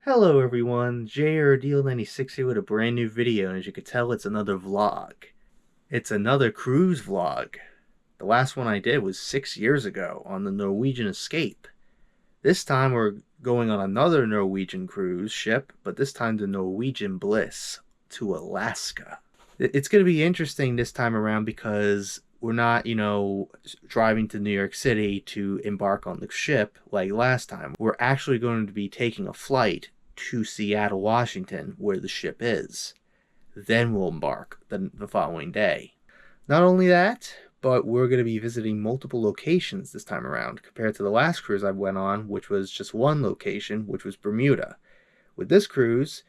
Hello everyone, JRDeal96 here with a brand new video, and as you can tell, it's another vlog. It's another cruise vlog. The last one I did was 6 years ago on the Norwegian Escape. This time we're going on another Norwegian cruise ship, but this time the Norwegian Bliss to Alaska. It's going to be interesting this time around because we're not, driving to New York City to embark on the ship like last time. We're actually going to be taking a flight to Seattle, Washington, where the ship is. Then we'll embark the following day. Not only that, but we're going to be visiting multiple locations this time around compared to the last cruise I went on, which was just one location, which was Bermuda. With this cruise,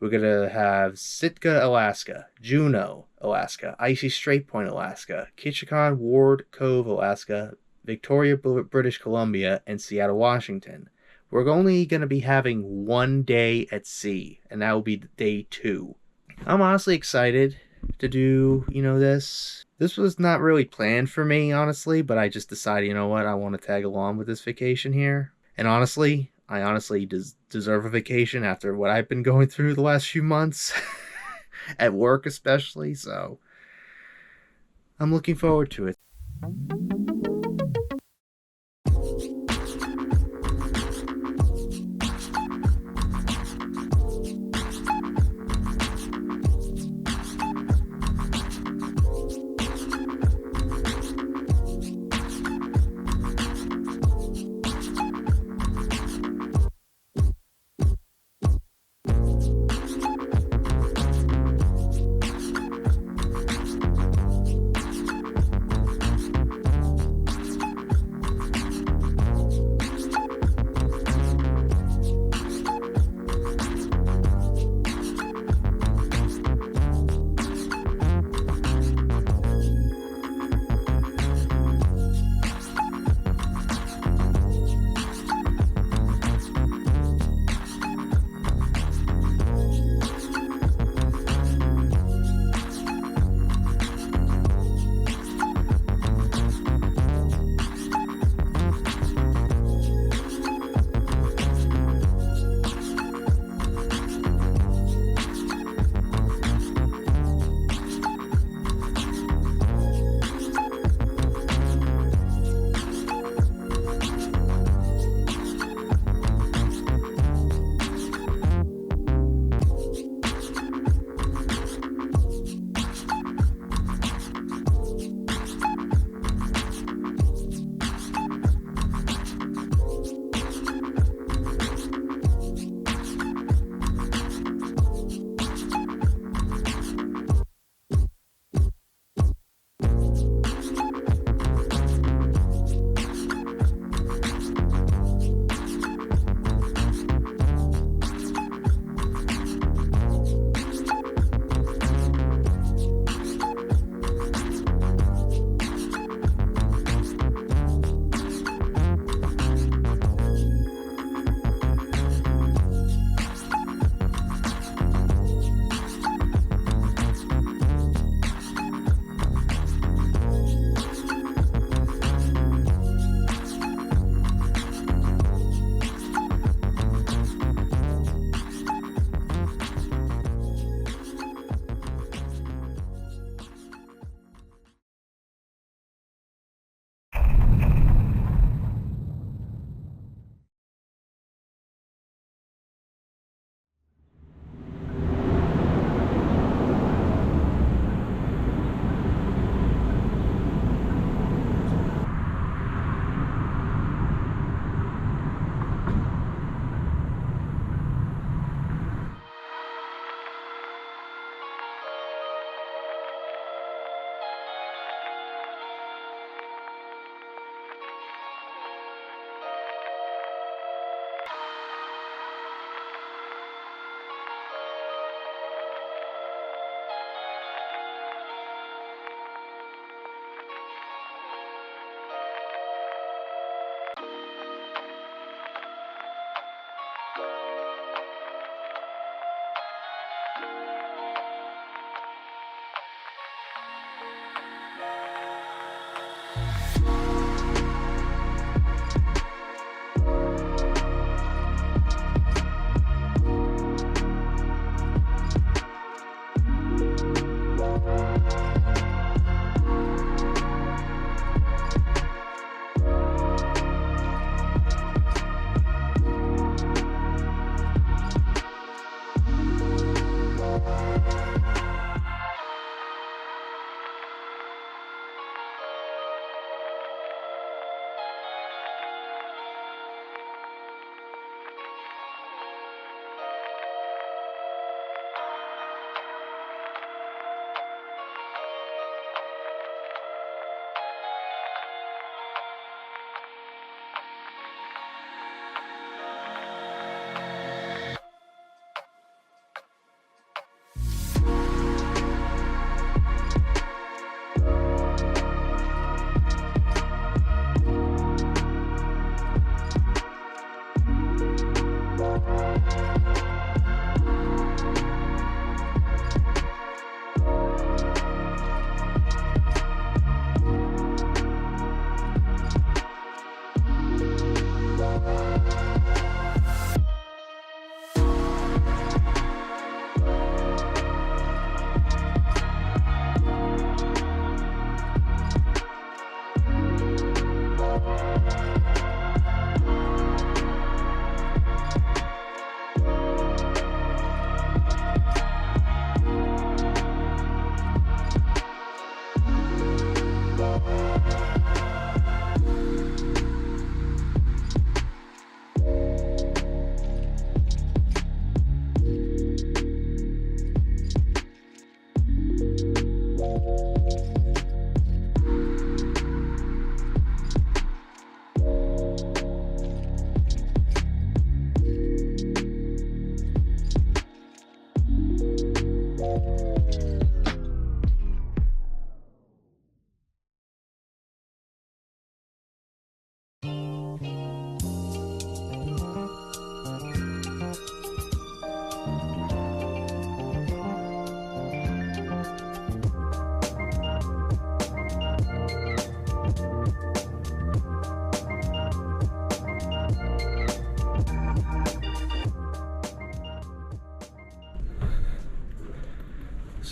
we're going to have Sitka, Alaska, Juneau, Alaska, Icy Strait Point, Alaska, Ketchikan, Ward Cove, Alaska, Victoria, British Columbia, and Seattle, Washington. We're only going to be having 1 day at sea, and that will be day 2. I'm honestly excited to do, this. This was not really planned for me, honestly, but I just decided, I want to tag along with this vacation here. And honestly, I deserve a vacation after what I've been going through the last few months, at work especially, so I'm looking forward to it.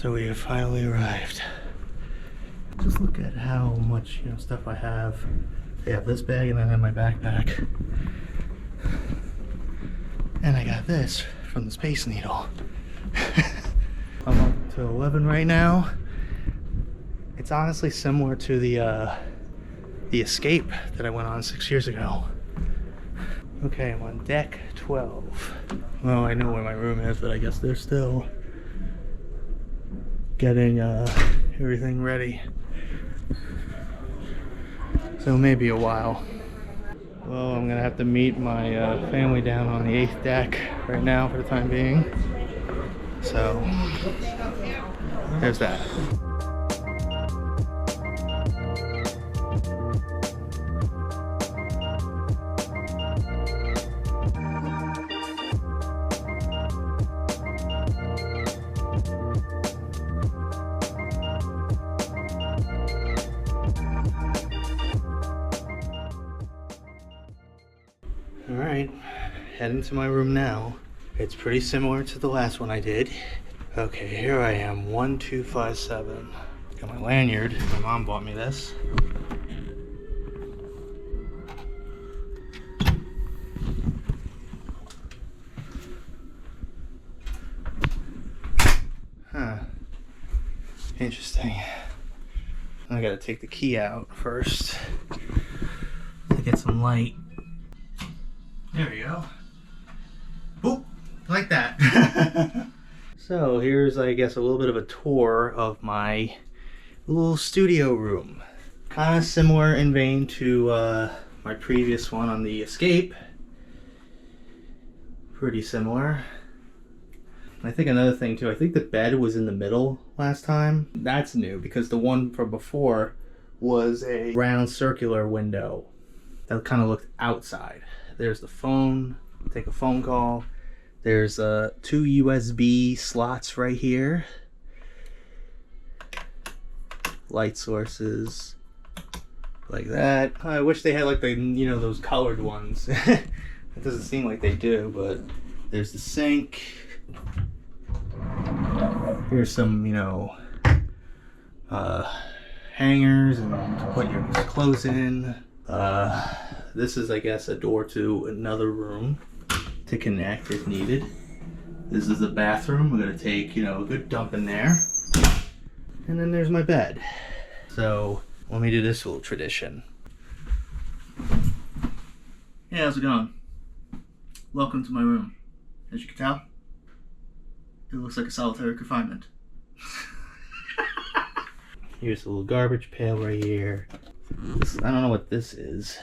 So we have finally arrived. Just look at how much, you know, stuff I have. I have this bag and then I have my backpack. And I got this from the Space Needle. I'm up to 11 right now. It's honestly similar to the escape that I went on 6 years ago. Okay, I'm on deck 12. Well, I know where my room is, but I guess they're still getting everything ready. So maybe a while. Well, I'm gonna have to meet my family down on the 8th deck right now for the time being. So there's that. Alright, heading to my room now. It's pretty similar to the last one I did. Okay, here I am, 1257. Got my lanyard. My mom bought me this. Huh. Interesting. I gotta take the key out first to get some light. There we go. Boop! Like that. So here's, I guess, a little bit of a tour of my little studio room. Kind of similar in vein to my previous one on the escape. Pretty similar. I think another thing too, I think the bed was in the middle last time. That's new because the one from before was a round circular window that kind of looked outside. There's the phone, take a phone call. There's 2 USB slots right here. Light sources, like that. I wish they had like the, you know, those colored ones. It doesn't seem like they do, but there's the sink. Here's some, you know, hangers and to put your clothes in. This is, I guess, a door to another room to connect if needed. This is the bathroom. We're gonna take, you know, a good dump in there. And then there's my bed. So let me do this little tradition. Hey, how's it going? Welcome to my room. As you can tell, it looks like a solitary confinement. Here's a little garbage pail right here. This, I don't know what this is.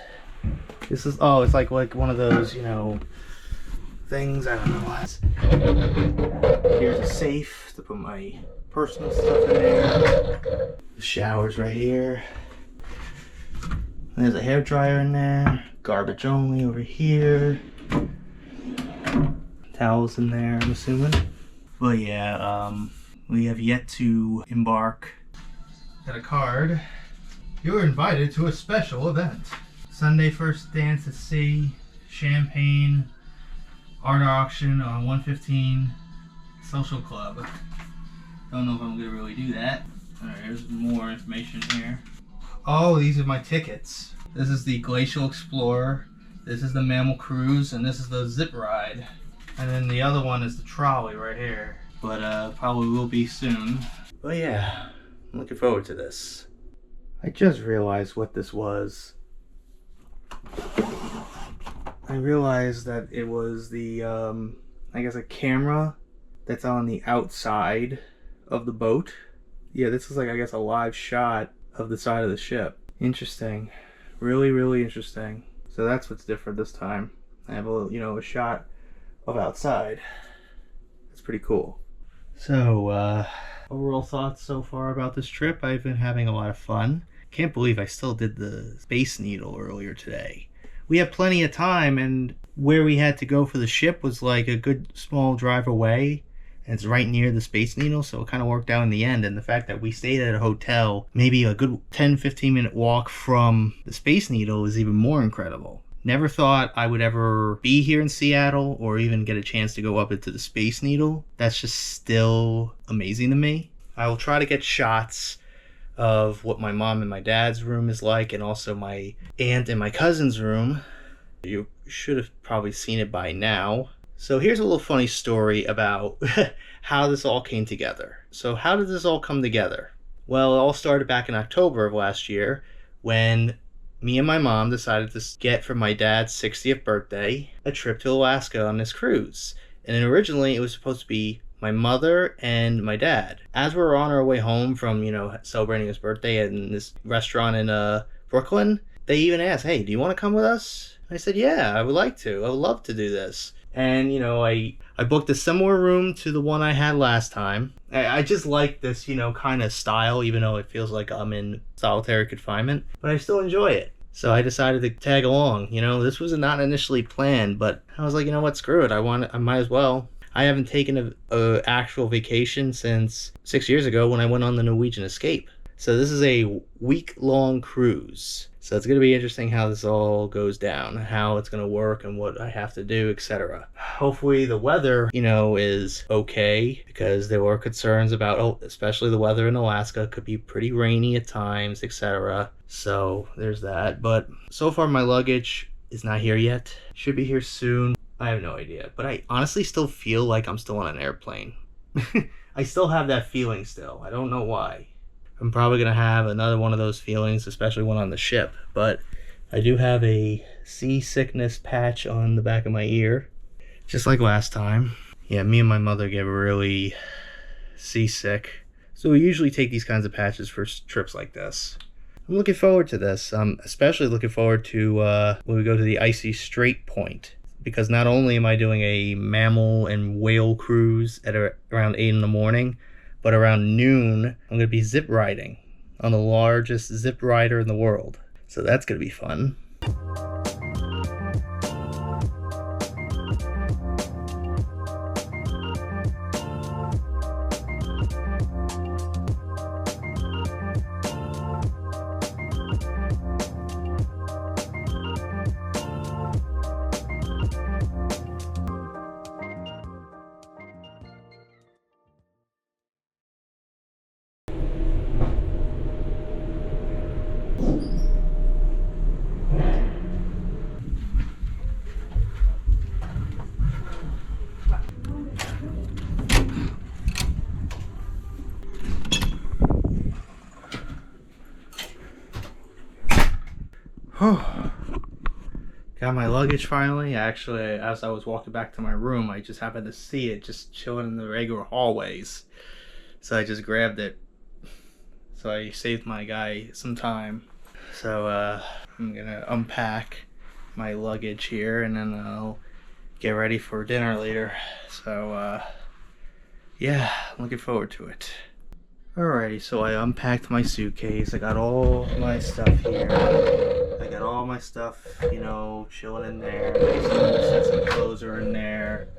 This is, oh, it's like one of those, you know, things, I don't know what. Here's a safe to put my personal stuff in there. The shower's right here. There's a hair dryer in there. Garbage only over here. Towels in there, I'm assuming. But yeah, we have yet to embark. Got a card. You're invited to a special event. Sunday first dance at sea, champagne, art auction on 115 social club. Don't know if I'm gonna really do that. Alright, here's more information here. Oh, these are my tickets. This is the Glacial Explorer, this is the Mammal Cruise, and this is the Zip Ride. And then the other one is the trolley right here. But probably will be soon. But yeah, I'm looking forward to this. I just realized what this was. I realized that it was the, I guess a camera that's on the outside of the boat. Yeah, this is like, I guess, a live shot of the side of the ship. Interesting. Really, really interesting. So that's what's different this time. I have a, you know, a shot of outside. That's pretty cool. So, overall thoughts so far about this trip. I've been having a lot of fun. Can't believe I still did the Space Needle earlier today. We had plenty of time, and where we had to go for the ship was like a good small drive away, and it's right near the Space Needle, so it kind of worked out in the end. And the fact that we stayed at a hotel maybe a good 10-15 minute walk from the Space Needle is even more incredible. Never thought I would ever be here in Seattle or even get a chance to go up into the Space Needle. That's just still amazing to me. I will try to get shots of what my mom and my dad's room is like, and also my aunt and my cousin's room. You should have probably seen it by now. So here's a little funny story about how this all came together. So how did this all come together? Well, it all started back in October of last year when me and my mom decided to get for my dad's 60th birthday a trip to Alaska on this cruise. And then originally it was supposed to be my mother and my dad. As we were on our way home from, celebrating his birthday in this restaurant in Brooklyn, they even asked, hey, do you want to come with us? I said, yeah, I would like to. I would love to do this. And, I booked a similar room to the one I had last time. I just like this, kind of style, even though it feels like I'm in solitary confinement. But I still enjoy it. So I decided to tag along. This was not initially planned, but I was like, you know what, screw it. I might as well. I haven't taken a actual vacation since 6 years ago when I went on the Norwegian Escape. So this is a week-long cruise. So it's going to be interesting how this all goes down, how it's going to work and what I have to do, etc. Hopefully the weather, is okay, because there were concerns about, especially the weather in Alaska could be pretty rainy at times, etc. So there's that. But so far my luggage is not here yet. Should be here soon. I have no idea. But I honestly still feel like I'm still on an airplane. I still have that feeling still. I don't know why. I'm probably going to have another one of those feelings, especially when on the ship. But I do have a seasickness patch on the back of my ear, just like last time. Yeah, me and my mother get really seasick. So we usually take these kinds of patches for trips like this. I'm looking forward to this. I'm especially looking forward to when we go to the icy Strait Point. Because not only am I doing a mammal and whale cruise at around 8 in the morning, but around noon, I'm going to be zip riding on the largest zip rider in the world. So that's going to be fun. Got my luggage finally. Actually, as I was walking back to my room, I just happened to see it just chilling in the regular hallways. So I just grabbed it. So I saved my guy some time. So I'm gonna unpack my luggage here and then I'll get ready for dinner later. So yeah, I'm looking forward to it. Alrighty, so I unpacked my suitcase. I got all my stuff here. I got all my stuff, chilling in there. Some sets of clothes are in there.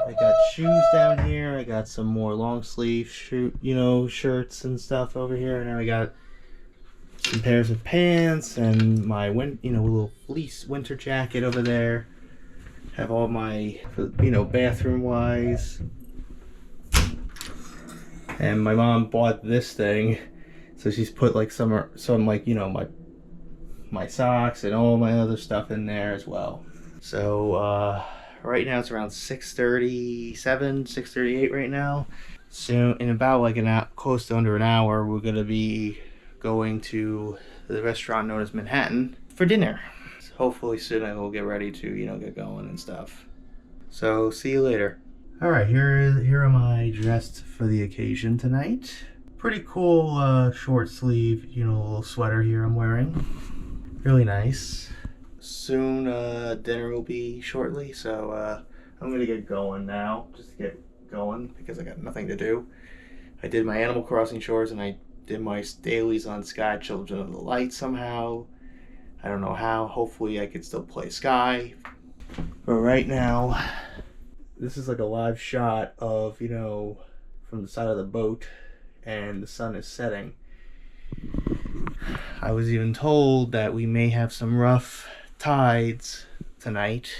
I got shoes down here. I got some more long sleeve shirts and stuff over here. And then I got some pairs of pants and my little fleece winter jacket over there. Have all my, bathroom wise. And my mom bought this thing, so she's put like some my socks and all my other stuff in there as well. So right now it's around 6:37, 6:38 right now. Soon, in about like close to under an hour, we're gonna be going to the restaurant known as Manhattan for dinner. So hopefully soon I will get ready to get going and stuff. So see you later. Alright, here am I dressed for the occasion tonight. Pretty cool short sleeve, little sweater here I'm wearing. Really nice. Soon dinner will be shortly, so I'm gonna get going now, just to get going because I got nothing to do. I did my Animal Crossing chores and I did my dailies on Sky Children of the Light somehow. I don't know how. Hopefully I could still play Sky. But right now, this is like a live shot of, from the side of the boat, and the sun is setting. I was even told that we may have some rough tides tonight,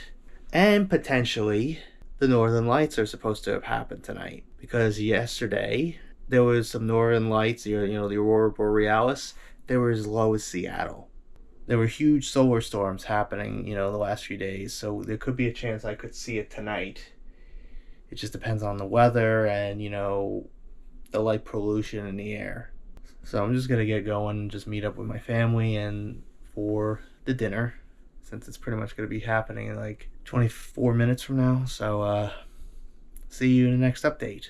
and potentially the Northern Lights are supposed to have happened tonight, because yesterday there was some northern lights, the aurora borealis. They were as low as Seattle. There were huge solar storms happening, the last few days, so there could be a chance I could see it tonight. It just depends on the weather and, the light pollution in the air. So I'm just going to get going and just meet up with my family and for the dinner, since it's pretty much going to be happening in like 24 minutes from now. So see you in the next update.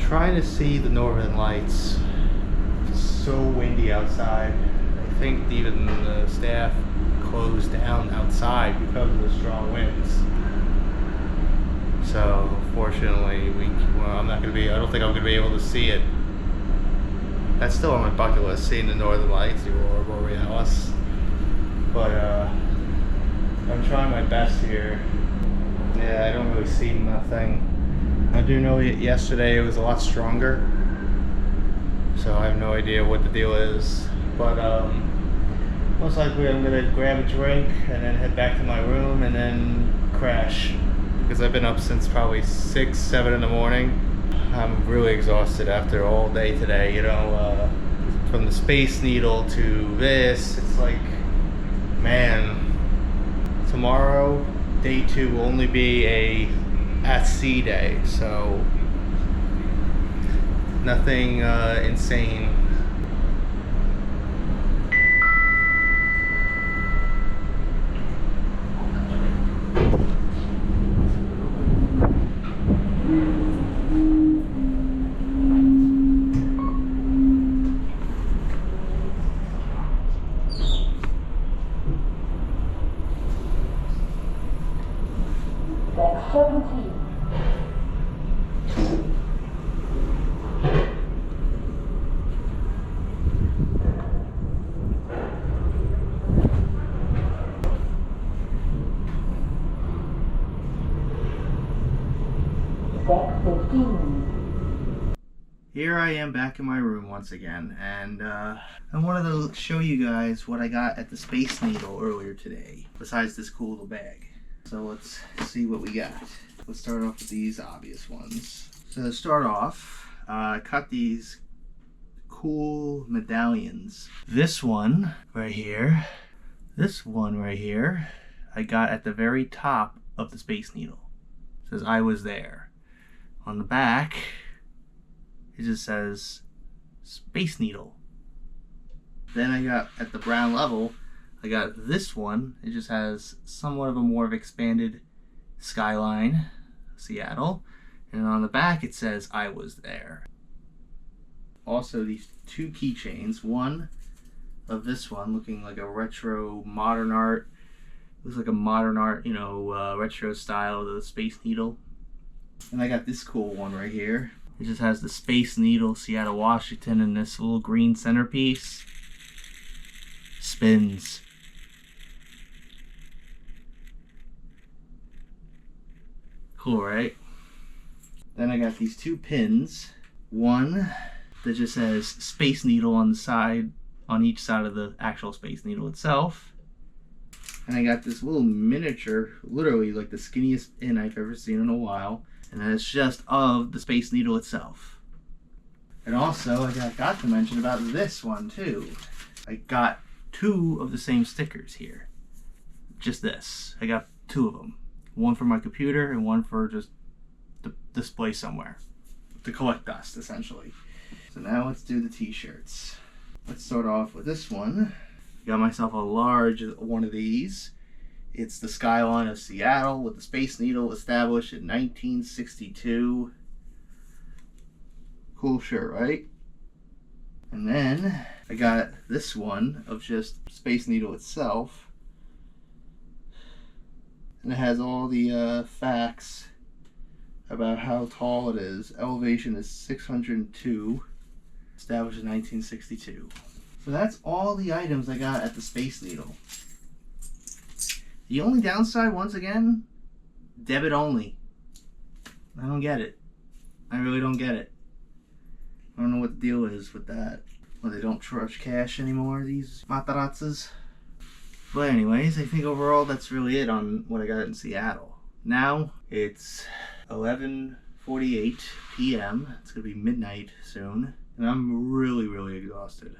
Trying to see the northern lights. It's so windy outside. I think even the staff closed down outside because of the strong winds. So fortunately, I don't think I'm gonna be able to see it. That's still on my bucket list, seeing the northern lights, the aurora borealis. But I'm trying my best here. Yeah, I don't really see nothing. I do know yesterday it was a lot stronger, so I have no idea what the deal is, but most likely I'm going to grab a drink and then head back to my room and then crash, because I've been up since probably 6, 7 in the morning. I'm really exhausted after all day today, from the Space Needle to this. It's like, man, tomorrow, day 2 will only be a at sea day, so nothing insane. Here I am back in my room once again, and I wanted to show you guys what I got at the Space Needle earlier today, besides this cool little bag. So let's see what we got. Let's start off with these obvious ones. So to start off, I cut these cool medallions. This one right here, I got at the very top of the Space Needle. It says I was there. On the back, it just says Space Needle. Then I got at the brown level, I got this one. It just has somewhat of a more expanded skyline, Seattle. And on the back it says I was there. Also these 2 keychains. One of this one looking like a retro modern art. Looks like a modern art, retro style of the Space Needle. And I got this cool one right here. It just has the Space Needle, Seattle, Washington, and this little green centerpiece. Spins. Cool, right? Then I got these 2 pins. One that just says Space Needle on the side, on each side of the actual Space Needle itself. And I got this little miniature, literally like the skinniest pin I've ever seen in a while. And then it's just of the Space Needle itself. And also, I got to mention about this one too. I got two of the same stickers here. Just this. I got two of them. One for my computer and one for just the display somewhere. To collect dust, essentially. So now let's do the t-shirts. Let's start off with this one. Got myself a large one of these. It's the skyline of Seattle with the Space Needle established in 1962. Cool shirt, right? And then I got this one of just Space Needle itself. And it has all the facts about how tall it is. Elevation is 602, established in 1962. So that's all the items I got at the Space Needle. The only downside, once again, debit only. I don't get it. I really don't get it. I don't know what the deal is with that. Well, they don't charge cash anymore, these matarazzas. But anyways, I think overall that's really it on what I got in Seattle. Now it's 11:48 p.m. It's gonna be midnight soon, and I'm really exhausted.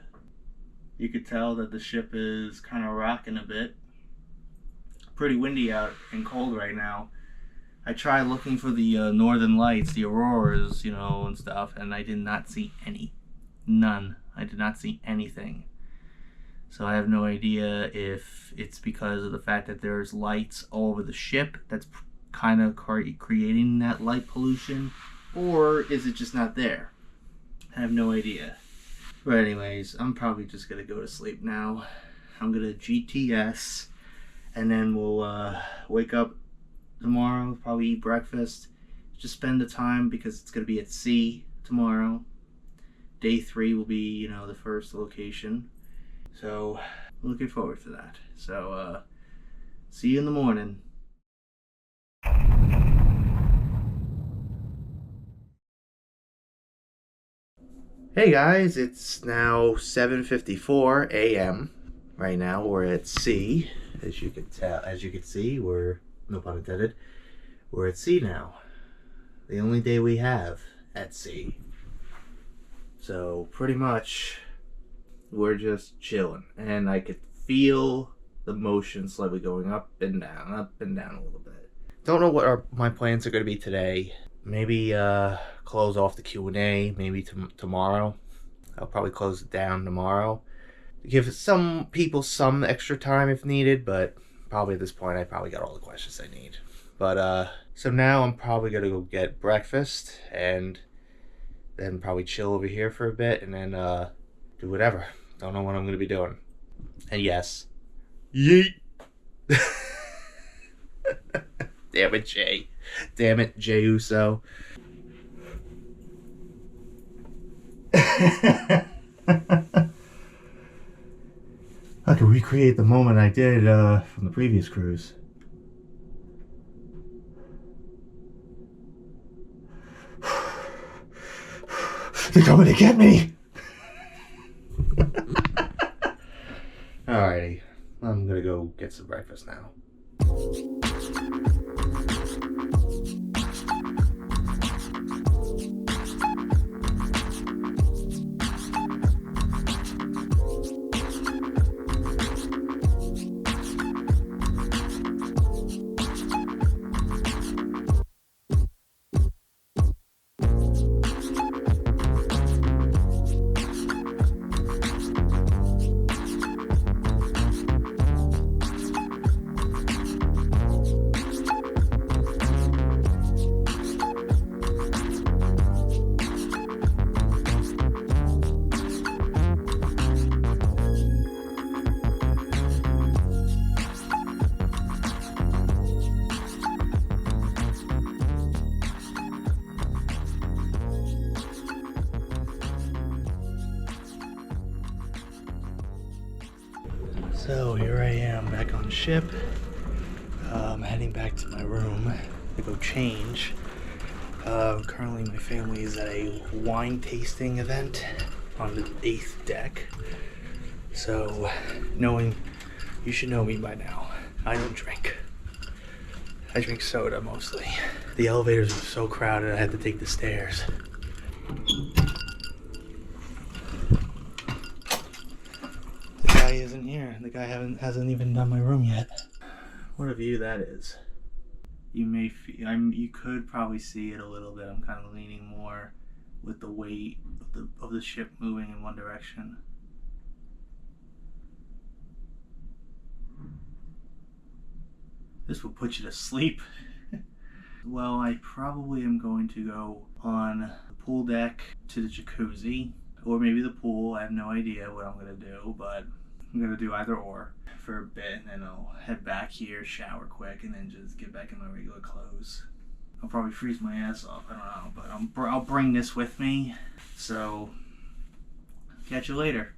You could tell that the ship is kind of rocking a bit. Pretty windy out and cold right now. I tried looking for the northern lights, the auroras, you know, and stuff, and I did not see any. None. I did not see anything. So I have no idea if it's because of the fact that there's lights all over the ship that's kind of creating that light pollution, or is it just not there? I have no idea. But anyways, I'm probably just gonna go to sleep now. I'm gonna GTS, and then we'll wake up tomorrow, probably eat breakfast, just spend the time because it's gonna be at sea tomorrow. Day 3 will be, you know, the first location. So, looking forward to that. So, see you in the morning. Hey guys, it's now 7:54 a.m. Right now we're at sea. As you can see, we're, no pun intended, we're at sea now. The only day we have at sea. So pretty much we're just chilling, and I could feel the motion slightly going up and down a little bit. Don't know what my plans are going to be today. Maybe close off the Q&A maybe tomorrow. I'll probably close it down tomorrow. Give some people some extra time if needed, but probably at this point I probably got all the questions I need. But so now I'm probably going to go get breakfast and then probably chill over here for a bit and then do whatever. Don't know what I'm going to be doing. And yes, yeet. Damn it, Jay. Damn it, Jay Uso. I could recreate the moment I did from the previous cruise. They're coming to get me! Alrighty, I'm gonna go get some breakfast now. So here I am back on ship. I'm heading back to my room to go change. Currently my family is at a wine tasting event on the 8th deck. So you should know me by now. I don't drink. I drink soda mostly. The elevators are so crowded I had to take the stairs. The guy isn't here. guy hasn't even done my room yet. What a view that is. You may you could probably see it a little bit. I'm kind of leaning more with the weight of the ship moving in one direction. This will put you to sleep. Well, I probably am going to go on the pool deck to the jacuzzi, or maybe the pool. I have no idea what I'm gonna do, but I'm gonna do either or for a bit, and then I'll head back here, shower quick, and then just get back in my regular clothes. I'll probably freeze my ass off, I don't know, but I'll bring this with me, so catch you later.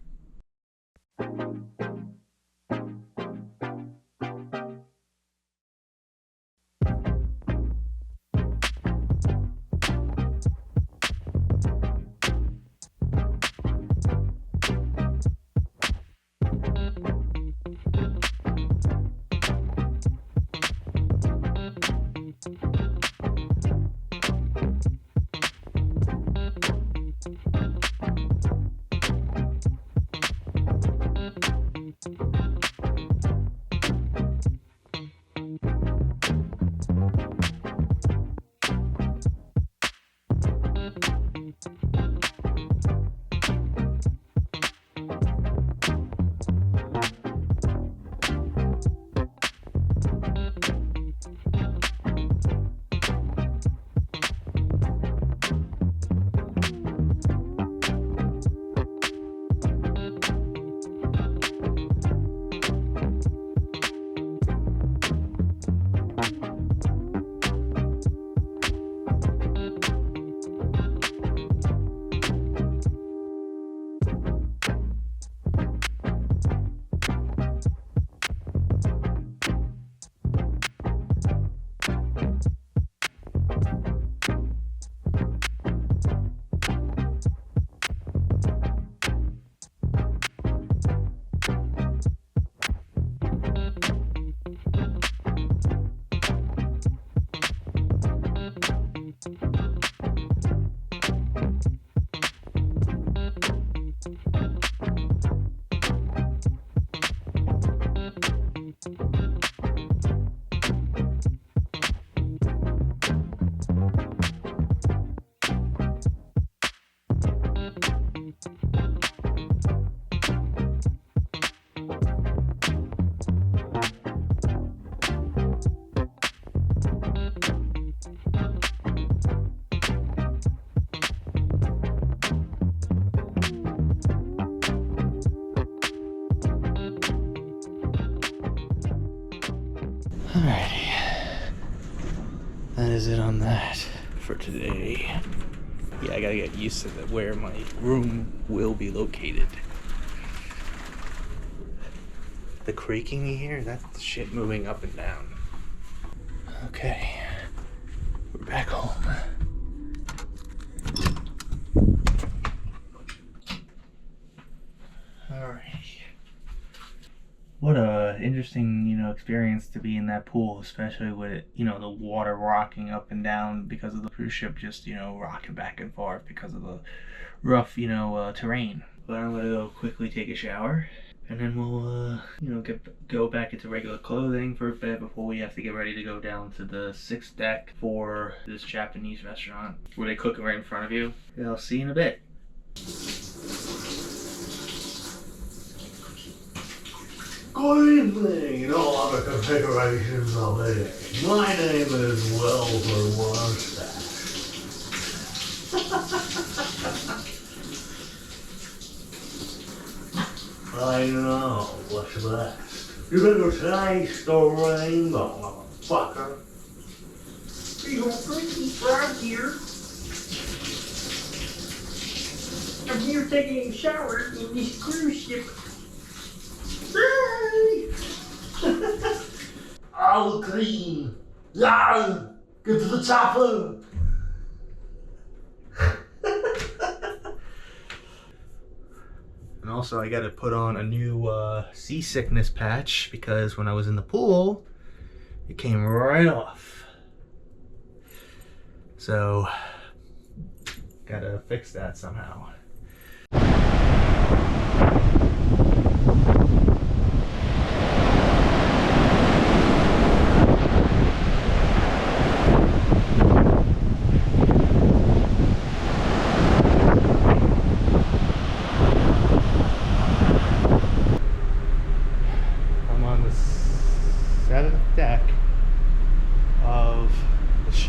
Alrighty, that is it on that for today. Yeah, I gotta get used to where my room will be located. The creaking you hear, that's the shit moving up and down. Okay, we're back home. Alright. What a interesting, experience to be in that pool, especially with it, the water rocking up and down because of the cruise ship just, rocking back and forth because of the rough, terrain. But I'm gonna go quickly take a shower, and then we'll, go back into regular clothing for a bit before we have to get ready to go down to the 6th deck for this Japanese restaurant where they cook it right in front of you. Yeah, I'll see you in a bit. Good evening, and all other configurations of it. My name is Mustache. I know, what's best? You better taste the rainbow, motherfucker. You don't freaky frog here. I'm here taking a shower in this cruise ship. All clean. Yeah, get to the chopper. And also I gotta put on a new seasickness patch because when I was in the pool, it came right off. So, gotta fix that somehow.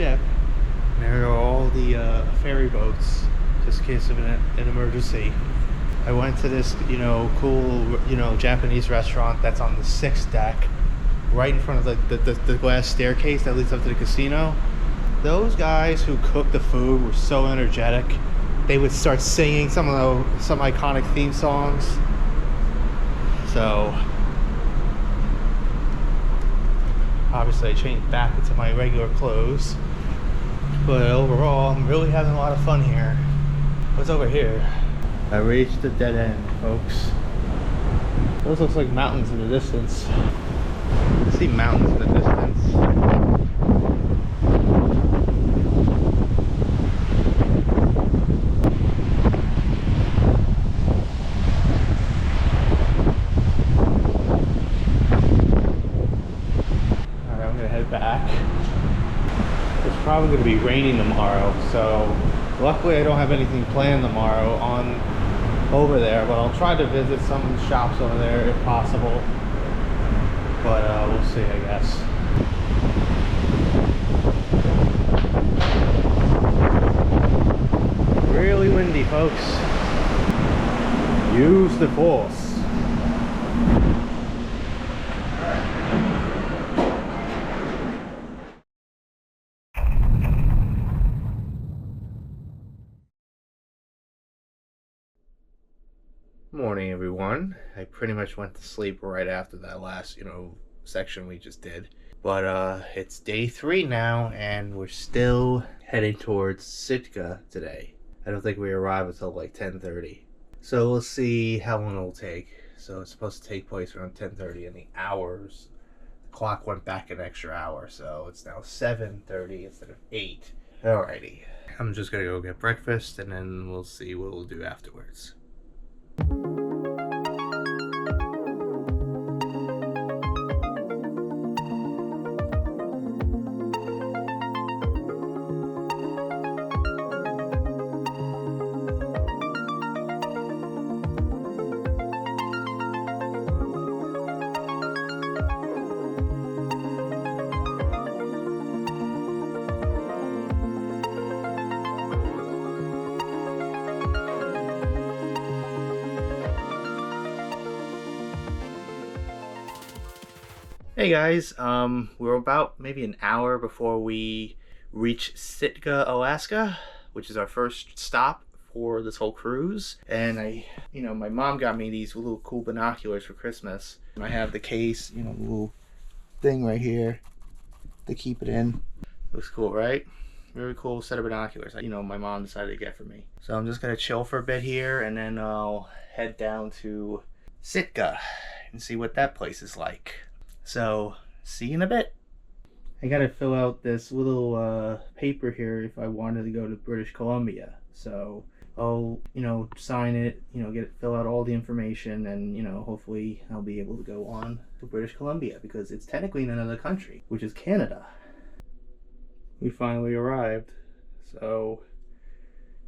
ship. There are all the ferry boats, just in case of an emergency. I went to this, cool, Japanese restaurant that's on the 6th deck, right in front of the glass staircase that leads up to the casino. Those guys who cooked the food were so energetic. They would start singing some iconic theme songs. So obviously I changed back into my regular clothes, but overall I'm really having a lot of fun here. What's over here? I reached the dead end, folks. Those looks like mountains in the distance. I see mountains in the distance. Alright, I'm gonna head back. It's probably gonna be raining tomorrow, so luckily I don't have anything planned tomorrow over there, but I'll try to visit some shops over there if possible. But we'll see, I guess. Really windy, folks. Use the force. Morning, everyone. I pretty much went to sleep right after that last, section we just did. But it's day 3 now, and we're still heading towards Sitka today. I don't think we arrive until like 10:30. So we'll see how long it'll take. So it's supposed to take place around 10:30, and the clock went back an extra hour, so it's now 7:30 instead of 8. Alrighty. I'm just gonna go get breakfast, and then we'll see what we'll do afterwards. Hey guys, we're about maybe an hour before we reach Sitka, Alaska, which is our first stop for this whole cruise. And my mom got me these little cool binoculars for Christmas. I have the case, the little thing right here to keep it in. Looks cool, right? Very cool set of binoculars, my mom decided to get for me. So I'm just gonna chill for a bit here, and then I'll head down to Sitka and see what that place is like. So, see you in a bit. I gotta fill out this little paper here if I wanted to go to British Columbia. So, I'll, sign it, fill out all the information, and, hopefully I'll be able to go on to British Columbia, because it's technically in another country, which is Canada. We finally arrived. So,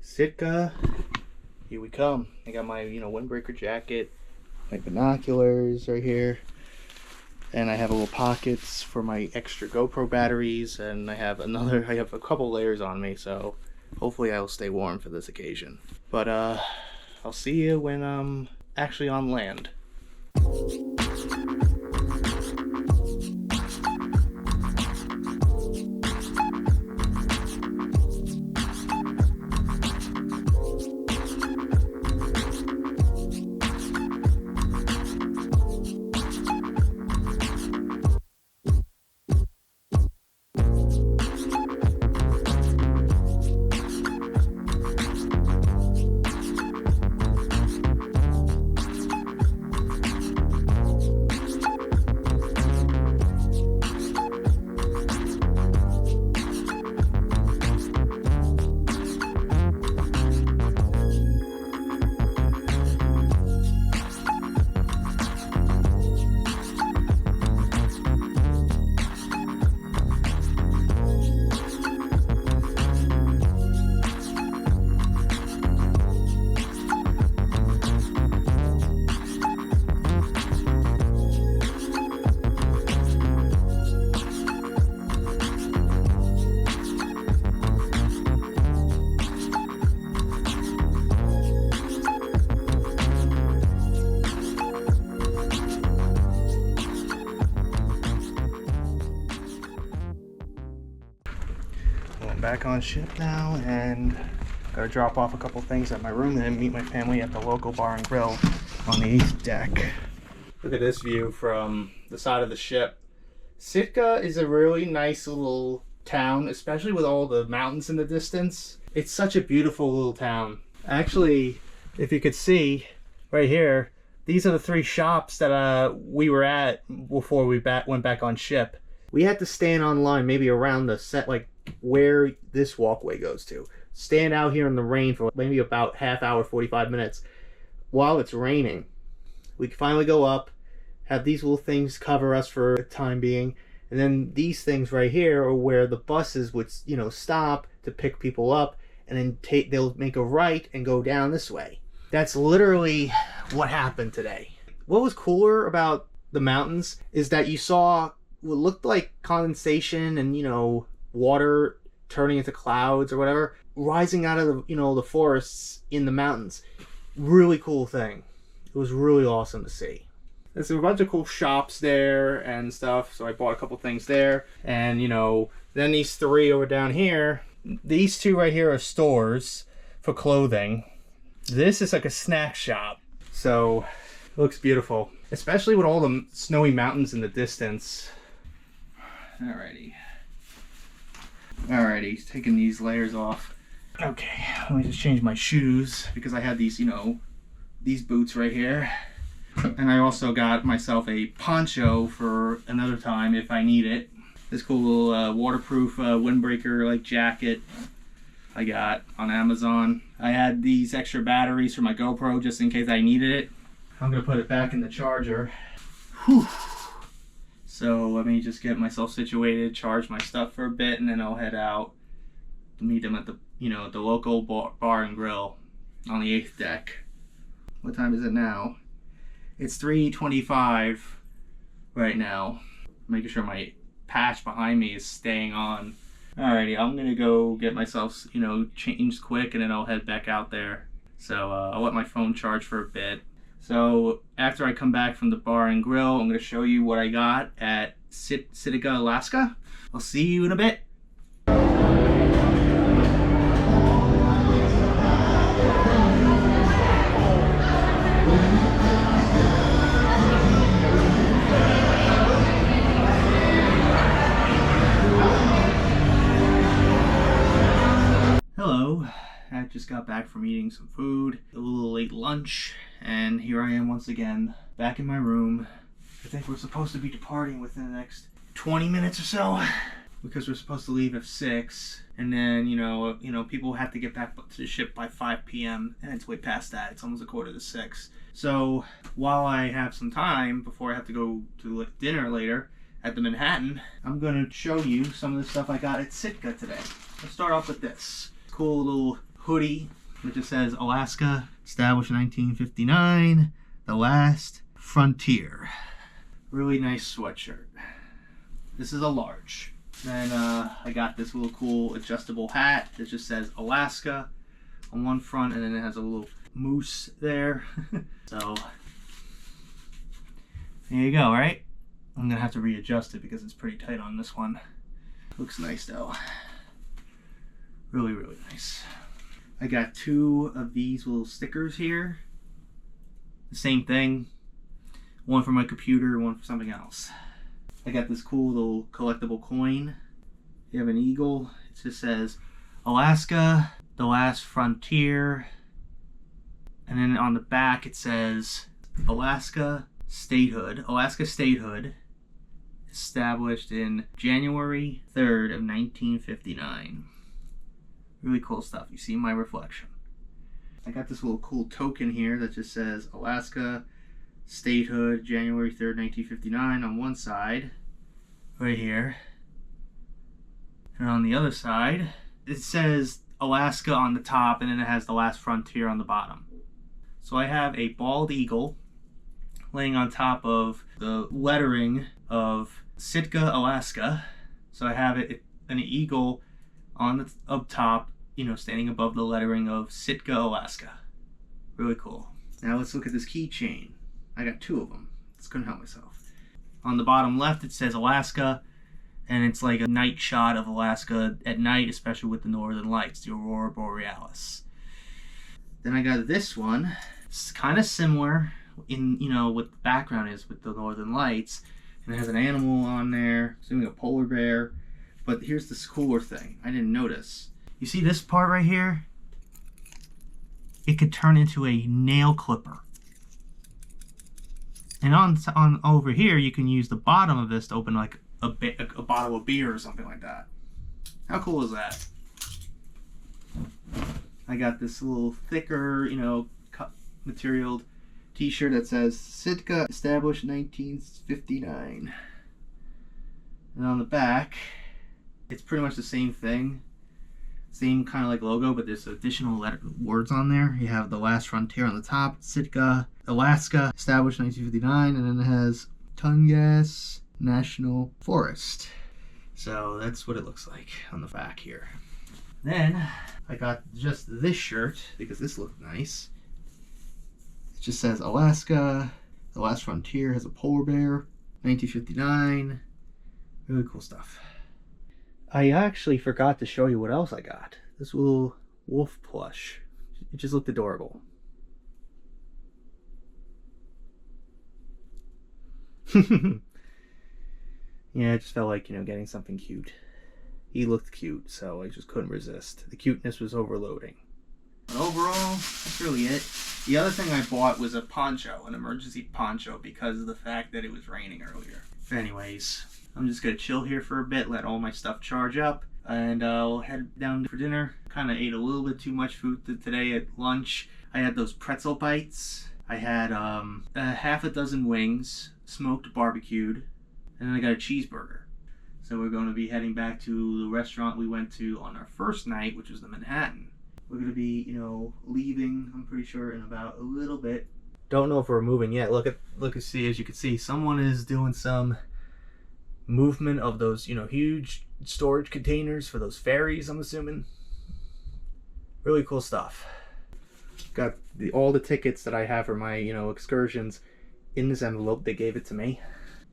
Sitka, here we come. I got my, windbreaker jacket, my binoculars right here. And I have little pockets for my extra GoPro batteries, and I have a couple layers on me, so hopefully I'll stay warm for this occasion. But I'll see you when I'm actually on land. So I'm back on ship now and gotta drop off a couple things at my room and then meet my family at the local bar and grill on the 8th deck. Look at this view from the side of the ship. Sitka is a really nice little town, especially with all the mountains in the distance. It's such a beautiful little town. Actually, if you could see right here, these are the 3 shops that we were at before we went back on ship. We had to stand on line maybe around the set, like where this walkway goes to. Stand out here in the rain for maybe about half hour, 45 minutes while it's raining. We can finally go up, have these little things cover us for the time being, and then these things right here are where the buses would, you know, stop to pick people up, and then they'll make a right and go down this way. That's literally what happened today. What was cooler about the mountains is that you saw what looked like condensation and, you know, water turning into clouds or whatever rising out of the, you know, the forests in the mountains. Really cool thing. It was really awesome to see. There's a bunch of cool shops there and stuff, so I bought a couple things there. And, you know, then these 3 over down here, these 2 right here are stores for clothing. This is like a snack shop, so it looks beautiful, especially with all the snowy mountains in the distance. Alrighty, taking these layers off. Okay, let me just change my shoes because I had these, you know, these boots right here. And I also got myself a poncho for another time if I need it. This cool little waterproof windbreaker like jacket I got on Amazon. I had these extra batteries for my GoPro just in case I needed it. I'm gonna put it back in the charger. Whew. So let me just get myself situated, charge my stuff for a bit, and then I'll head out to meet them at the, you know, the local bar and grill on the 8th deck. What time is it now? It's 3:25 right now. Making sure my patch behind me is staying on. Alrighty, I'm gonna go get myself, you know, changed quick, and then I'll head back out there. So I'll let my phone charge for a bit. So after I come back from the bar and grill, I'm gonna show you what I got at Sitka, Alaska. I'll see you in a bit. Hello, I just got back from eating some food, a little late lunch, and here I am once again, back in my room. I think we're supposed to be departing within the next 20 minutes or so, because we're supposed to leave at 6, and then, you know, people have to get back to the ship by 5 p.m., and it's way past that. It's almost 5:45. So, while I have some time before I have to go to dinner later at the Manhattan, I'm going to show you some of the stuff I got at Sitka today. Let's start off with this cool little hoodie that just says Alaska, established in 1959, the last frontier. Really nice sweatshirt. This is a large. Then I got this little cool adjustable hat that just says Alaska on one front, and then it has a little moose there. So there you go, right? I'm gonna have to readjust it because it's pretty tight on this one. Looks nice though. Really, really nice. I got 2 of these little stickers here. The same thing. One for my computer, one for something else. I got this cool little collectible coin. You have an eagle. It just says Alaska, the last frontier. And then on the back it says Alaska statehood. Alaska statehood, established in January 3rd of 1959. Really cool stuff. You see my reflection. I got this little cool token here that just says Alaska statehood, January 3rd, 1959 on one side, right here. And on the other side, it says Alaska on the top, and then it has the last frontier on the bottom. So I have a bald eagle laying on top of the lettering of Sitka, Alaska. So I have an eagle on the up top, you know, standing above the lettering of Sitka, Alaska. Really cool. Now let's look at this keychain. I got 2 of them. Just couldn't help myself. On the bottom left it says Alaska, And it's like a night shot of Alaska at night, especially with the northern lights, the aurora borealis. Then I got this one. It's kind of similar in, you know, what the background is with the northern lights. And it has an animal on there, assuming a polar bear. But here's this cooler thing I didn't notice. You see this part right here? It could turn into a nail clipper. And on over here, you can use the bottom of this to open like a bottle of beer or something like that. How cool is that? I got this little thicker, you know, material t-shirt that says Sitka established 1959. And on the back, it's pretty much the same thing. Same kind of like logo, but there's additional words on there. You have the last frontier on the top, Sitka, Alaska, established 1959, and then it has Tungas National Forest. So that's what it looks like on the back here. Then I got just this shirt because this looked nice. It just says Alaska, the last frontier, has a polar bear, 1959. Really cool stuff. I actually forgot to show you what else I got. This little wolf plush. It just looked adorable. Yeah, I just felt like, you know, getting something cute. He looked cute, so I just couldn't resist. The cuteness was overloading. But overall, that's really it. The other thing I bought was a poncho, an emergency poncho, because of the fact that it was raining earlier. But anyways, I'm just gonna chill here for a bit, let all my stuff charge up, and I'll head down for dinner. Kind of ate a little bit too much food today at lunch. I had those pretzel bites. I had half a dozen wings, smoked barbecued, and then I got a cheeseburger. So we're going to be heading back to the restaurant we went to on our first night, which was the Manhattan. We're going to be, you know, leaving, I'm pretty sure, in about a little bit. Don't know if we're moving yet. Look, as you can see, someone is doing some movement of those, you know, huge storage containers for those ferries, I'm assuming. Really cool stuff. Got all the tickets that I have for my, you know, excursions in this envelope. They gave it to me.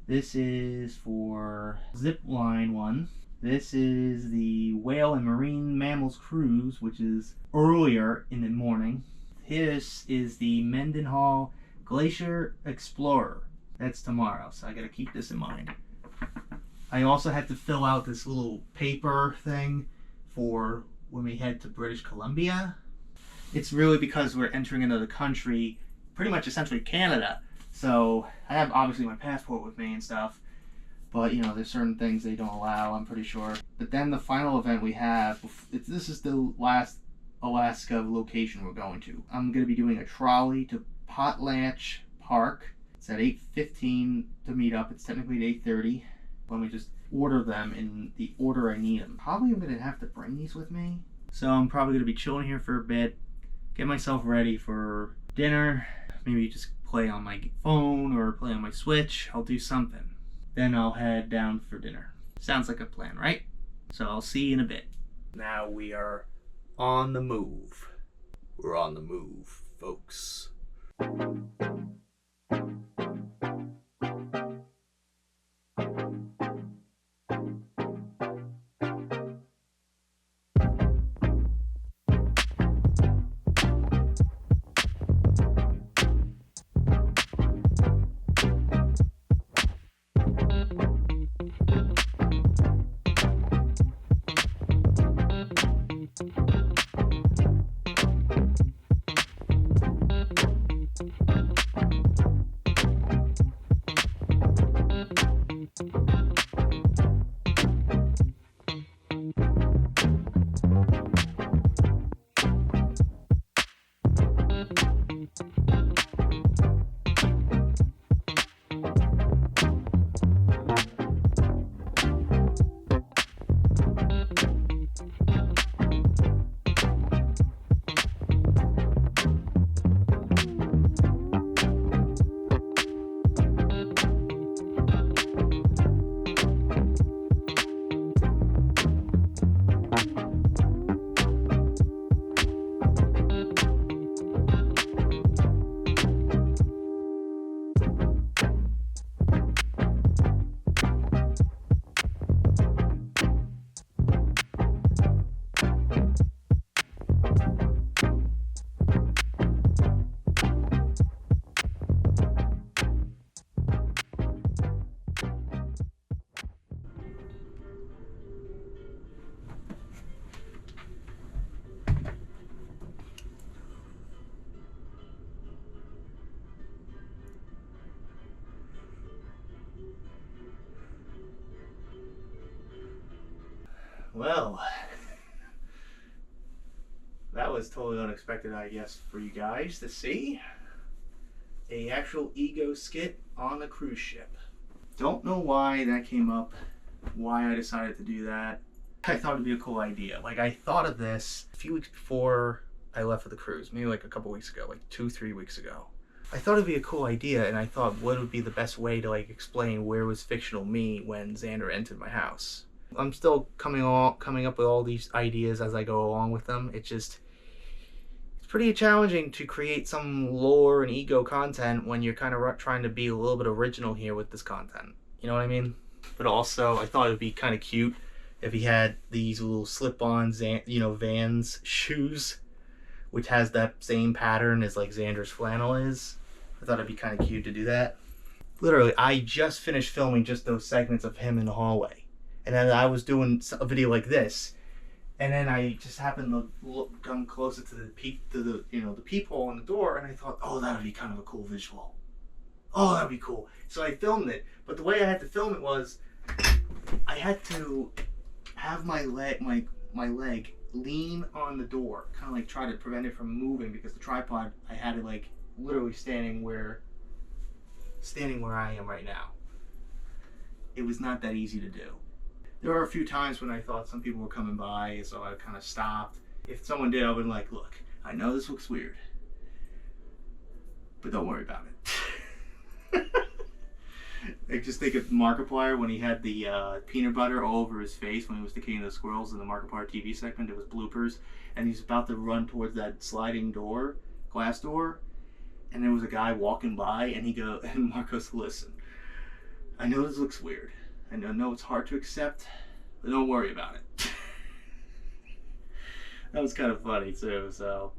This is for zip line one. This is the Whale and Marine Mammals Cruise, which is earlier in the morning. This is the Mendenhall Glacier Explorer. That's tomorrow, so I gotta keep this in mind. I also had to fill out this little paper thing for when we head to British Columbia. It's really because we're entering another country, pretty much essentially Canada. So I have obviously my passport with me and stuff, but you know, there's certain things they don't allow, I'm pretty sure. But then the final event we have, this is the last Alaska location we're going to. I'm going to be doing a trolley to Potlatch Park. It's at 8:15 to meet up. It's technically at 8:30. Let me just order them in the order I need them. Probably I'm going to have to bring these with me. So I'm probably going to be chilling here for a bit, get myself ready for dinner, maybe just play on my phone or play on my Switch. I'll do something. Then I'll head down for dinner. Sounds like a plan, right? So I'll see you in a bit. Now we are on the move. We're on the move, folks. Well, that was totally unexpected, I guess, for you guys to see. A actual ego skit on a cruise ship. Don't know why that came up, why I decided to do that. I thought it'd be a cool idea. Like, I thought of this a few weeks before I left for the cruise, maybe like a couple weeks ago, like 2-3 weeks ago. I thought it'd be a cool idea, and I thought what would be the best way to like explain where was fictional me when Xander entered my house. I'm still coming up with all these ideas as I go along with them. It's pretty challenging to create some lore and ego content when you're kind of trying to be a little bit original here with this content. You know what I mean? But also, I thought it would be kind of cute if he had these little slip-ons, Vans shoes, which has that same pattern as like Xander's flannel is. I thought it'd be kind of cute to do that. Literally, I just finished filming just those segments of him in the hallway, and then I was doing a video like this, and then I just happened to come closer to the peephole in the door, and I thought, oh, that would be kind of a cool visual. Oh, that'd be cool. So I filmed it, but the way I had to film it was, I had to have my leg lean on the door, kind of like try to prevent it from moving, because the tripod, I had it like literally standing where I am right now. It was not that easy to do. There were a few times when I thought some people were coming by, so I kind of stopped. If someone did, I would be like, look, I know this looks weird, but don't worry about it. I just think of Markiplier when he had the peanut butter all over his face when he was the king of the squirrels in the Markiplier TV segment. It was bloopers, and he's about to run towards that sliding door, glass door, and there was a guy walking by, and Mark goes, listen, I know this looks weird. I know it's hard to accept, but don't worry about it. That was kind of funny too. So,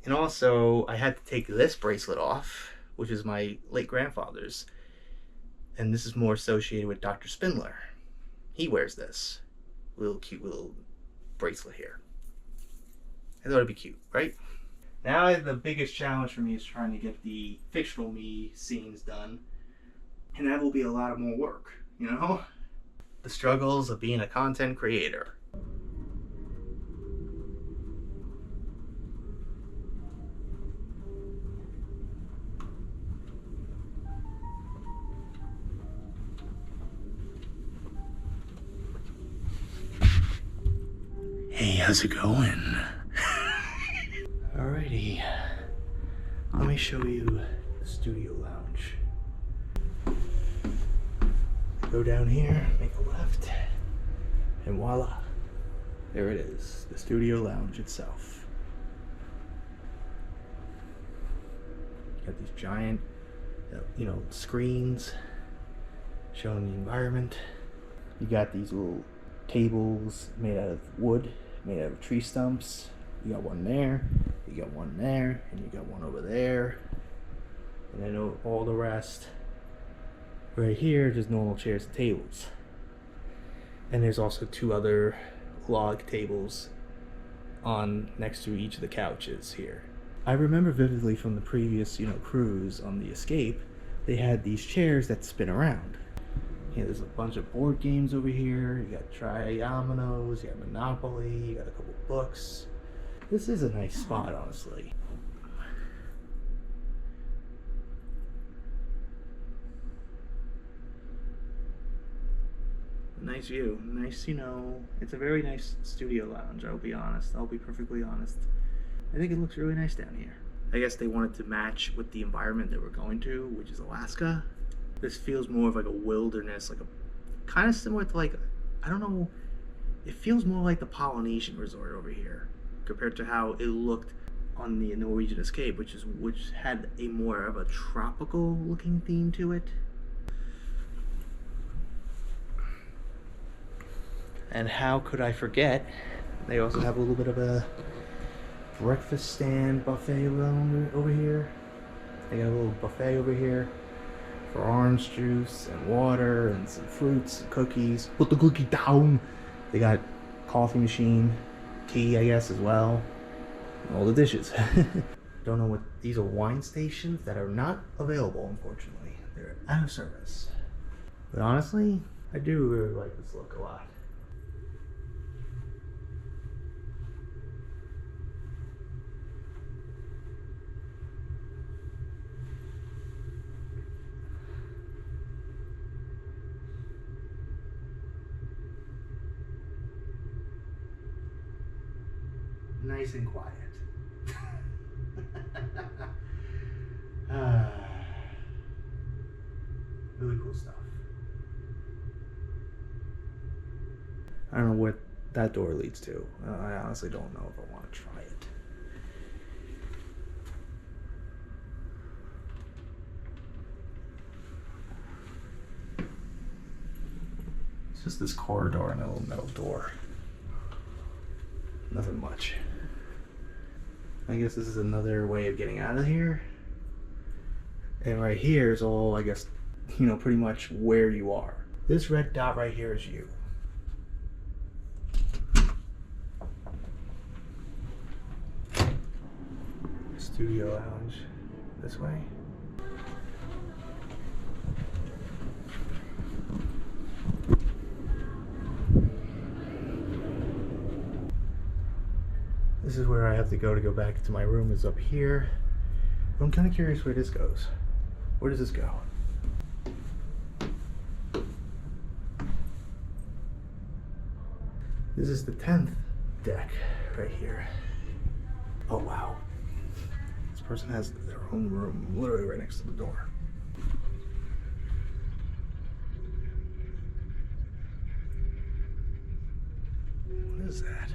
and also I had to take this bracelet off, which is my late grandfather's. And this is more associated with Dr. Spindler. He wears this cute little bracelet here. I thought it'd be cute, right? Now the biggest challenge for me is trying to get the fictional me scenes done. And that will be a lot of more work, you know? The struggles of being a content creator. Hey, how's it going? Alrighty, let me show you the studio lounge. Go down here, make a left, and voila, there it is, the studio lounge itself. You got these giant, screens showing the environment. You got these little tables made out of wood, made out of tree stumps. You got one there, you got one there, and you got one over there. And then all the rest right here, just normal chairs and tables. And there's also 2 other log tables on next to each of the couches here. I remember vividly from the previous, cruise on the Escape, they had these chairs that spin around. There's a bunch of board games over here. You got Triominoes, you got Monopoly, you got a couple books. This is a nice spot, honestly. Nice view. Nice, it's a very nice studio lounge, I'll be honest. I'll be perfectly honest. I think it looks really nice down here. I guess they wanted to match with the environment that we're going to, which is Alaska. This feels more of like a wilderness, like a kind of similar to I don't know, it feels more like the Polynesian resort over here compared to how it looked on the Norwegian Escape, which had a more of a tropical looking theme to it. And how could I forget, they also have a little bit of a breakfast stand buffet over here. They got a little buffet over here for orange juice and water and some fruits and cookies. Put the cookie down. They got coffee machine, tea, I guess, as well. And all the dishes. Don't know what these are. Wine stations that are not available, unfortunately. They're out of service. But honestly, I do really like this look a lot. nice and quiet. Really cool stuff. I don't know what that door leads to. I honestly don't know if I want to try it. It's just this corridor and a little metal door. Nothing much. I guess this is another way of getting out of here. And right here is all, I guess, you know, pretty much where you are. This red dot right here is you. Studio lounge this way. This is where I have to go back to my room, is up here. But I'm kind of curious where this goes. Where does this go? This is the 10th deck right here. Oh wow. This person has their own room literally right next to the door. What is that?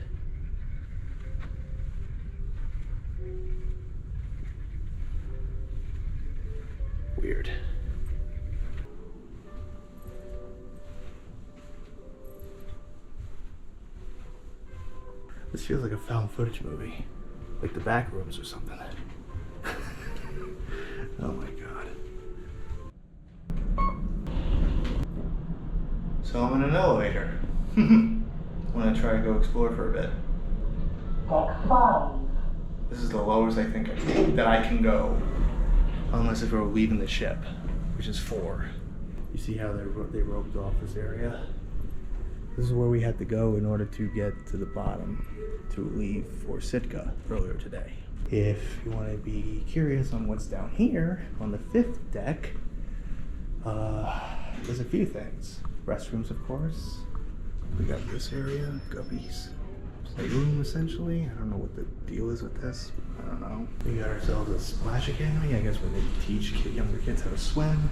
Weird. This feels like a found footage movie, like the back rooms or something. Oh my god. So I'm in an elevator. I'm gonna try to go explore for a bit. Deck 5. This is the lowest I think that I can go. Unless if we're leaving the ship, which is 4. You see how they roped off this area? This is where we had to go in order to get to the bottom to leave for Sitka earlier today. If you want to be curious on what's down here on the 5th deck, there's a few things. Restrooms, of course. We got this area, guppies. Playroom, essentially. I don't know what the deal is with this. I don't know. We got ourselves a splash academy, I guess, where they teach younger kids how to swim.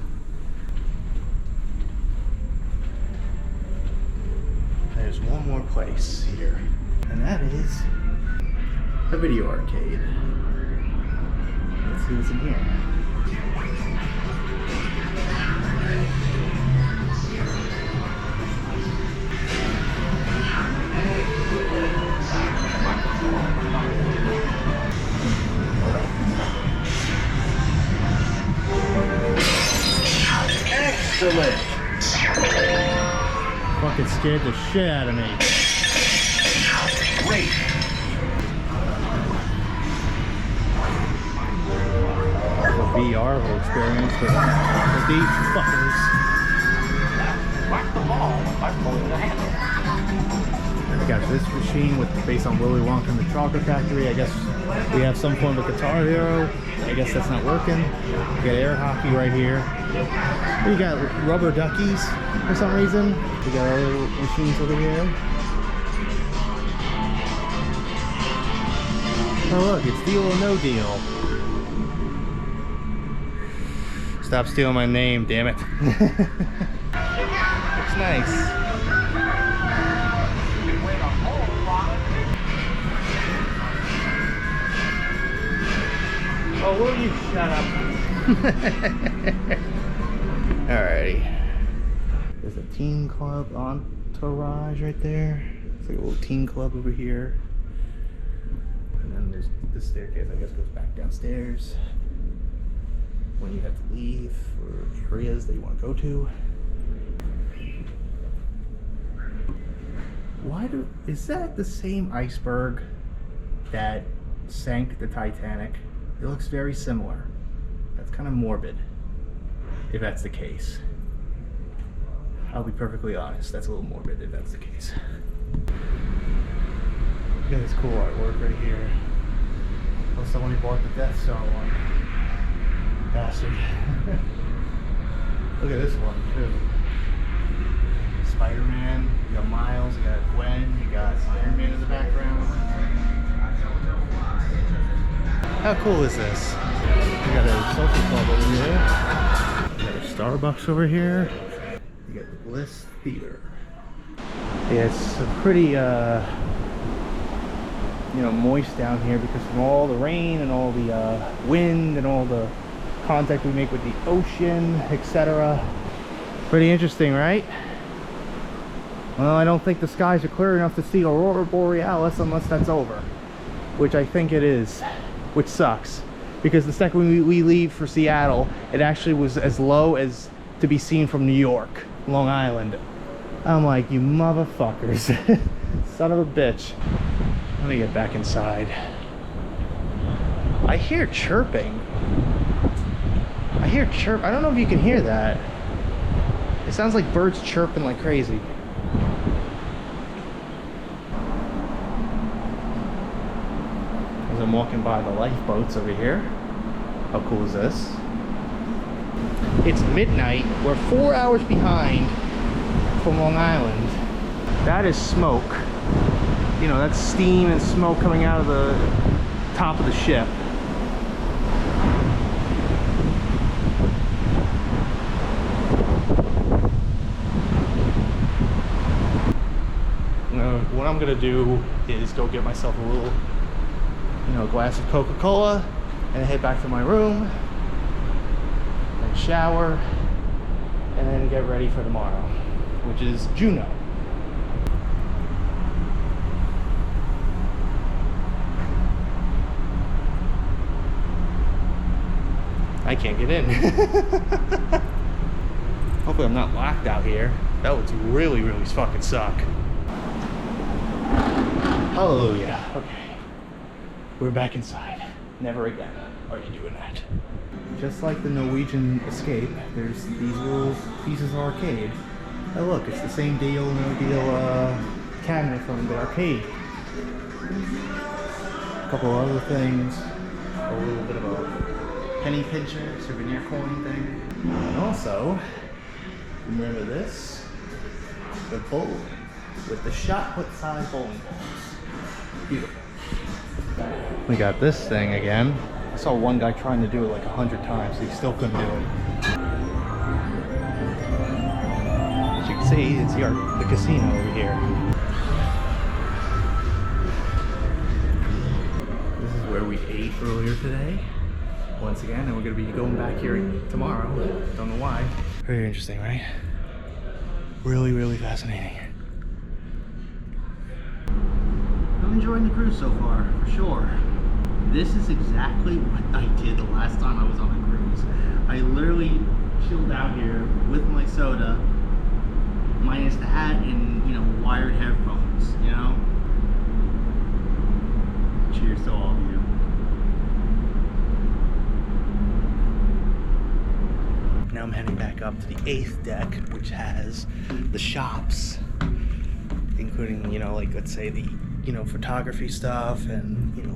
There's one more place here, and that is a video arcade. Let's see what's in here. Excellent! Fucking scared the shit out of me. Great! That's a VR whole experience for these fuckers. And we got this machine based on Willy Wonka and the Chocolate Factory. I guess we have some form of Guitar Hero. I guess that's not working. We got air hockey right here. We got rubber duckies for some reason. We got our little machines over here. Oh look, it's Deal or No Deal. Stop stealing my name, damn it. Looks nice. Oh, will you shut up? Alrighty. There's a teen club entourage right there. It's like a little teen club over here. And then there's this staircase, I guess, goes back downstairs when you have to leave for areas that you want to go to. Is that the same iceberg that sank the Titanic? It looks very similar. That's kind of morbid, if that's the case. I'll be perfectly honest, that's a little morbid if that's the case. Look at this cool artwork right here. Oh, someone who bought the Death Star one. Bastard. Look at this one, too. Spider-Man, you got Miles, you got Gwen, you got Iron Man in the background. How cool is this? We got a social club over here. We got a Starbucks over here. We got the Bliss Theater. Yeah, it's a pretty, you know, moist down here because from all the rain and all the wind and all the contact we make with the ocean, etc. Pretty interesting, right? Well, I don't think the skies are clear enough to see Aurora Borealis unless that's over, which I think it is, which sucks because the second we leave for Seattle, it actually was as low as to be seen from New York, Long Island. I'm like, you motherfuckers. Son of a bitch. Let me get back inside. I hear chirping. I hear chirp. I don't know if you can hear that. It sounds like birds chirping like crazy. As I'm walking by the lifeboats over here. How cool is this? It's midnight. We're 4 hours behind from Long Island. That is smoke. You know, that's steam and smoke coming out of the top of the ship. What I'm gonna do is go get myself a little, you know, glass of Coca-Cola and head back to my room and shower and then get ready for tomorrow, which is Juneau. I can't get in. Hopefully I'm not locked out here. That would really, really fucking suck. Hallelujah. Okay. We're back inside. Never again are you doing that. Just like the Norwegian Escape, there's these little pieces of arcade. Oh look, it's the same deal, no deal cabinet from the arcade. A couple of other things. A little bit of a penny pincher, souvenir coin thing. And also, remember this? The bowling with the shot put size bowling balls. Beautiful. We got this thing again. I saw one guy trying to do it like 100 times. He still couldn't do it. As you can see, it's the casino over here. This is where we ate earlier today. Once again, and we're going to be going back here tomorrow. Don't know why. Very interesting, right? Really, really fascinating. I'm enjoying the cruise so far, for sure. This is exactly what I did the last time I was on a cruise. I literally chilled out here with my soda, minus the hat and, you know, wired headphones, you know? Cheers to all of you. Now I'm heading back up to the 8th deck, which has the shops, including, you know, like, let's say the, you know, photography stuff and, you know,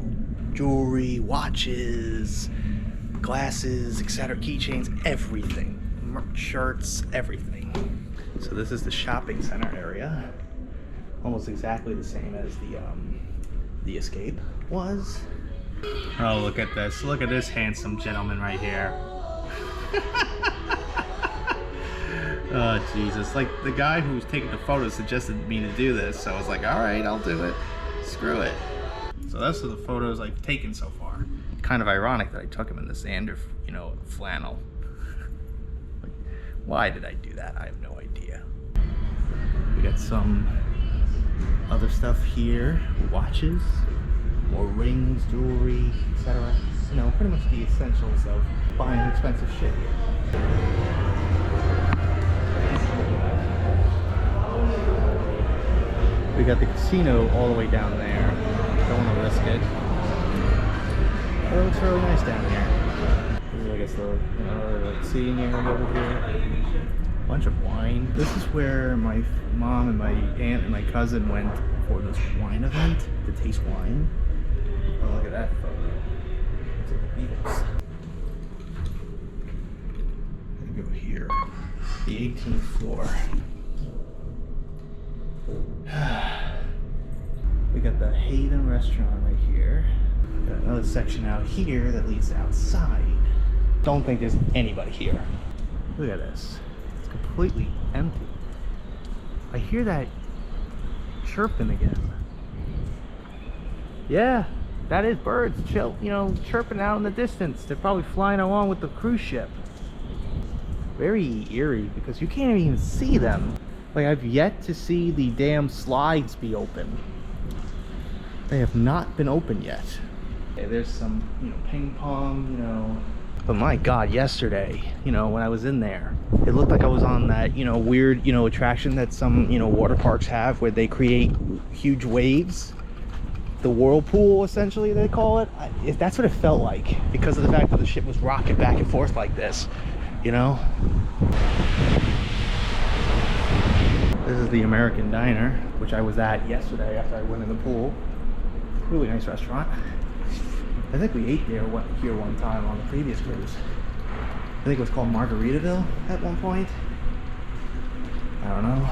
jewelry, watches, glasses, etc., keychains, everything, shirts, everything. So this is the shopping center area, almost exactly the same as the Escape was. Oh, look at this! Look at this handsome gentleman right here. Oh Jesus! Like the guy who was taking the photo suggested me to do this, so I was like, all right, I'll do it. Screw it. So those are the photos I've taken so far. Kind of ironic that I took him in the Xander, you know, flannel. Like, why did I do that? I have no idea. We got some other stuff here. Watches, more rings, jewelry, etc. You know, pretty much the essentials of buying expensive shit here. We got the casino all the way down there. Don't want to risk it. But it looks really nice down here. This is, I guess, the, you know, like seating area over here. Bunch of wine. This is where my mom and my aunt and my cousin went for this wine event to taste wine. Oh, look at that photo. It's like the Beatles. I'm gonna go here. The 18th floor. We got the Haven restaurant right here. Got another section out here that leads outside. Don't think there's anybody here. Look at this. It's completely empty. I hear that chirping again. Yeah, that is birds chirping out in the distance. They're probably flying along with the cruise ship. Very eerie because you can't even see them. Like, I've yet to see the damn slides be open. They have not been open yet. Okay, there's some, ping pong, But my God, yesterday, when I was in there, it looked like I was on that, weird, attraction that some, water parks have where they create huge waves. The whirlpool, essentially, they call it. That's what it felt like because of the fact that the ship was rocking back and forth like this, This is the American Diner, which I was at yesterday after I went in the pool. Really nice restaurant. I think we ate here one time on the previous cruise. I think it was called Margaritaville at one point. I don't know.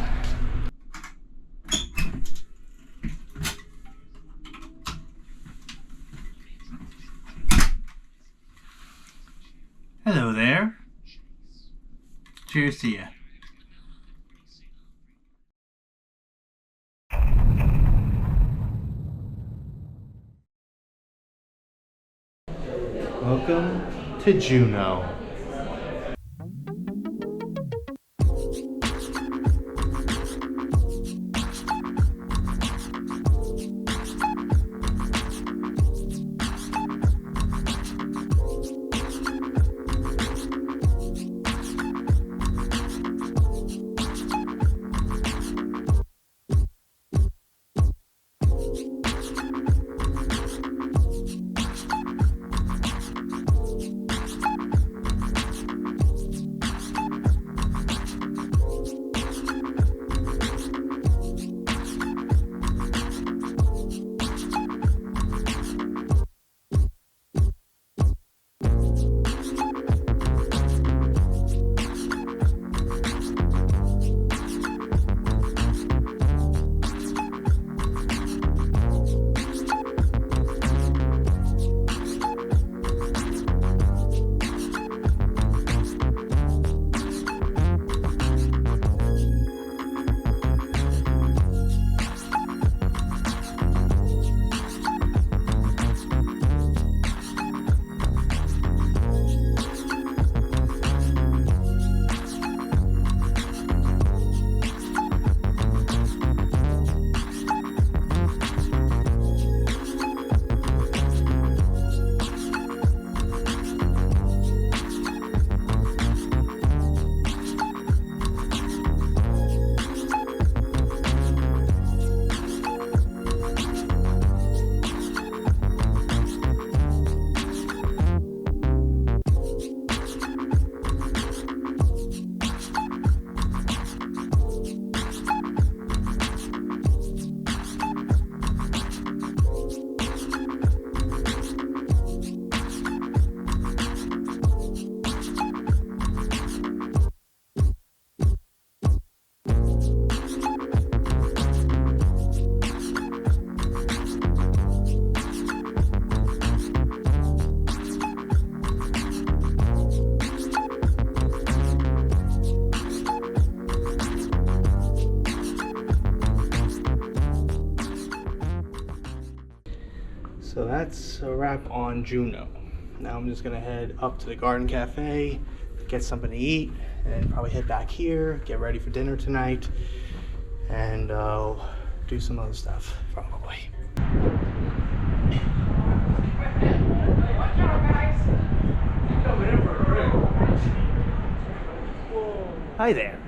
Hello there. Cheers to you. Welcome to Juneau. So that's a wrap on Juneau. Now I'm just gonna head up to the Garden Cafe, get something to eat, and probably head back here, get ready for dinner tonight, and do some other stuff, probably. Hi there.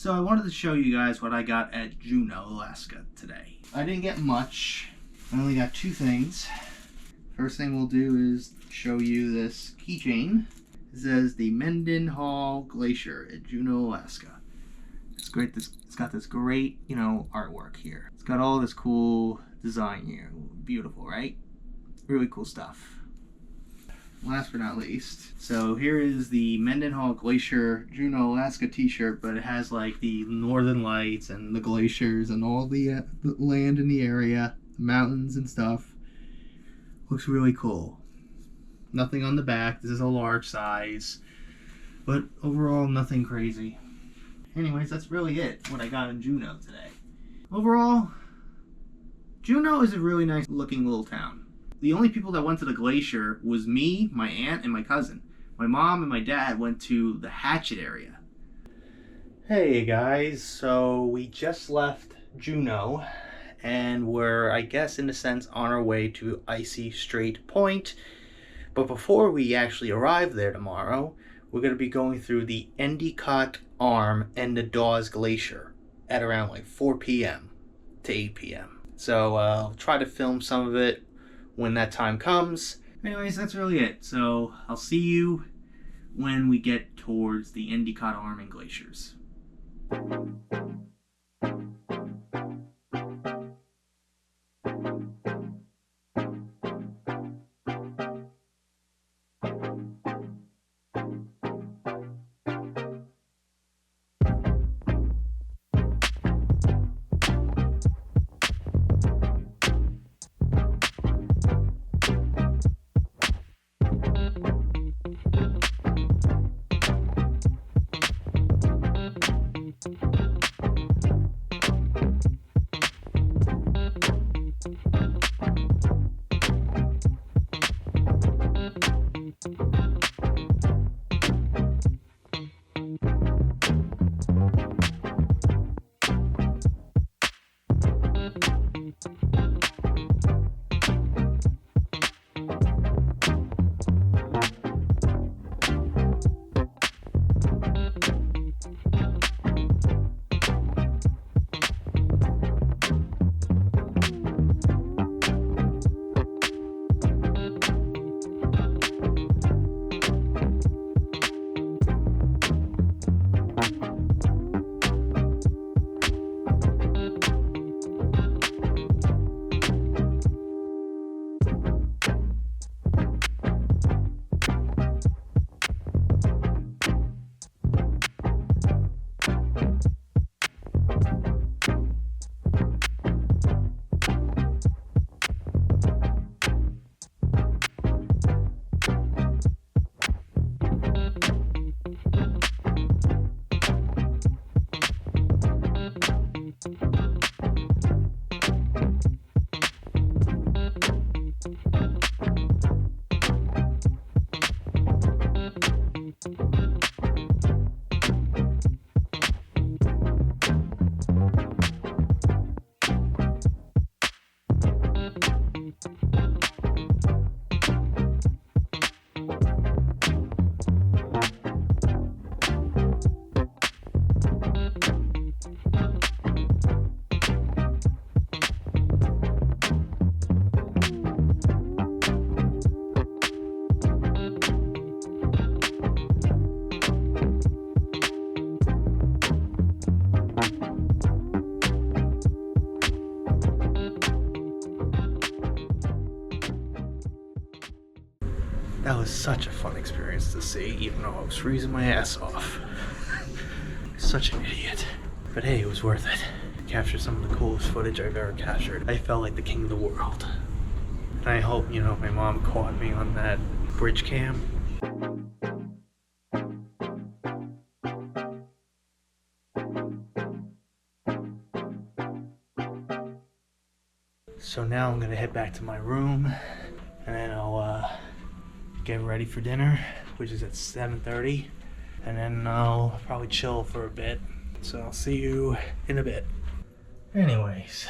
So I wanted to show you guys what I got at Juneau, Alaska today. I didn't get much. I only got 2 things. First thing we'll do is show you this keychain. It says the Mendenhall Glacier at Juneau, Alaska. It's great. It's got this great, artwork here. It's got all this cool design here. Beautiful, right? Really cool stuff. Last but not least, so here is the Mendenhall Glacier Juneau, Alaska t-shirt, but it has like the northern lights and the glaciers and all the land in the area, the mountains and stuff. Looks really cool. Nothing on the back. This is a large size, but overall nothing crazy. Anyways, that's really it, what I got in Juneau today. Overall, Juneau is a really nice looking little town. The only people that went to the glacier was me, my aunt, and my cousin. My mom and my dad went to the Hatchet area. Hey guys, so we just left Juneau and we're, I guess in a sense, on our way to Icy Strait Point. But before we actually arrive there tomorrow, we're going to be going through the Endicott Arm and the Dawes Glacier at around like 4 p.m. to 8 p.m. So I'll try to film some of it when that time comes. Anyways, that's really it. So I'll see you when we get towards the Endicott Arm and glaciers. That was such a fun experience to see, even though I was freezing my ass off. Such an idiot. But hey, it was worth it. Captured some of the coolest footage I've ever captured. I felt like the king of the world. And I hope, my mom caught me on that bridge cam. So now I'm gonna head back to my room and then I'll get ready for dinner, which is at 7:30, and then I'll probably chill for a bit. So I'll see you in a bit. Anyways,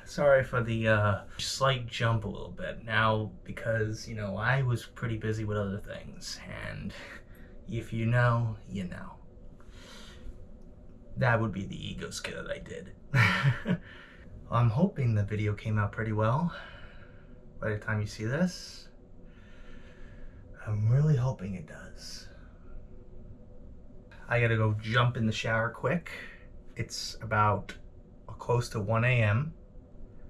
sorry for the slight jump a little bit now because, I was pretty busy with other things, and if you know, you know. That would be the ego scare that I did. I'm hoping the video came out pretty well by the time you see this. I'm really hoping it does. I gotta go jump in the shower quick. It's about close to 1 a.m.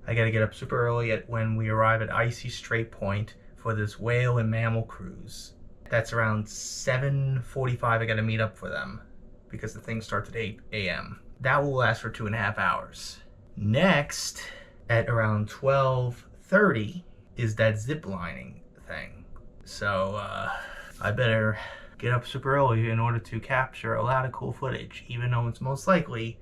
I gotta get up super early when we arrive at Icy Strait Point for this whale and mammal cruise. That's around 7:45. I gotta meet up for them because the thing starts at 8 a.m. That will last for 2.5 hours. Next, at around 12:30 is that zip lining thing. So I better get up super early in order to capture a lot of cool footage, even though it's most likely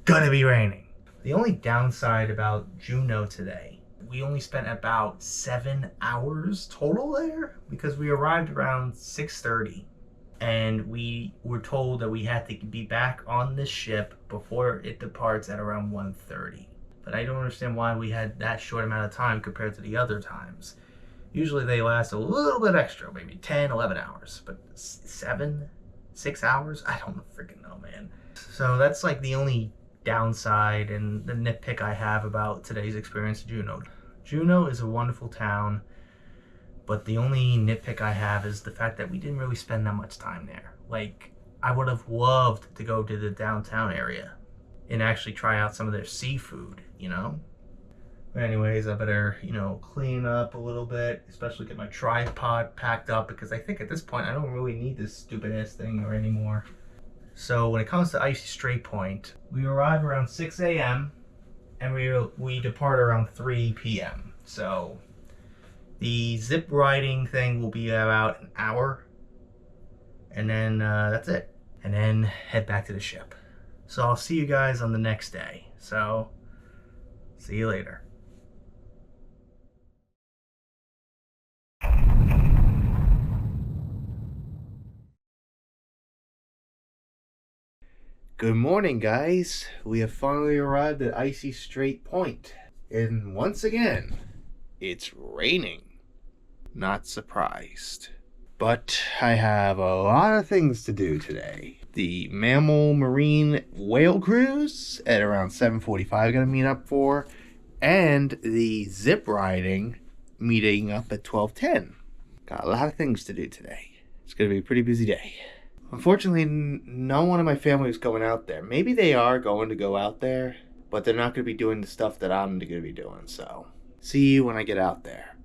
gonna be raining. The only downside about Juneau today, we only spent about 7 hours total there because we arrived around 6:30 and we were told that we had to be back on this ship before it departs at around 1:30. But I don't understand why we had that short amount of time compared to the other times. Usually they last a little bit extra, maybe 10, 11 hours, but 6 hours? I don't freaking know, man. So that's like the only downside and the nitpick I have about today's experience in Juneau. Juneau is a wonderful town, but the only nitpick I have is the fact that we didn't really spend that much time there. Like, I would have loved to go to the downtown area and actually try out some of their seafood, you know? But anyways, I better, clean up a little bit, especially get my tripod packed up because I think at this point I don't really need this stupid ass thing anymore. So when it comes to Icy Strait Point, we arrive around 6 a.m. and we depart around 3 p.m. So the zip riding thing will be about an hour, and then that's it. And then head back to the ship. So I'll see you guys on the next day. So see you later. Good morning, guys. We have finally arrived at Icy Strait Point. And once again, it's raining. Not surprised. But I have a lot of things to do today. The mammal marine whale cruise at around 7:45 gonna meet up for, and the zip riding meeting up at 12:10. Got a lot of things to do today. It's gonna be a pretty busy day. Unfortunately, no one of my family is going out there. Maybe they are going to go out there, but they're not going to be doing the stuff that I'm going to be doing. So, see you when I get out there.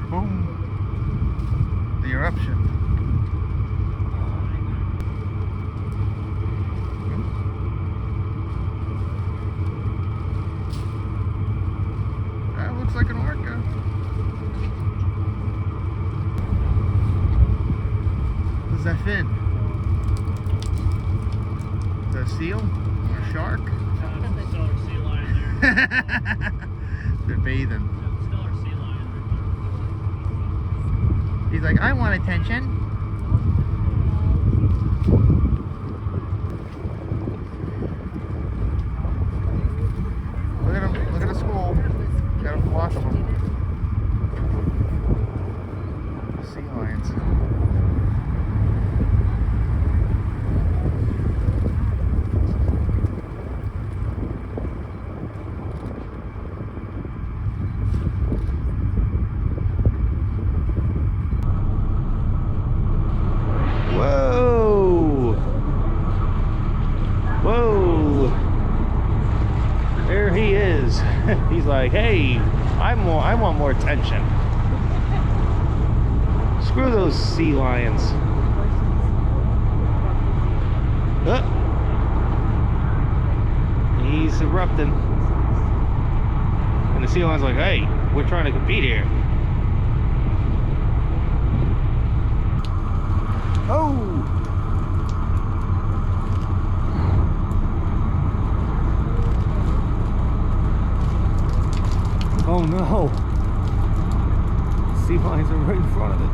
Boom. The eruption. That looks like an orca. What's that fin? Is that a seal? Or a shark? Sea lion there. They're bathing. Still our sea lion. He's like, I want attention. Look at him. Look at the school. Got a flock of them. Sea lions. Whoa! Whoa! There he is. He's like, hey, I want more attention. Screw those sea lions. He's erupting. And the sea lion's like, hey, we're trying to compete here. Oh! Oh no! Sea lions are right in front of it.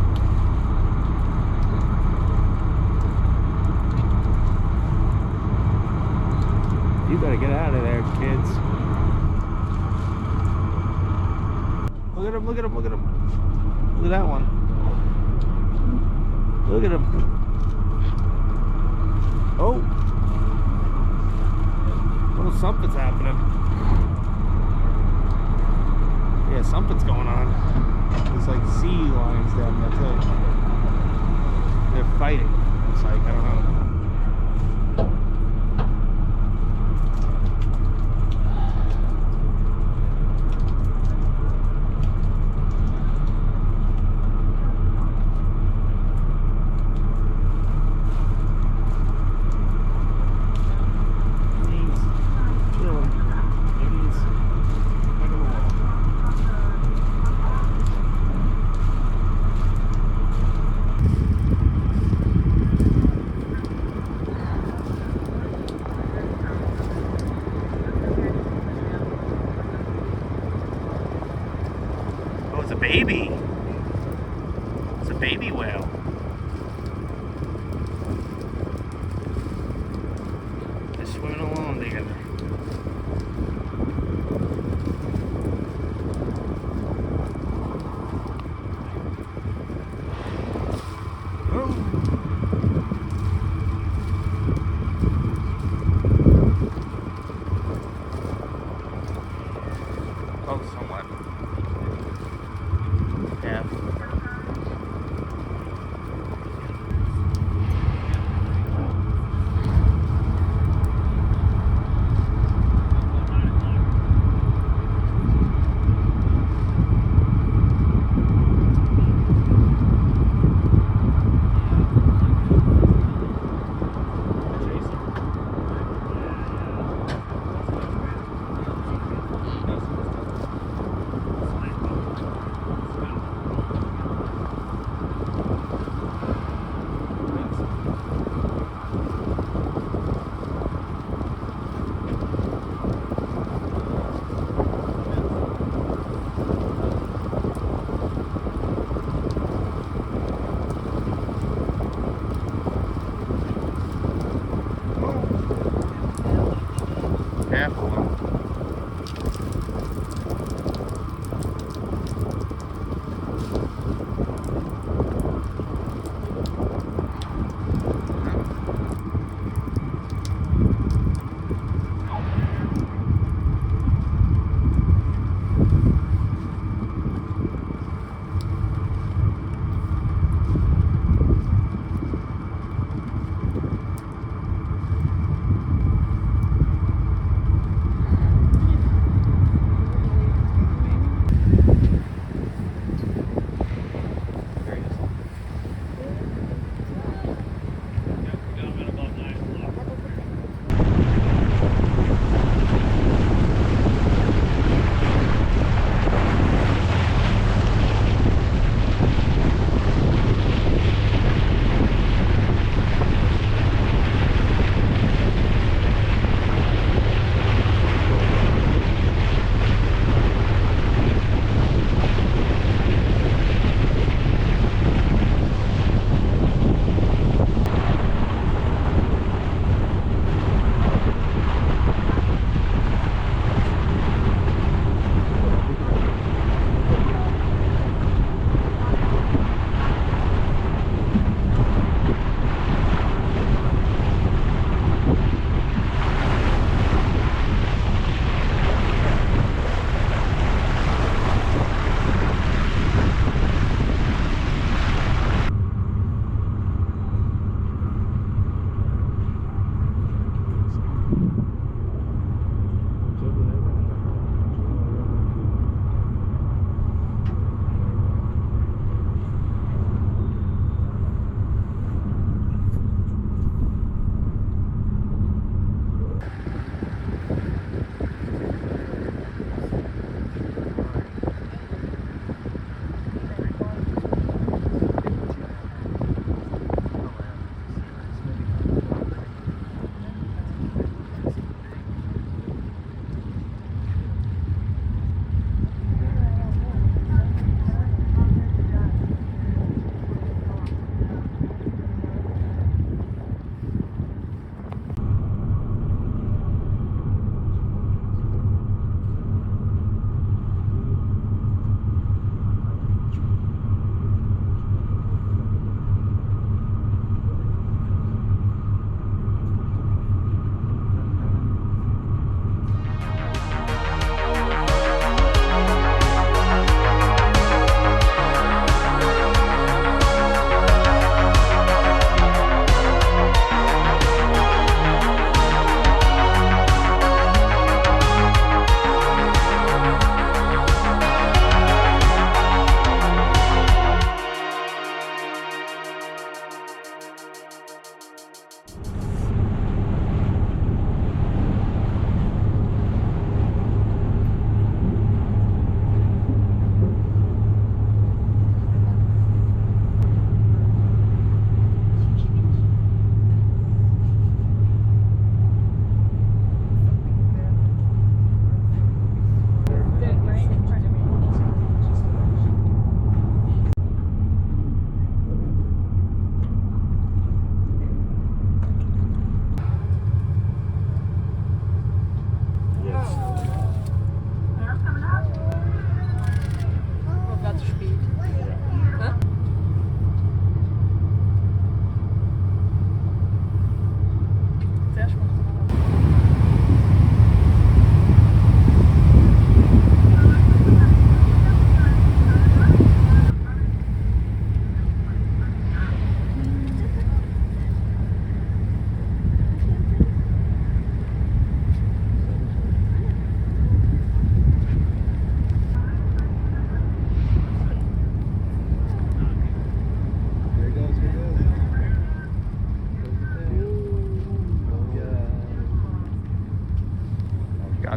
You better get out of there, kids. Look at him, look at him, look at him. Look at that one. Look at him. Oh! Little something's happening. Yeah, something's going on. There's like sea lions down there too. They're fighting. It's like, I don't know. It's a baby. It's a baby whale. They're swimming along together. Oh, somewhat. Yeah.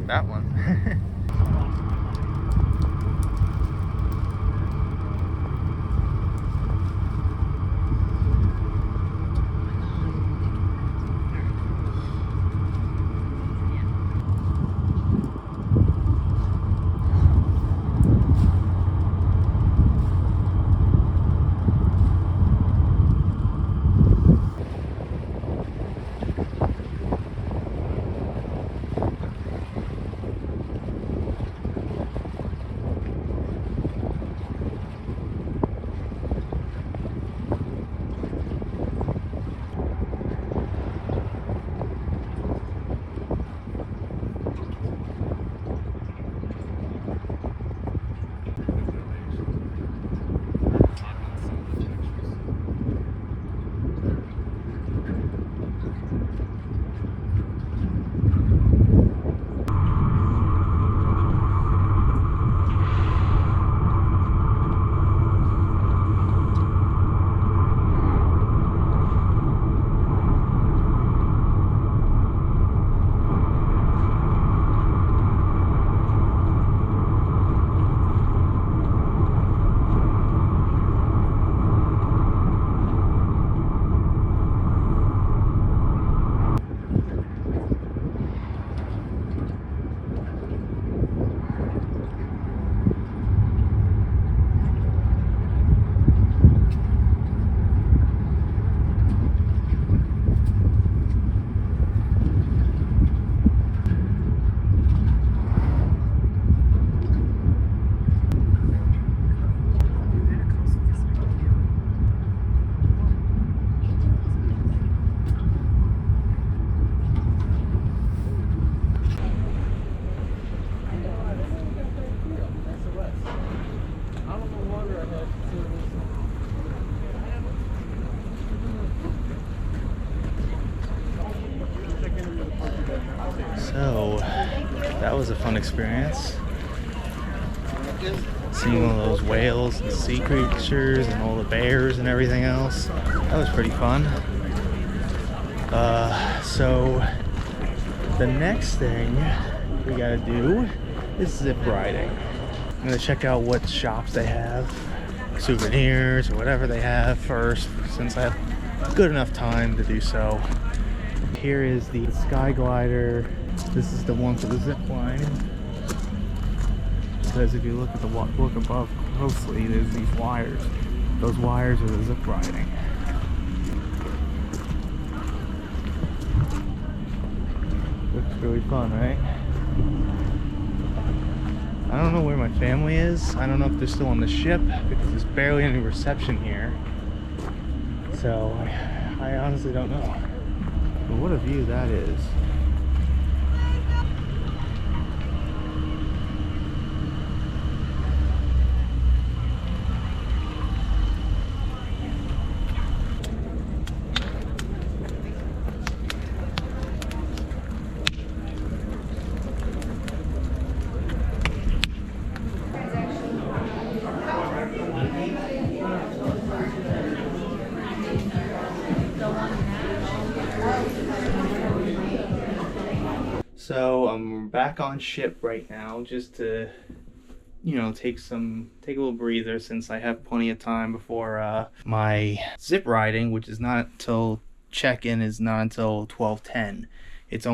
that one. So that was a fun experience. Seeing all those whales and sea creatures and all the bears and everything else. That was pretty fun. So the next thing we gotta do is zip riding. I'm gonna check out what shops they have, souvenirs or whatever they have first, since I have good enough time to do so. Here is the sky glider. This is the one for the zip line. Because if you look at the look above closely, there's these wires. Those wires are the zip riding. Looks really fun, right? I don't know where my family is. I don't know if they're still on the ship because there's barely any reception here. So I honestly don't know. But what a view that is. So I'm back on ship right now just to, you know, take a little breather since I have plenty of time before my zip riding, which is not until check-in is not until 12:10. It's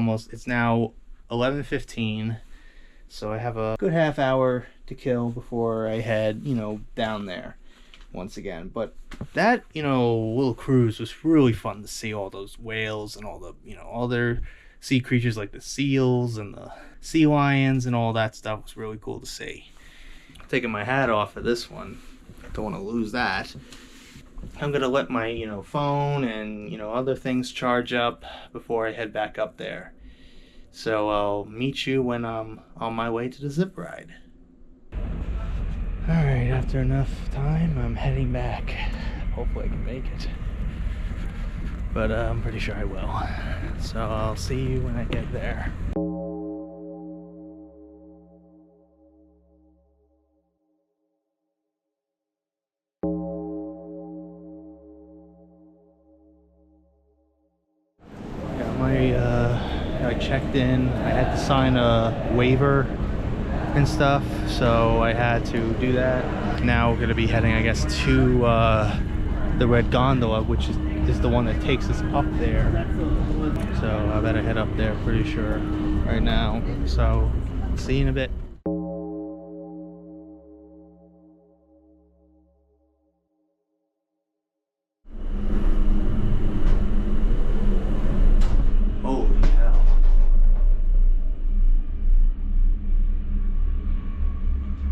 now 11:15, so I have a good half hour to kill before I head, you know, down there once again. But that, you know, little cruise was really fun to see all those whales and all the, you know, all their sea creatures like the seals and the sea lions and all that stuff. Was really cool to see. Taking my hat off for this one. Don't want to lose that. I'm gonna let my, you know, phone and, you know, other things charge up before I head back up there. So I'll meet you when I'm on my way to the zip ride. Alright, after enough time, I'm heading back. Hopefully I can make it. But I'm pretty sure I will. So I'll see you when I get there. Got my checked in. I had to sign a waiver and stuff, so I had to do that. Now we're gonna be heading, I guess, to the red gondola, which is the one that takes us up there. So I better head up there, pretty sure, right now. So see you in a bit. Holy hell.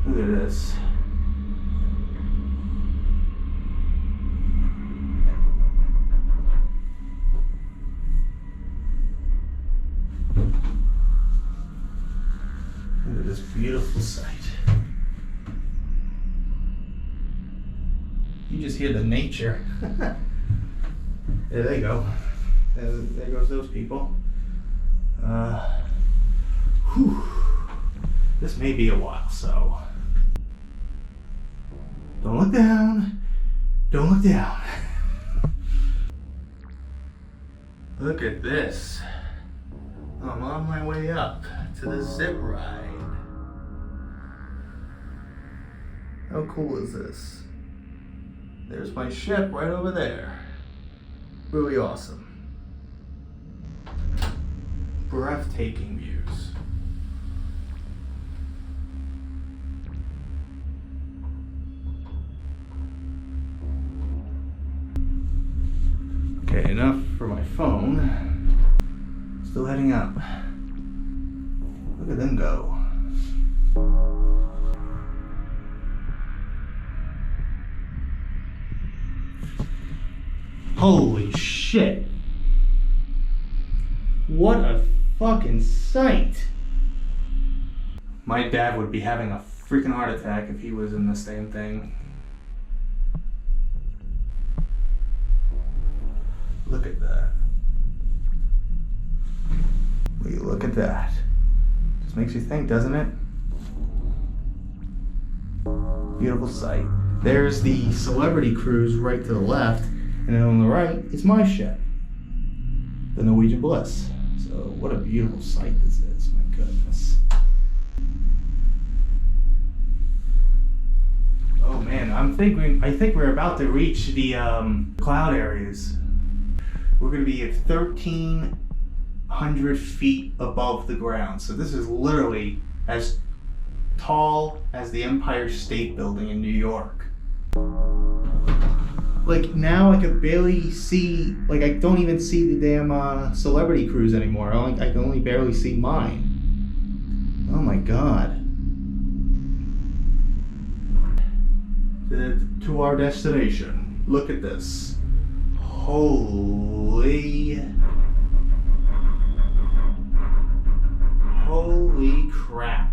Look at this. Look at this beautiful sight. You just hear the nature. There they go. There goes those people. Whew. This may be a while, so don't look down. Don't look down. Look at this. I'm on my way up to the zip ride. How cool is this? There's my ship right over there. Really awesome. Breathtaking views. Okay, enough for my phone. Still heading up. Look at them go. Holy shit. What a fucking sight. My dad would be having a freaking heart attack if he was in this damn thing. Look at that. Will you look at that? Just makes you think, doesn't it? Beautiful sight. There's the celebrity cruise right to the left, and then on the right is my ship, the Norwegian Bliss. So what a beautiful sight this is, my goodness. Oh man, I think we're about to reach the cloud areas. We're gonna be at 1,300 feet above the ground. So this is literally as tall as the Empire State Building in New York. Like now I could barely see, like I don't even see the damn celebrity cruise anymore. I can only barely see mine. Oh my god. To our destination. Look at this. Holy crap.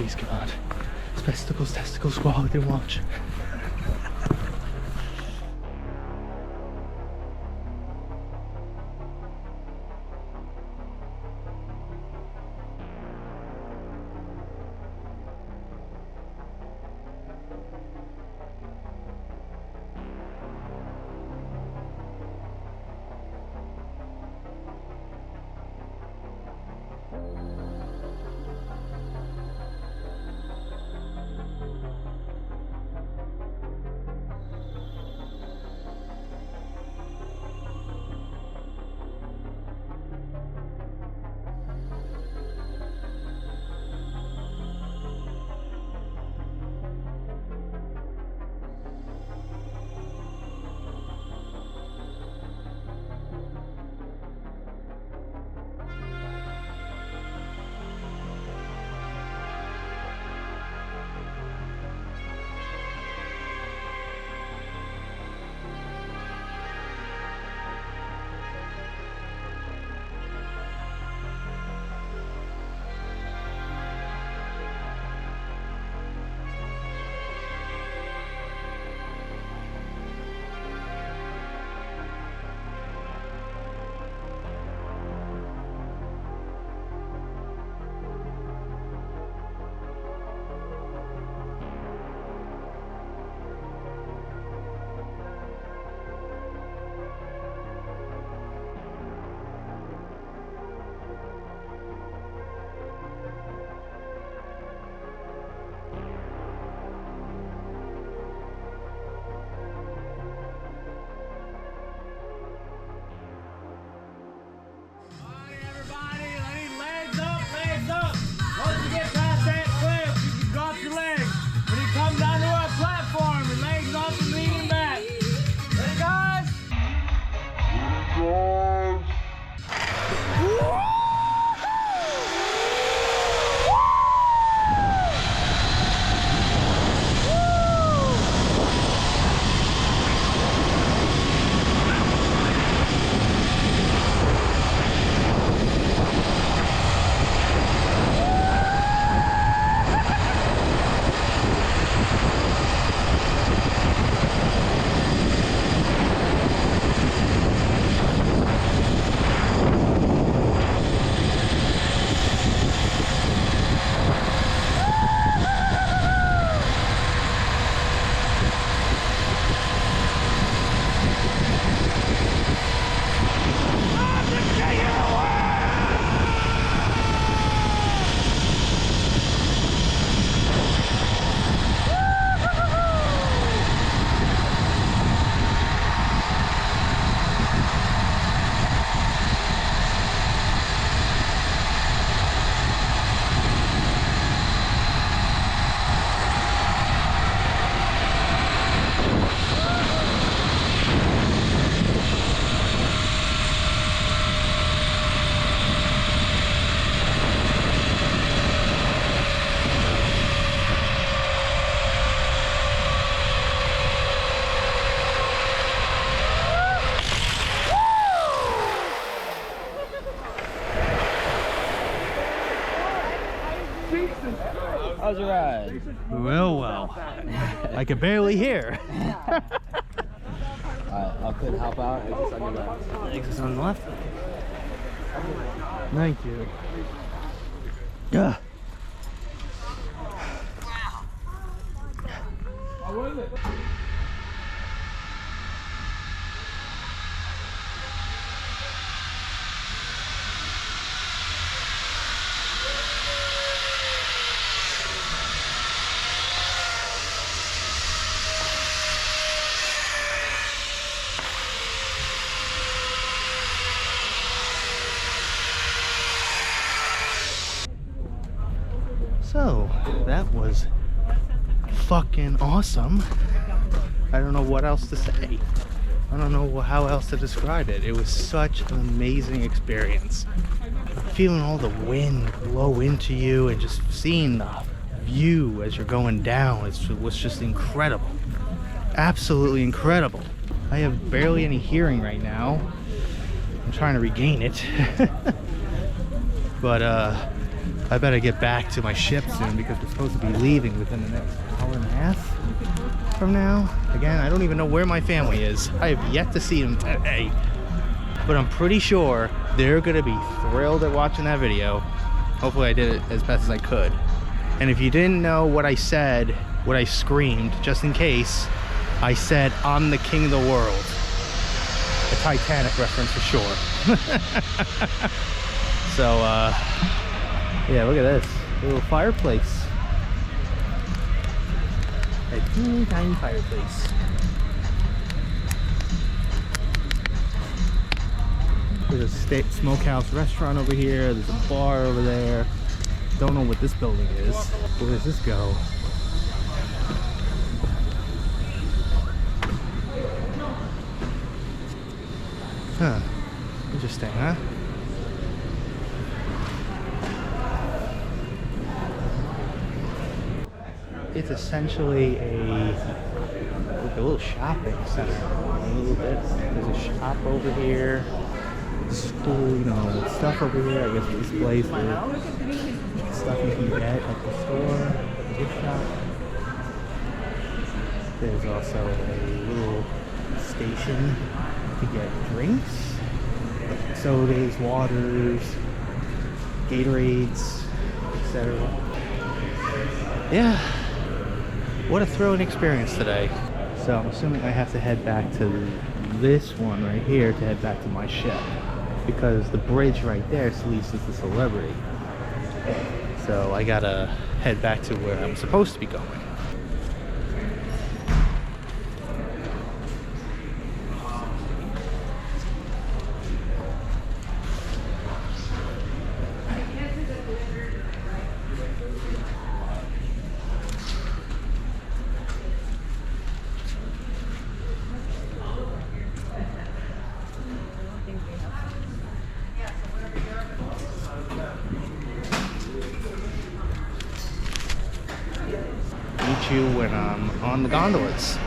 Please, come on. Spectacles, testicles, swallow, then watch. How's your ride? Well. I can barely hear. Alright, I'll quit help out. Exit's on your left. Exit's on the left. Thank you. Yeah. How was it? So, that was fucking awesome. I don't know what else to say. I don't know how else to describe it. It was such an amazing experience. Feeling all the wind blow into you and just seeing the view as you're going down was just incredible. Absolutely incredible. I have barely any hearing right now. I'm trying to regain it. But I better get back to my ship soon because we're supposed to be leaving within the next hour and a half from now. Again, I don't even know where my family is. I have yet to see them today. But I'm pretty sure they're gonna be thrilled at watching that video. Hopefully I did it as best as I could. And if you didn't know what I said, what I screamed, just in case, I said, I'm the king of the world. A Titanic reference for sure. So, yeah, look at this. A little fireplace. A teeny tiny fireplace. There's a smokehouse restaurant over here. There's a bar over there. Don't know what this building is. Where does this go? Huh. Interesting, huh? It's essentially like a little shopping center. A little bit. There's a shop over here. School, you know, stuff over here. I guess displays for stuff you can get at the store, at the gift shop. There's also a little station to get drinks, sodas, waters, Gatorades, etc. Yeah, what a thrilling experience today. So I'm assuming I have to head back to this one right here to head back to my ship, because the bridge right there leads to the Celebrity. So I gotta head back to where I'm supposed to be going. You when I'm on the gondolas.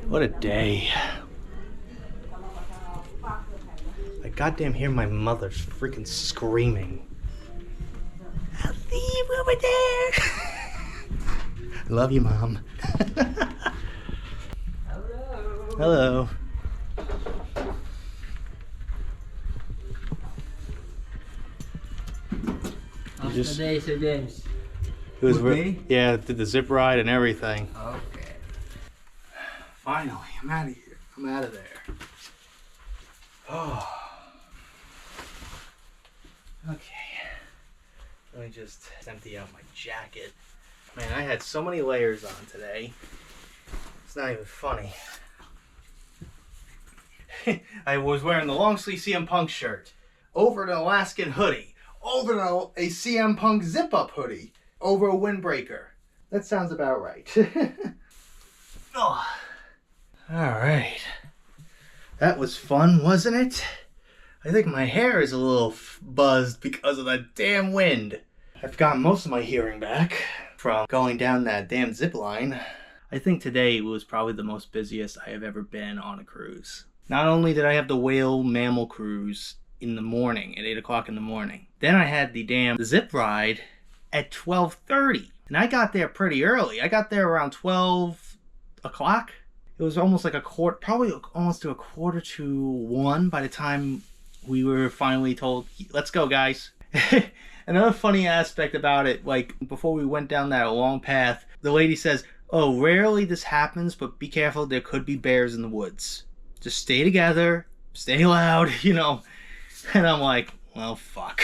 What a day. I goddamn hear my mother's freaking screaming. I'll see you over there. Love you, Mom. Hello. How's the day, Sir James? It was With me? yeah, did the zip ride and everything. Okay. Finally, I'm out of here. I'm out of there. Oh. Okay. Let me just empty out my jacket. Man, I had so many layers on today. It's not even funny. I was wearing the long sleeve CM Punk shirt, over an Alaskan hoodie, over a CM Punk zip up hoodie, over a windbreaker. That sounds about right. Oh. Alright. That was fun, wasn't it? I think my hair is a little buzzed because of that damn wind. I've gotten most of my hearing back from going down that damn zip line. I think today was probably the most busiest I have ever been on a cruise. Not only did I have the whale mammal cruise in the morning at 8 o'clock in the morning, then I had the damn zip ride at 12:30. And I got there pretty early. I got there around 12 o'clock. It was almost like probably almost to a quarter to 1 by the time we were finally told, let's go, guys. Another funny aspect about it, like before we went down that long path, the lady says, oh, rarely this happens, but be careful, there could be bears in the woods. Just stay together, stay loud, you know. And I'm like, well, fuck.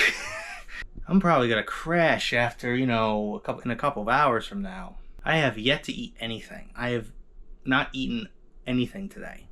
I'm probably gonna crash after, you know, in a couple of hours from now. I have yet to eat anything. I have not eaten anything today.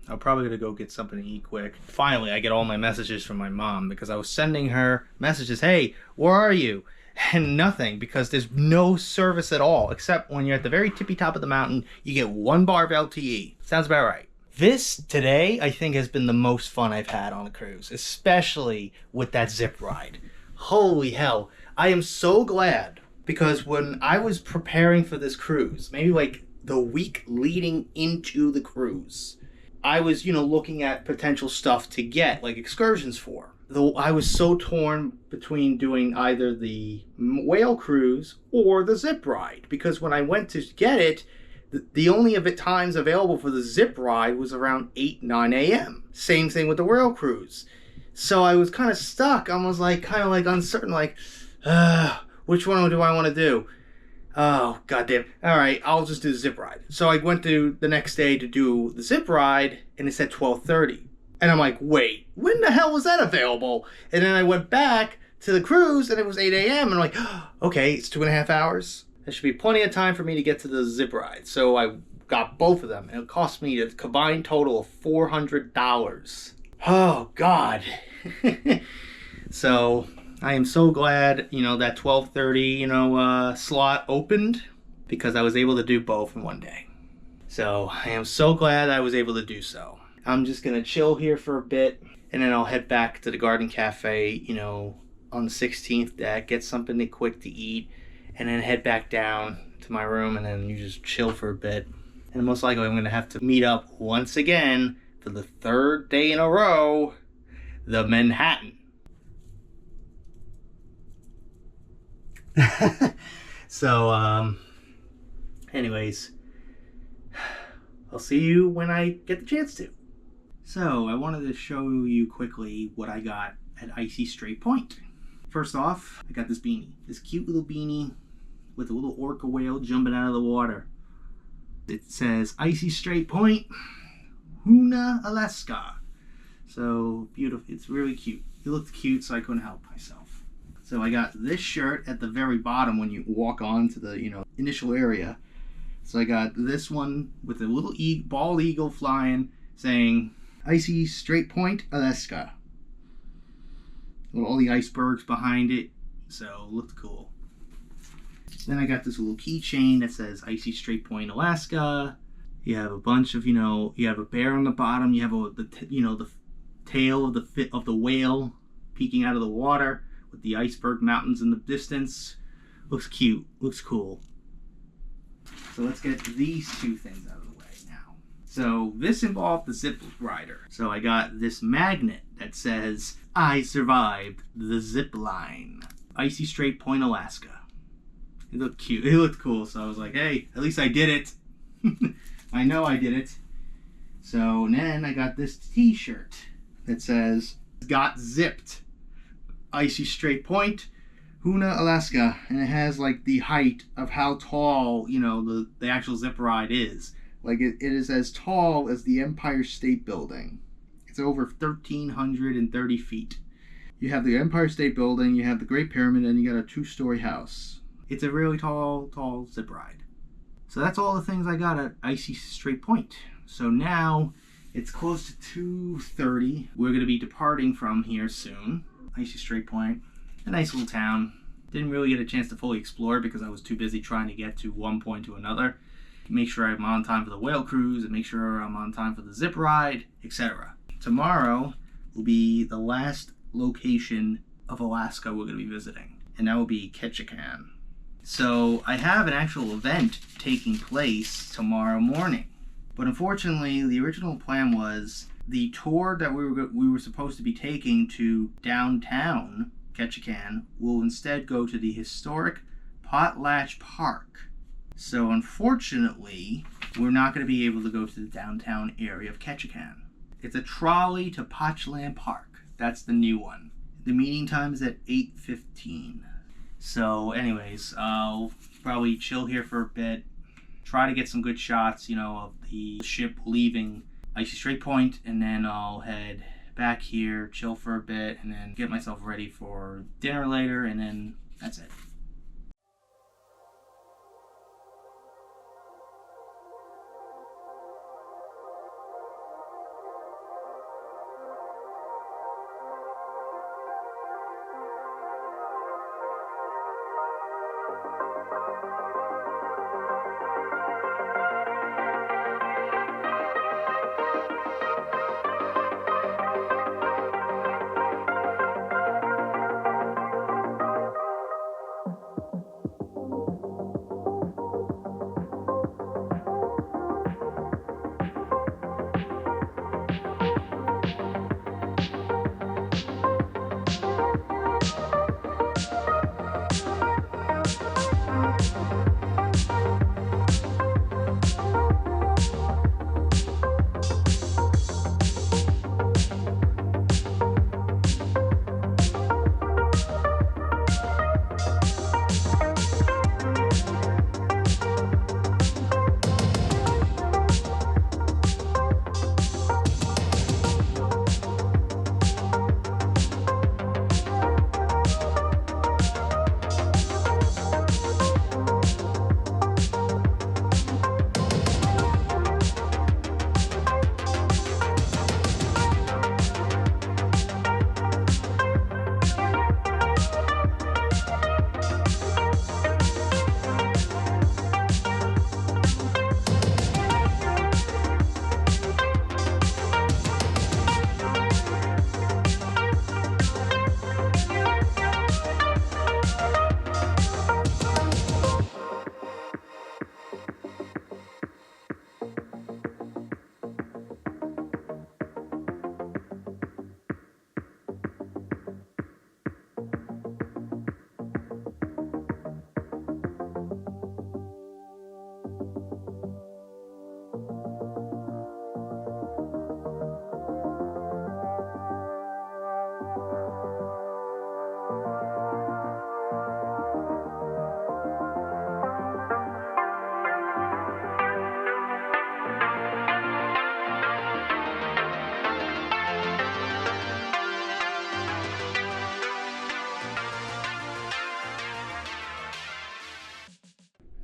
I'm probably gonna go get something to eat quick. Finally, I get all my messages from my mom because I was sending her messages, hey, where are you? And nothing, because there's no service at all, except when you're at the very tippy top of the mountain, you get 1 bar of LTE. Sounds about right. This today, I think, has been the most fun I've had on a cruise, especially with that zip ride. Holy hell. I am so glad, because when I was preparing for this cruise, maybe like the week leading into the cruise, I was, you know, looking at potential stuff to get, like excursions for. Though I was so torn between doing either the whale cruise or the zip ride, because when I went to get it, the only times available for the zip ride was around 8-9 a.m. Same thing with the whale cruise. So I was kind of stuck. I was like kind of like uncertain, like, which one do I want to do? Oh, goddamn. All right, I'll just do the zip ride. So I went to the next day to do the zip ride, and it said 12:30. And I'm like, wait, when the hell was that available? And then I went back to the cruise, and it was 8 a.m. And I'm like, okay, it's 2.5 hours. There should be plenty of time for me to get to the zip ride. So I got both of them, and it cost me a combined total of $400. Oh, God. So I am so glad, you know, that 12:30, you know, slot opened, because I was able to do both in one day. So I am so glad I was able to do so. I'm just going to chill here for a bit, and then I'll head back to the Garden Cafe, you know, on the 16th deck, get something quick to eat, and then head back down to my room, and then you just chill for a bit. And most likely I'm going to have to meet up once again for the 3rd day in a row, the Manhattan. So, anyways, I'll see you when I get the chance to. So, I wanted to show you quickly what I got at Icy Straight Point. First off, I got this beanie. This cute little beanie with a little orca whale jumping out of the water. It says Icy Straight Point, Hoona, Alaska. So, beautiful. It's really cute. It looked cute, so I couldn't help myself. So I got this shirt at the very bottom when you walk on to the, you know, initial area. So I got this one with a little bald eagle flying, saying Icy Straight Point, Alaska. With all the icebergs behind it, so it looked cool. Then I got this little keychain that says Icy Straight Point, Alaska. You have a bunch of, you know, you have a bear on the bottom. You have the tail of the whale peeking out of the water, with the iceberg mountains in the distance. Looks cute. Looks cool. So let's get these two things out of the way now. So this involved the zip rider. So I got this magnet that says, I survived the zip line. Icy Straight Point, Alaska. It looked cute. It looked cool. So I was like, hey, at least I did it. I know I did it. So then I got this t-shirt that says, got zipped. Icy Straight Point, Hoona, Alaska, and it has like the height of how tall, you know, the actual zip ride is. Like it is as tall as the Empire State Building. It's over 1,330 feet. You have the Empire State Building, you have the Great Pyramid, and you got a 2-story house. It's a really tall zip ride. So that's all the things I got at Icy Straight Point. So now it's close to 2:30. We're going to be departing from here soon. Icy Straight Point, a nice little town. Didn't really get a chance to fully explore because I was too busy trying to get to one point to another. Make sure I'm on time for the whale cruise, and make sure I'm on time for the zip ride, etc. Tomorrow will be the last location of Alaska we're going to be visiting, and that will be Ketchikan. So I have an actual event taking place tomorrow morning. But unfortunately, the original plan was the tour that we were supposed to be taking to downtown Ketchikan will instead go to the historic Potlatch Park. So unfortunately, we're not going to be able to go to the downtown area of Ketchikan. It's a trolley to Potchland Park. That's the new one. The meeting time is at 8:15. So anyways, I'll probably chill here for a bit, try to get some good shots, of the ship leaving Icy Strait Point, and then I'll head back here, chill for a bit, and then get myself ready for dinner later, and then that's it.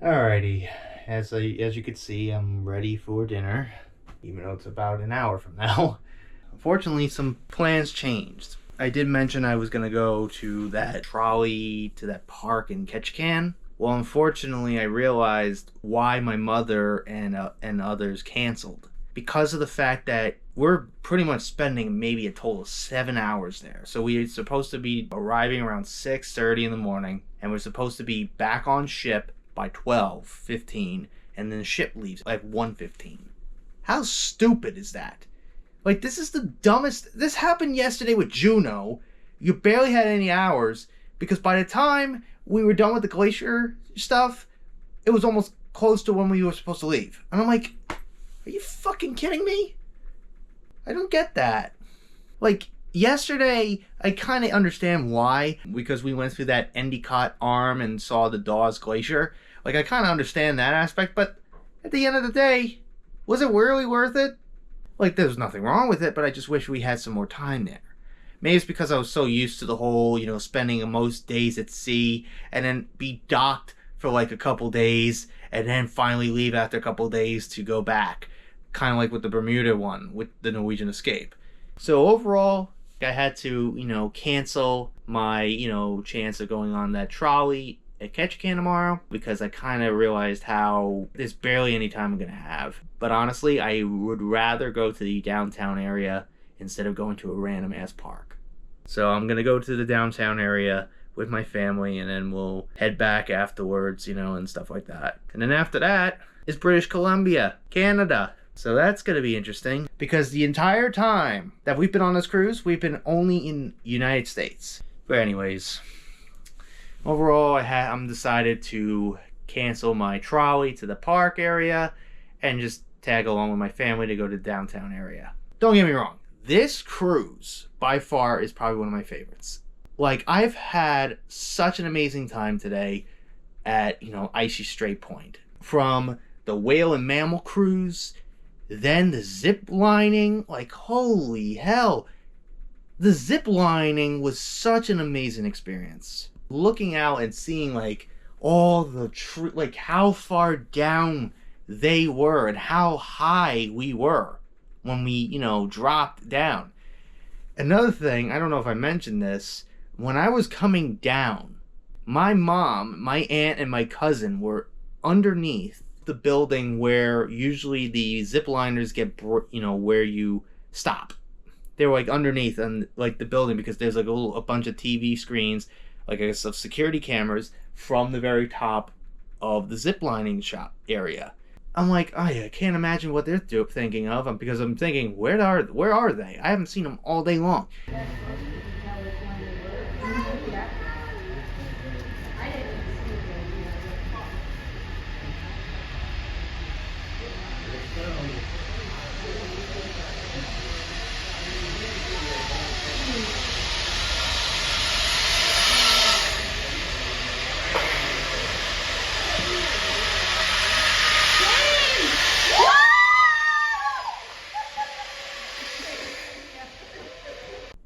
Alrighty, as you can see, I'm ready for dinner, even though it's about an hour from now. Unfortunately, some plans changed. I did mention I was going to go to that trolley to that park in Ketchikan. Well, unfortunately, I realized why my mother and others canceled. Because of the fact that we're pretty much spending maybe a total of 7 hours there. So we're supposed to be arriving around 6:30 in the morning, and we're supposed to be back on ship by 12:15, and then the ship leaves at 1:15. How stupid is that? Like, this is the dumbest. This happened yesterday with Juno. You barely had any hours, because by the time we were done with the glacier stuff, it was almost close to when we were supposed to leave. And I'm like, are you fucking kidding me? I don't get that. Like, yesterday, I kind of understand why, because we went through that Endicott arm and saw the Dawes Glacier. Like, I kind of understand that aspect, but at the end of the day, was it really worth it? Like, there's nothing wrong with it, but I just wish we had some more time there. Maybe it's because I was so used to the whole, spending most days at sea and then be docked for like a couple days and then finally leave after a couple days to go back. Kind of like with the Bermuda one, with the Norwegian Escape. So overall, I had to, cancel my, chance of going on that trolley at Ketchikan tomorrow, because I kind of realized how there's barely any time I'm going to have. But honestly, I would rather go to the downtown area instead of going to a random ass park. So I'm going to go to the downtown area with my family, and then we'll head back afterwards, you know, and stuff like that. And then after that is British Columbia, Canada. So that's going to be interesting, because the entire time that we've been on this cruise, we've been only in United States. But anyways, overall, I'm decided to cancel my trolley to the park area and just tag along with my family to go to the downtown area. Don't get me wrong, this cruise by far is probably one of my favorites. Like, I've had such an amazing time today at, you know, Icy Strait Point. From the whale and mammal cruise, then the zip lining, like, holy hell. The zip lining was such an amazing experience. Looking out and seeing, like, all the like how far down they were and how high we were when we, you know, dropped down. Another thing, I don't know if I mentioned this, when I was coming down, my mom, my aunt, and my cousin were underneath the building where usually the zip liners get, you know, where you stop. They were like underneath and like the building, because there's like a bunch of TV screens, like I guess of security cameras from the very top of the zip lining shop area. I'm like, I can't imagine what they're thinking of, because I'm thinking, where are they? I haven't seen them all day long.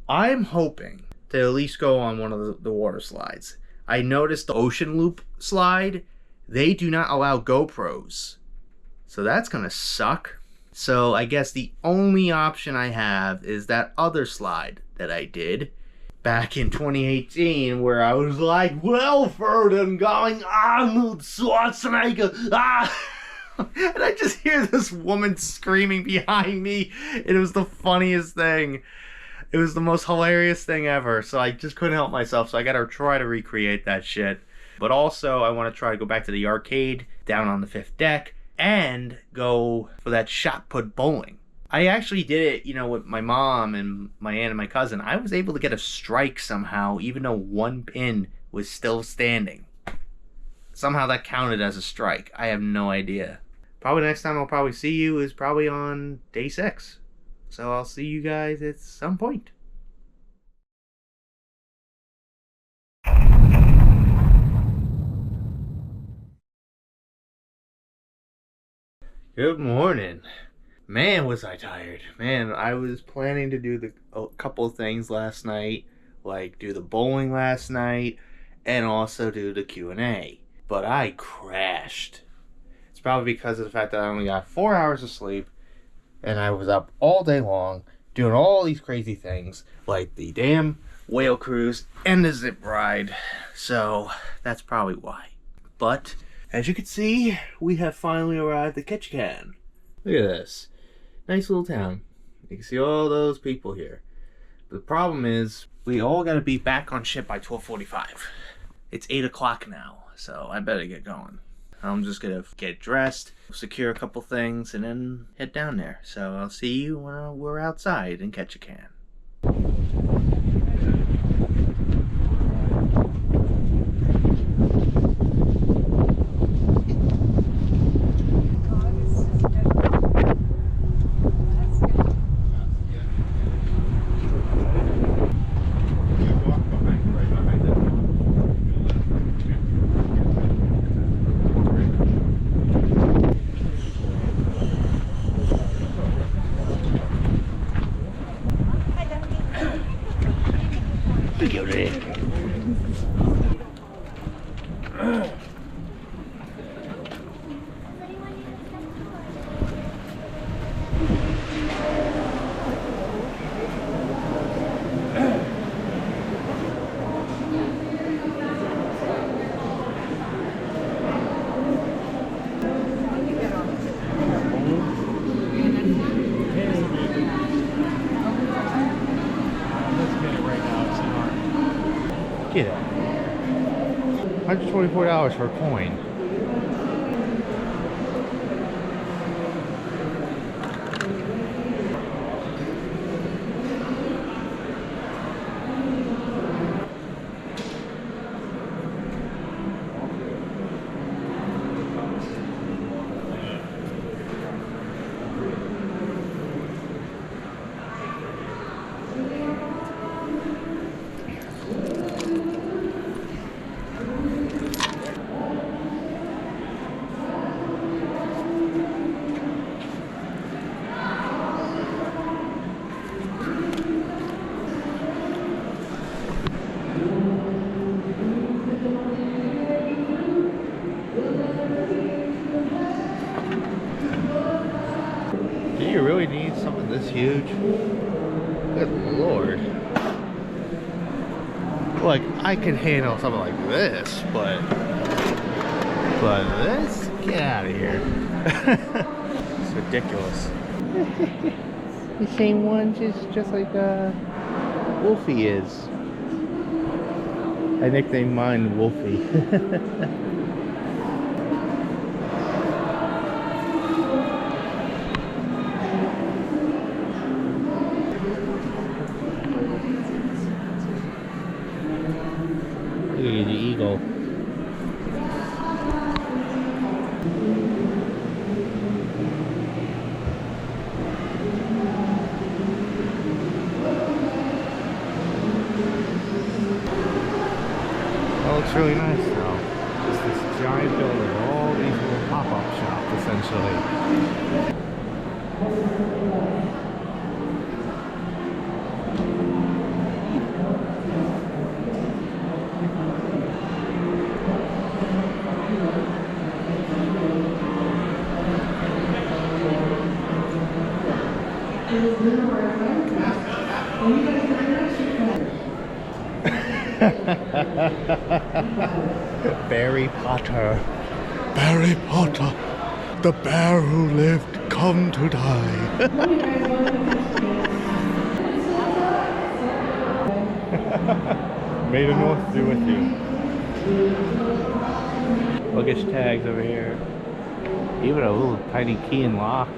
I'm hoping to at least go on one of the water slides. I noticed the Ocean Loop slide, they do not allow GoPros. So that's gonna suck. So I guess the only option I have is that other slide that I did back in 2018, where I was like Wilford and going, Arnold Schwarzenegger, ah! And I just hear this woman screaming behind me. It was the funniest thing. It was the most hilarious thing ever. So I just couldn't help myself. So I gotta try to recreate that shit. But also, I want to try to go back to the arcade down on the 5th deck and go for that shot put bowling. I actually did it, you know, with my mom and my aunt and my cousin. I was able to get a strike somehow, even though one pin was still standing. Somehow that counted as a strike. I have no idea. Probably next time I'll probably see you is probably on day 6. So I'll see you guys at some point. Good morning. Man, was I tired. Man, I was planning to do a couple of things last night, like do the bowling last night and also do the Q&A. But I crashed. It's probably because of the fact that I only got 4 hours of sleep. And I was up all day long doing all these crazy things, like the damn whale cruise and the zip ride. So that's probably why. But as you can see, we have finally arrived at Ketchikan. Look at this. Nice little town. You can see all those people here. The problem is, we all gotta be back on ship by 12:45. It's 8 o'clock now, so I better get going. I'm just gonna get dressed, secure a couple things, and then head down there. So I'll see you when we're outside in Ketchikan. $124 for a coin. Do you really need something this huge? Good lord. Like, I can handle something like this, but this? Get out of here. It's ridiculous. The same one, just like Wolfie is. I nicknamed mine Wolfie. Look at the eagle. That looks really nice though. Just this giant building, all these little pop-up shops essentially. Harry Potter. Harry Potter, the bear who lived, come to die. May the North be with you. Luggage tags over here. Even a little tiny key and lock.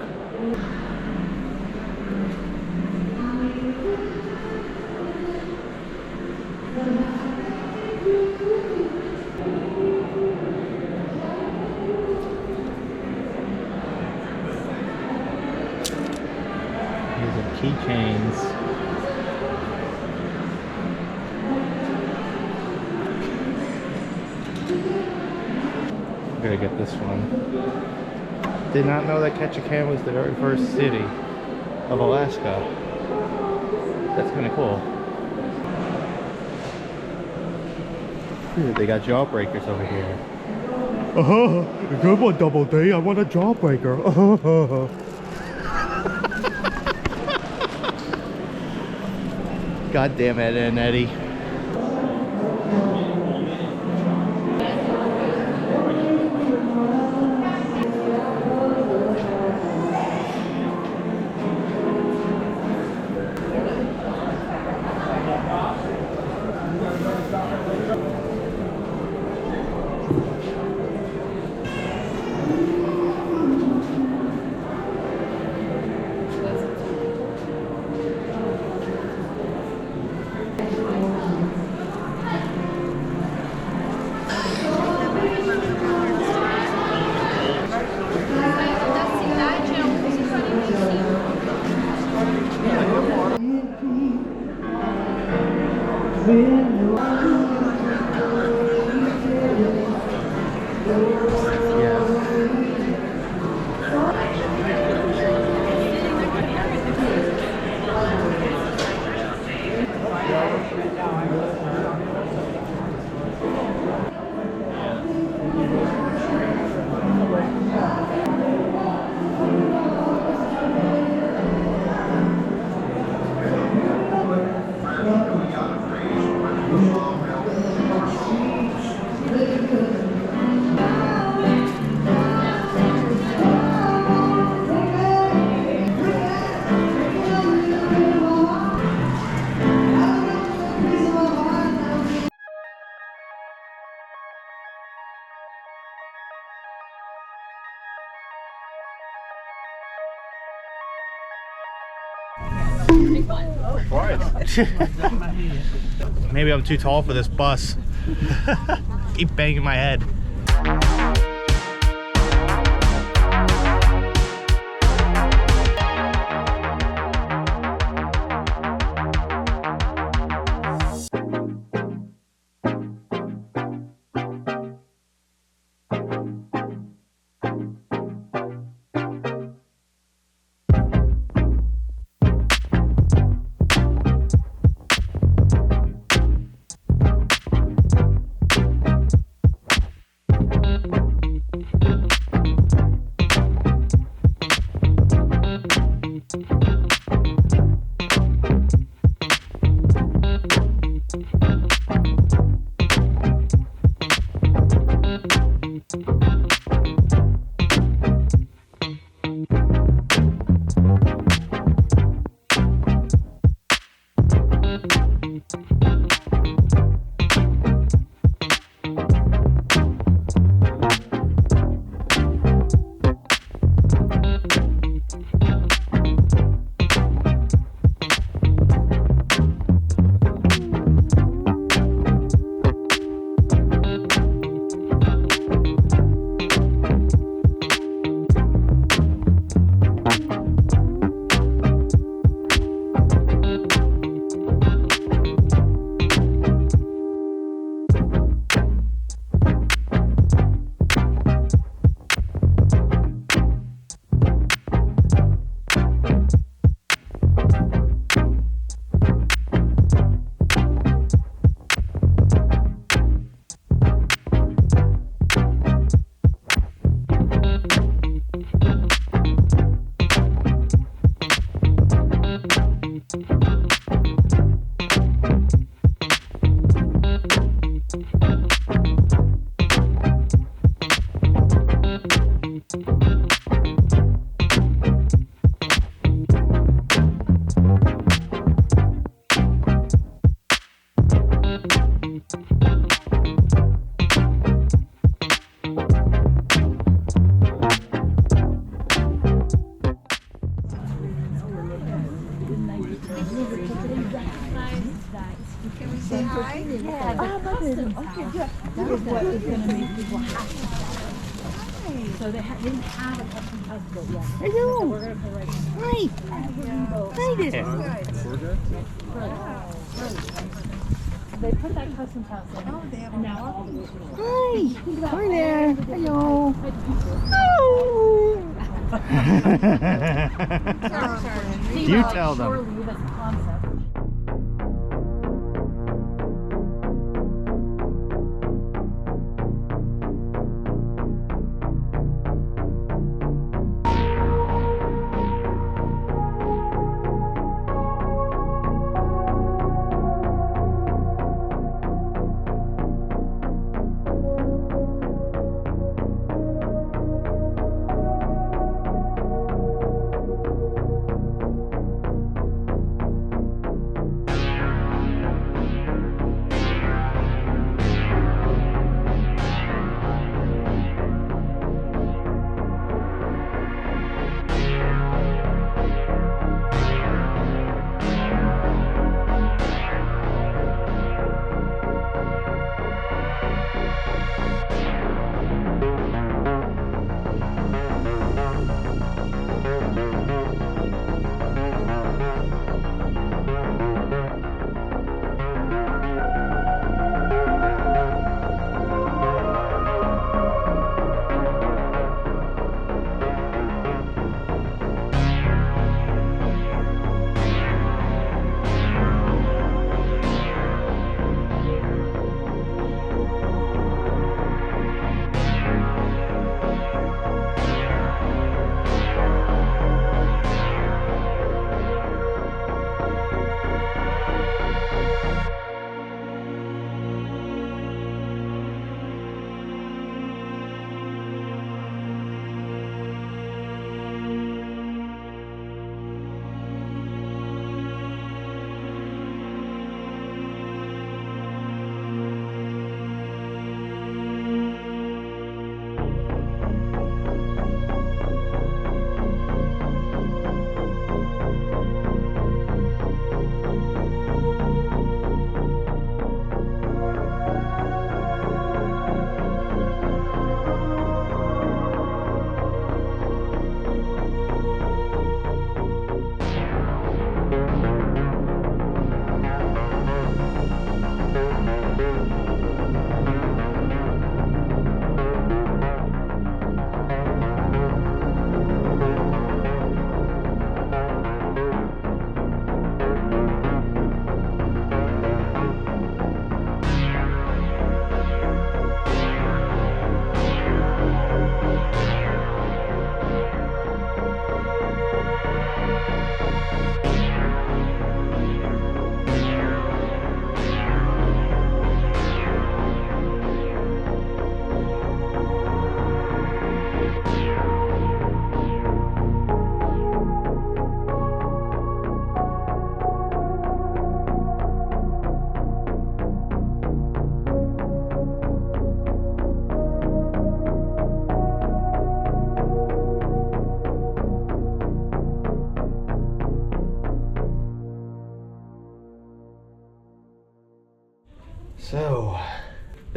Keychains. I'm gonna get this one. Did not know that Ketchikan was the very first city of Alaska. That's kind of cool. Ooh, they got jawbreakers over here. Good one, Double D. I want a jawbreaker. God damn it, Ed and Eddie. Maybe I'm too tall for this bus. Keep banging my head. So they didn't have a custom house built yet. Hello. So we're going to put right Hi. Hi there. They put that custom house in. Oh, they have now all the Hi. Hi there. Hello. You tell them. Shore leave as a concept.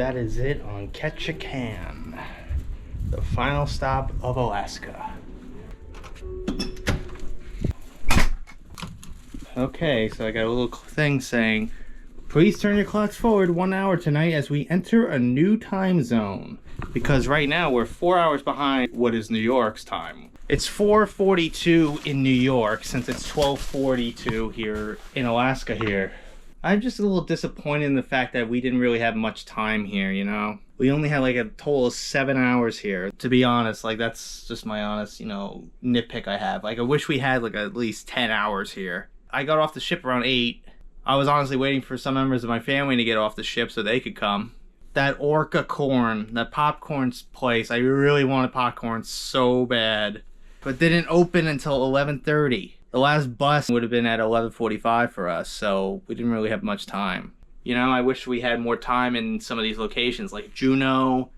that is it on Ketchikan, the final stop of Alaska. Okay, so I got a little thing saying, please turn your clocks forward 1 hour tonight as we enter a new time zone. Because right now we're 4 hours behind what is New York's time. It's 4:42 in New York since it's 12:42 here in Alaska here. I'm just a little disappointed in the fact that we didn't really have much time here, you know? We only had like a total of 7 hours here. To be honest, like that's just my honest, you know, nitpick I have. Like I wish we had like at least 10 hours here. I got off the ship around 8. I was honestly waiting for some members of my family to get off the ship so they could come. That Orca corn, that popcorn place, I really wanted popcorn so bad. But didn't open until 11:30. The last bus would have been at 11:45 for us, so we didn't really have much time. You know, I wish we had more time in some of these locations, like Juneau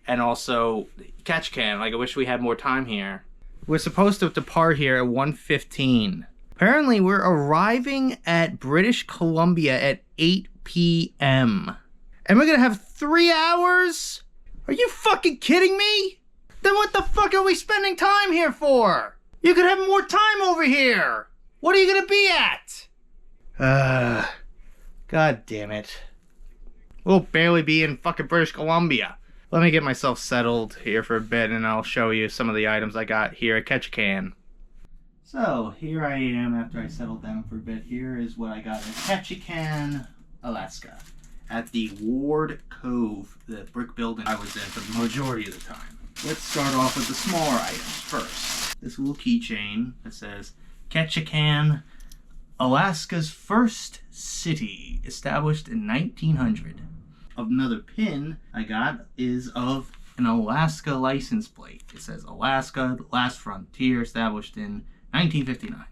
and also Ketchikan. Like, I wish we had more time here. We're supposed to depart here at 1:15. Apparently, we're arriving at British Columbia at 8 p.m. And we're gonna have 3 hours? Are you fucking kidding me? Then what the fuck are we spending time here for? You could have more time over here. What are you gonna be at? God damn it. We'll barely be in fucking British Columbia. Let me get myself settled here for a bit and I'll show you some of the items I got here at Ketchikan. So, here I am after I settled down for a bit. Here is what I got in Ketchikan, Alaska. At the Ward Cove, the brick building I was in for the majority of the time. Let's start off with the smaller items first. This little keychain that says, Ketchikan, Alaska's first city, established in 1900. Another pin I got is of an Alaska license plate. It says, Alaska, the last frontier, established in 1959.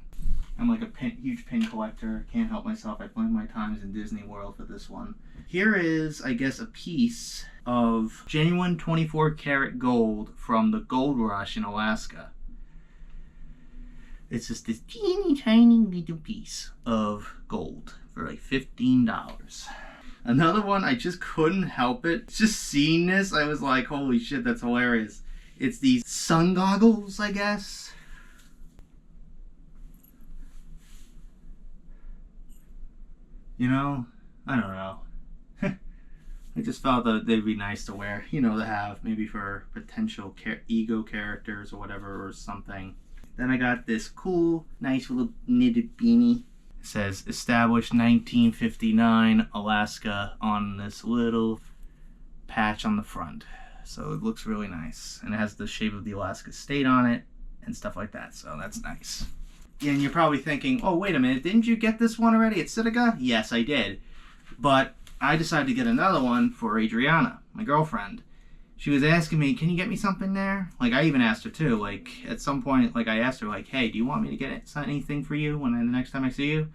I'm like a huge pin collector. Can't help myself. I planned my times in Disney World for this one. Here is, I guess, a piece of genuine 24 karat gold from the gold rush in Alaska. It's just this teeny tiny little piece of gold for like $15. Another one, I just couldn't help it. Just seeing this, I was like, holy shit, that's hilarious. It's these sun goggles, I guess. You know, I don't know. I just felt that they'd be nice to wear, you know, to have maybe for potential ego characters or whatever or something. Then I got this cool, nice little knitted beanie. It says established 1959 Alaska on this little patch on the front. So it looks really nice. And it has the shape of the Alaska state on it and stuff like that. So that's nice. And you're probably thinking, oh, wait a minute, didn't you get this one already at Sitka? Yes, I did. But I decided to get another one for Adriana, my girlfriend. She was asking me, can you get me something there? Like, I even asked her too. Like, at some point, like, I asked her, like, hey, do you want me to get anything for you the next time I see you?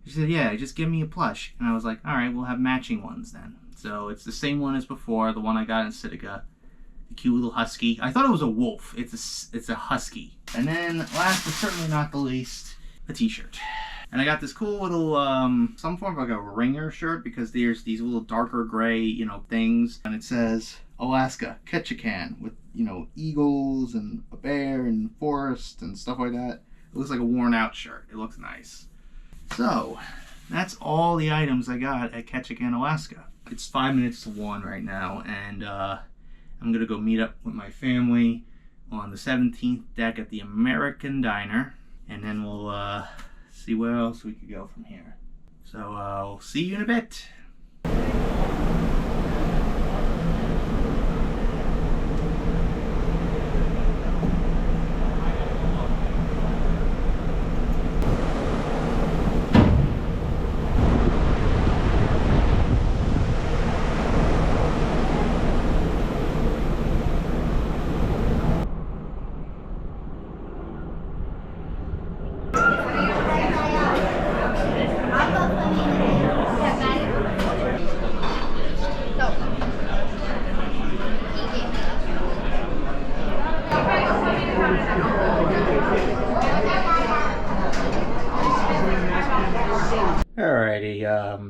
She said, yeah, just give me a plush. And I was like, all right, we'll have matching ones then. So it's the same one as before, the one I got in Sitka. The cute little husky. I thought it was a wolf. It's a husky. And then, last but certainly not the least, a t-shirt. And I got this cool little, some form of like a ringer shirt because there's these little darker gray, you know, things. And it says, Alaska, Ketchikan, with, you know, eagles and a bear and forest and stuff like that. It looks like a worn out shirt. It looks nice. So, that's all the items I got at Ketchikan, Alaska. It's 5 minutes to 1 right now, and I'm gonna go meet up with my family on the 17th deck at the American Diner, and then we'll see where else we could go from here. So I'll see you in a bit.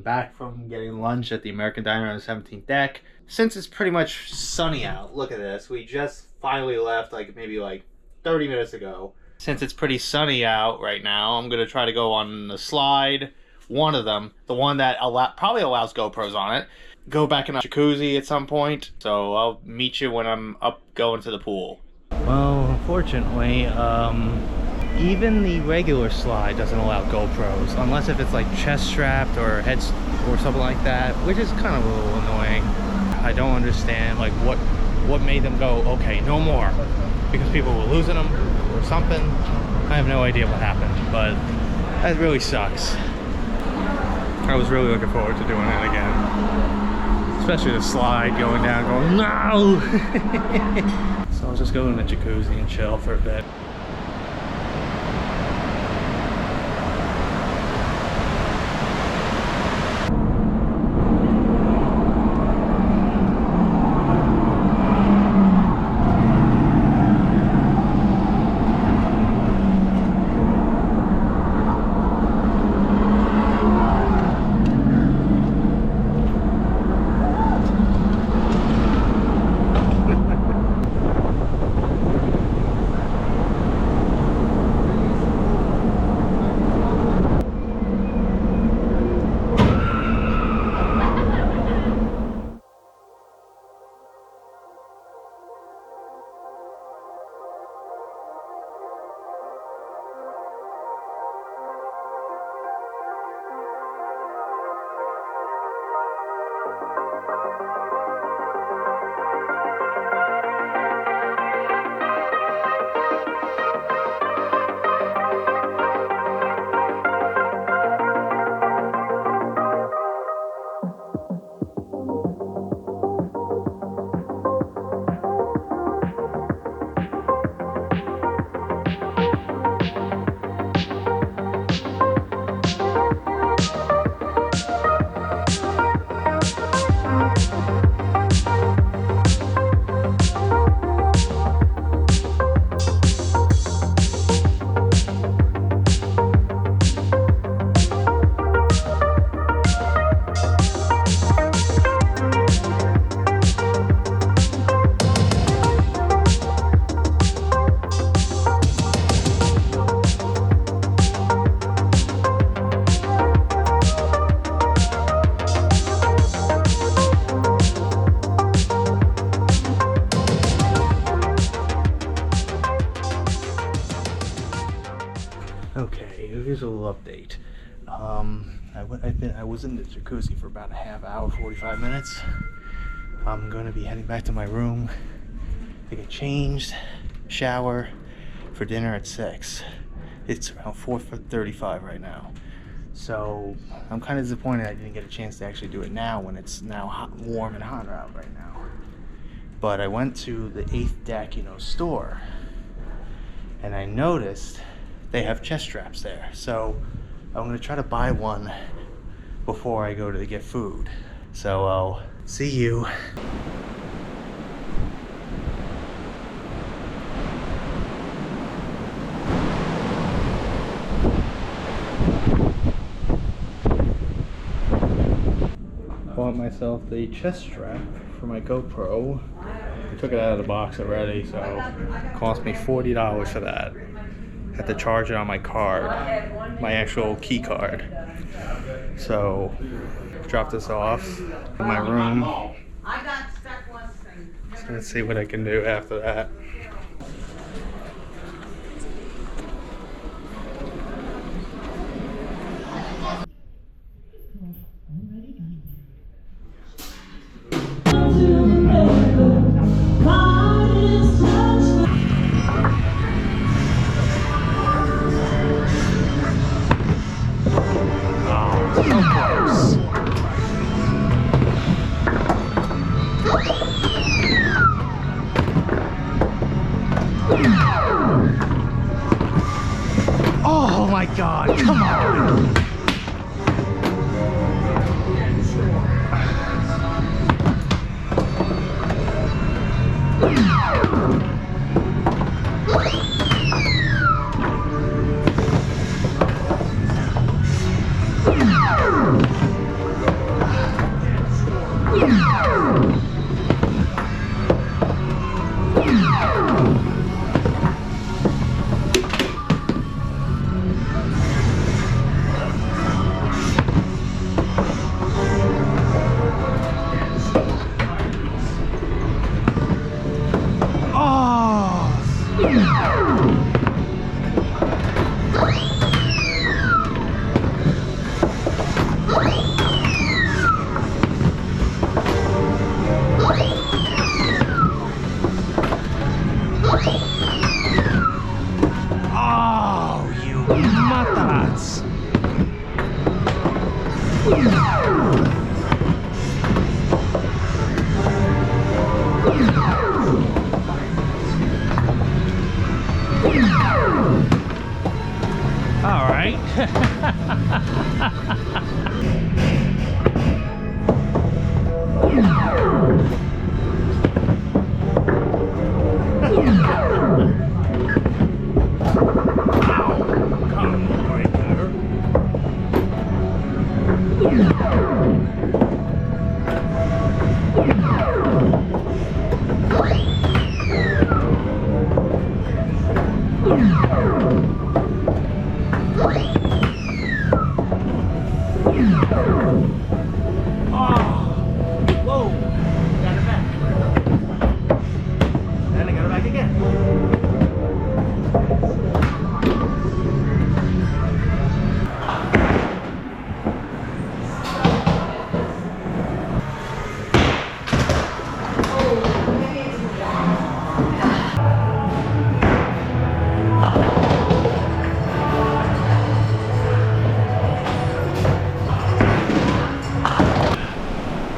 I'm back from getting lunch at the American Diner on the 17th deck. Since it's pretty much sunny out, look at this. We just finally left like maybe like 30 minutes ago. Since it's pretty sunny out right now, I'm going to try to go on the slide. One of them, the one that probably allows GoPros on it. Go back in a jacuzzi at some point. So I'll meet you when I'm up going to the pool. Well, unfortunately, even the regular slide doesn't allow GoPros, unless if it's like chest strapped or head or something like that, which is kind of a little annoying. I don't understand like what made them go, okay, no more, because people were losing them or something. I have no idea what happened, but that really sucks. I was really looking forward to doing it again, especially the slide going down, going no. So I'll just go in the jacuzzi and chill for a bit. Okay, here's a little update. I was in the jacuzzi for about a half hour, 45 minutes. I'm going to be heading back to my room to get changed, shower, for dinner at 6. It's around 4:35 right now. So I'm kind of disappointed I didn't get a chance to actually do it now when it's now hot, warm and hot out right now. But I went to the 8th deck, store, and I noticed they have chest straps there. So I'm gonna try to buy one before I go to get food. So I'll see you. Bought myself the chest strap for my GoPro. I took it out of the box already, so it cost me $40 for that. Had to charge it on my card, my actual key card. So, drop this off in my room. So let's see what I can do after that. Oh my God, come on! All right.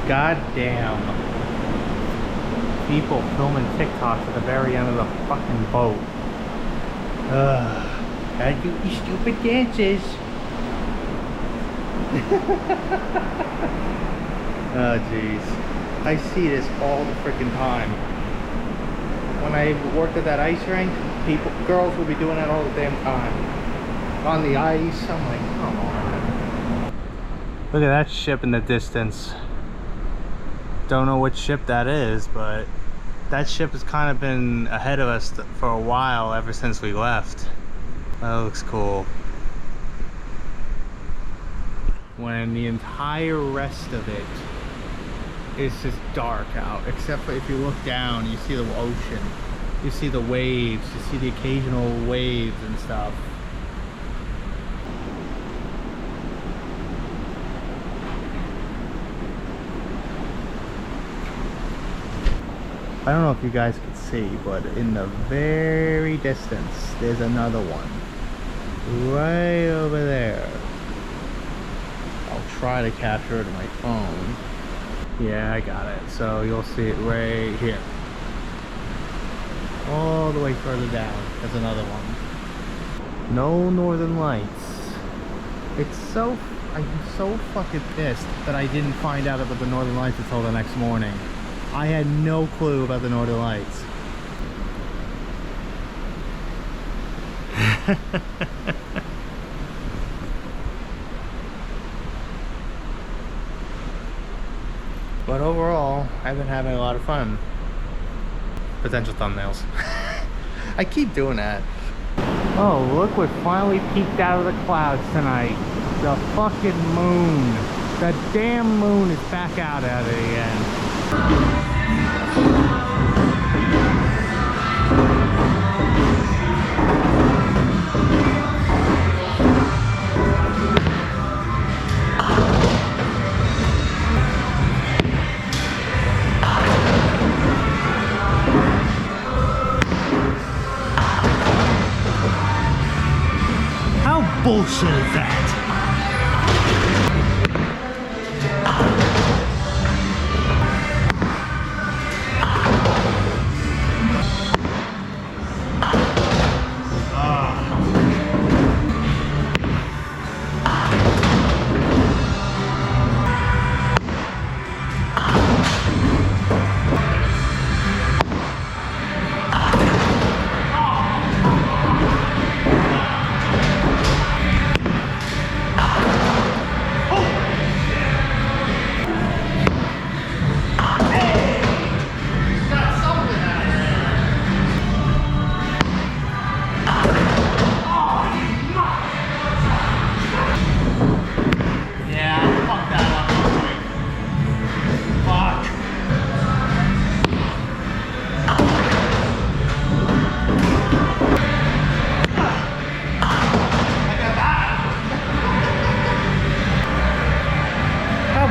God damn. People filming TikToks at the very end of the fucking boat. Gotta do these stupid dances. Oh jeez. I see this all the freaking time. When I worked at that ice rink, girls will be doing that all the damn time. On the ice, I'm like, come on. Look at that ship in the distance. Don't know which ship that is, but that ship has kind of been ahead of us for a while ever since we left. That looks cool. When the entire rest of it is just dark out, except for if you look down, you see the ocean, you see the waves, you see the occasional waves and stuff. I don't know if you guys can see, but in the very distance, there's another one. Right over there. I'll try to capture it on my phone. Yeah, I got it. So you'll see it right here. All the way further down. There's another one. No northern lights. I'm so fucking pissed that I didn't find out about the northern lights until the next morning. I had no clue about the northern lights. But overall, I've been having a lot of fun. Potential thumbnails. I keep doing that. Oh, look what finally peeked out of the clouds tonight. The fucking moon. The damn moon is back out at it again. How bullshit is that?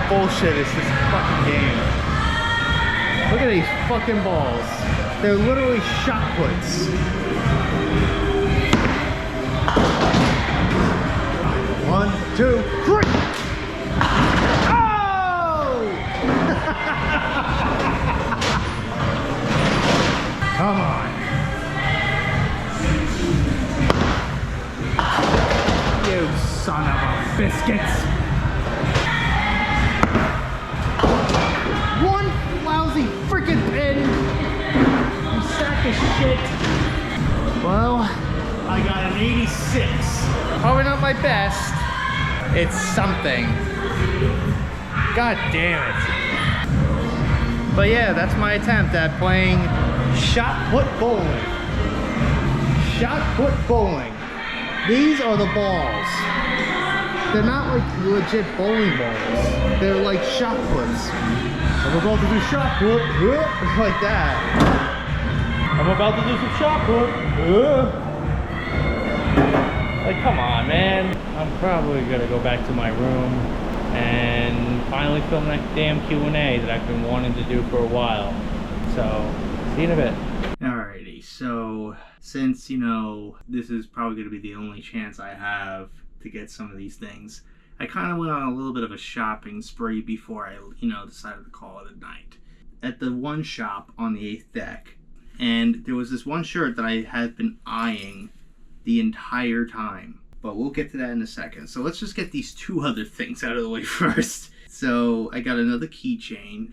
Bullshit is this fucking game. Look at these fucking balls. They're literally shot puts. 1, 2, 3. Oh! Come on. You son of a biscuits. One lousy freaking pin. You sack of shit. Well, I got an 86. Probably not my best. It's something. God damn it. But yeah, that's my attempt at playing shot put bowling. Shot put bowling. These are the balls. They're not like legit bowling balls. They're like shot puts. I'm about to do shot put. Like that. I'm about to do some shot put. Like, come on, man. I'm probably gonna go back to my room and finally film that damn Q&A that I've been wanting to do for a while. So, see you in a bit. Alrighty, so since, you know, this is probably gonna be the only chance I have to get some of these things, I kind of went on a little bit of a shopping spree before I, you know, decided to call it a night. At the one shop on the 8th deck, and there was this one shirt that I had been eyeing the entire time, but we'll get to that in a second. So let's just get these two other things out of the way first. So I got another keychain.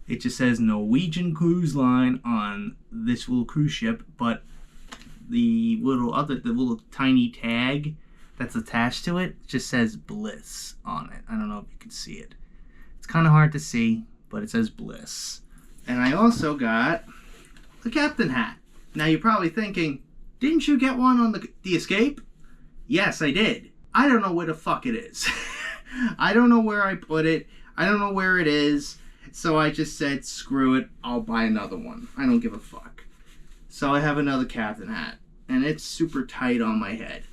It just says Norwegian Cruise Line on this little cruise ship, but the little tiny tag that's attached to it just says Bliss on it. I don't know if you can see it. It's kind of hard to see, but it says Bliss. And I also got the captain hat. Now you're probably thinking, didn't you get one on the Escape? Yes, I did. I don't know where the fuck it is. I don't know where I put it. I don't know where it is. So I just said, screw it. I'll buy another one. I don't give a fuck. So I have another captain hat. And it's super tight on my head.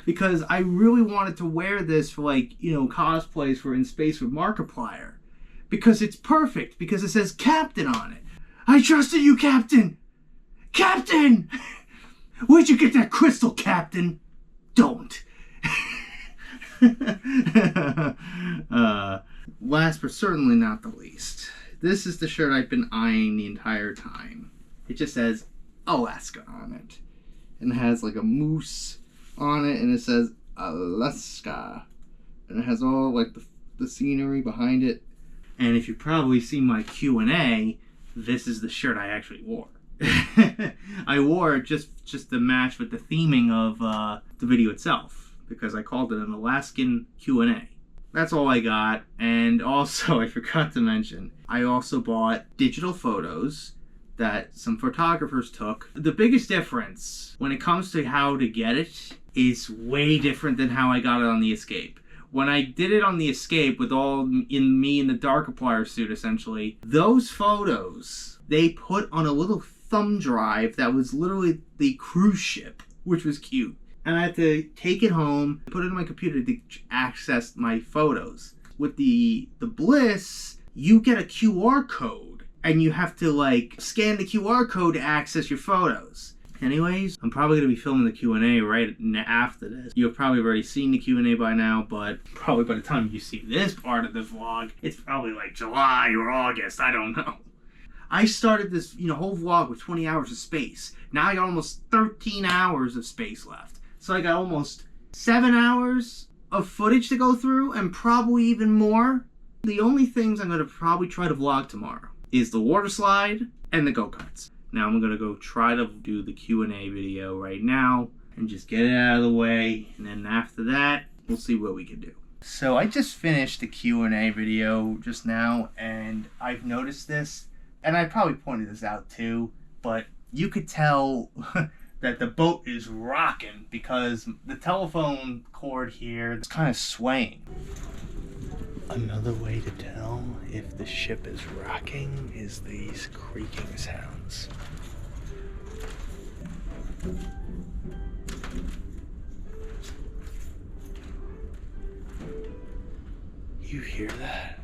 Because I really wanted to wear this for, like, you know, cosplays for In Space with Markiplier. Because it's perfect. Because it says Captain on it. I trusted you, Captain! Captain! Where'd you get that crystal, Captain? Don't. Last but certainly not the least, this is the shirt I've been eyeing the entire time. It just says Alaska on it. And it has like a moose on it, and it says Alaska. And it has all like the scenery behind it. And if you probably see my Q&A, this is the shirt I actually wore. I wore it just to match with the theming of the video itself, because I called it an Alaskan Q&A. That's all I got. And also, I forgot to mention, I also bought digital photos that some photographers took. The biggest difference when it comes to how to get it is way different than how I got it on the Escape. When I did it on the Escape with all in me in the Darkiplier suit, essentially, those photos they put on a little thumb drive that was literally the cruise ship, which was cute. And I had to take it home, put it in my computer to access my photos. With the Bliss, you get a QR code, and you have to like scan the QR code to access your photos. Anyways, I'm probably going to be filming the Q&A right after this. You've probably already seen the Q&A by now, but probably by the time you see this part of the vlog, it's probably like July or August, I don't know. I started this, whole vlog with 20 hours of space. Now I got almost 13 hours of space left. So I got almost 7 hours of footage to go through, and probably even more. The only things I'm going to probably try to vlog tomorrow is the water slide and the go-karts. Now I'm going to go try to do the Q&A video right now and just get it out of the way. And then after that, we'll see what we can do. So I just finished the Q&A video just now, and I've noticed this, and I probably pointed this out too, but you could tell that the boat is rocking because the telephone cord here is kind of swaying. Another way to tell if the ship is rocking is these creaking sounds. You hear that?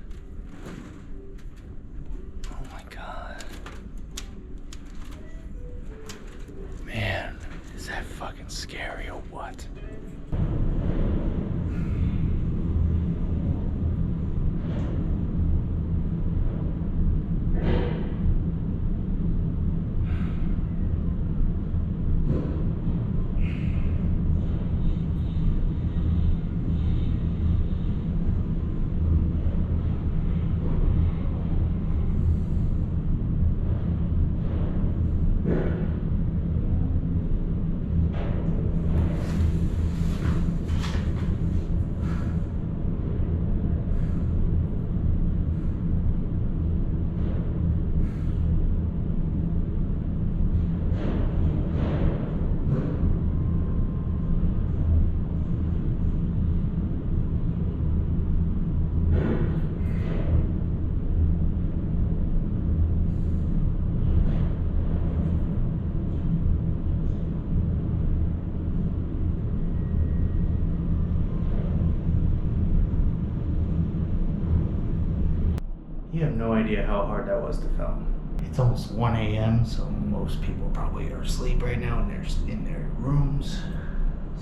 Oh my God. Man, is that fucking scary or what? no idea how hard that was to film. It's almost 1 a.m., so most people probably are asleep right now in their rooms.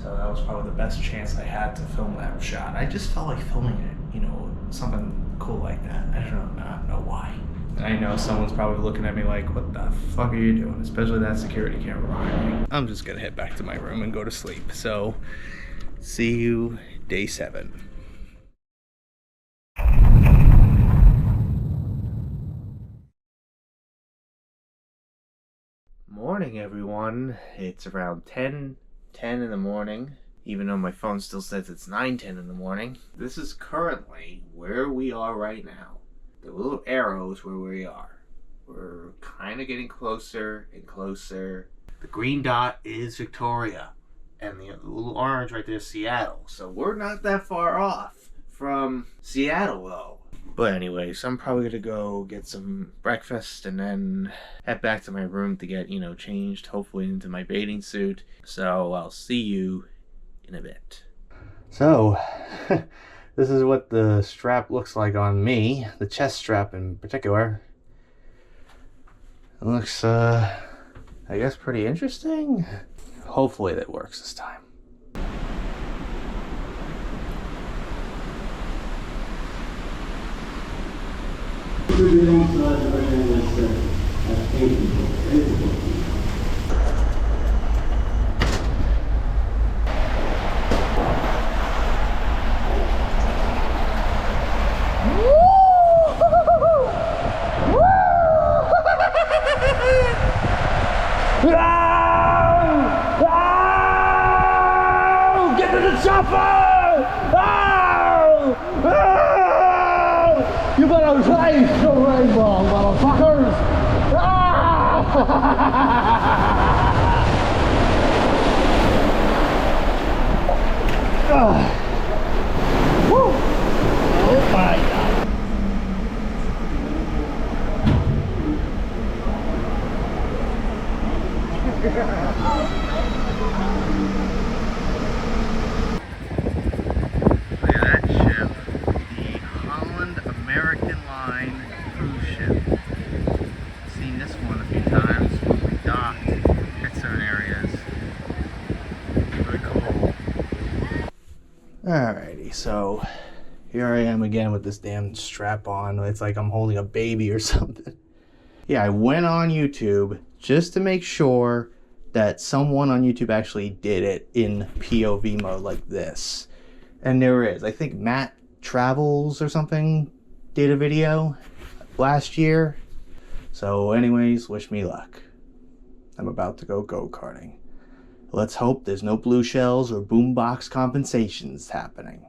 So that was probably the best chance I had to film that shot. I just felt like filming it, you know, something cool like that. I don't know why. I know someone's probably looking at me like, what the fuck are you doing? Especially that security camera behind me. I'm just gonna head back to my room and go to sleep. So, see you day 7. Morning, everyone. It's around 10 in the morning, even though my phone still says it's 9:10 in the morning. This is currently where we are right now. The little arrows where we are. We're kind of getting closer and closer. The green dot is Victoria, and the little orange right there is Seattle. So we're not that far off from Seattle, though. But anyways, I'm probably gonna go get some breakfast and then head back to my room to get, you know, changed, hopefully into my bathing suit. So I'll see you in a bit. So, this is what the strap looks like on me, the chest strap in particular. It looks, I guess, pretty interesting. Hopefully that works this time. Get to the chopper! You better face the rainbow, motherfuckers! Woo! Oh my God! Look at that ship, the Holland American Line cruise ship. I've seen this one a few times when we docked at certain areas. Very cool. Alrighty, so here I am again with this damn strap on. It's like I'm holding a baby or something. Yeah, I went on YouTube just to make sure that someone on YouTube actually did it in POV mode like this. And there is. I think Matt Travels or something did a video last year. So anyways, wish me luck. I'm about to go go-karting. Let's hope there's no blue shells or boombox compensations happening.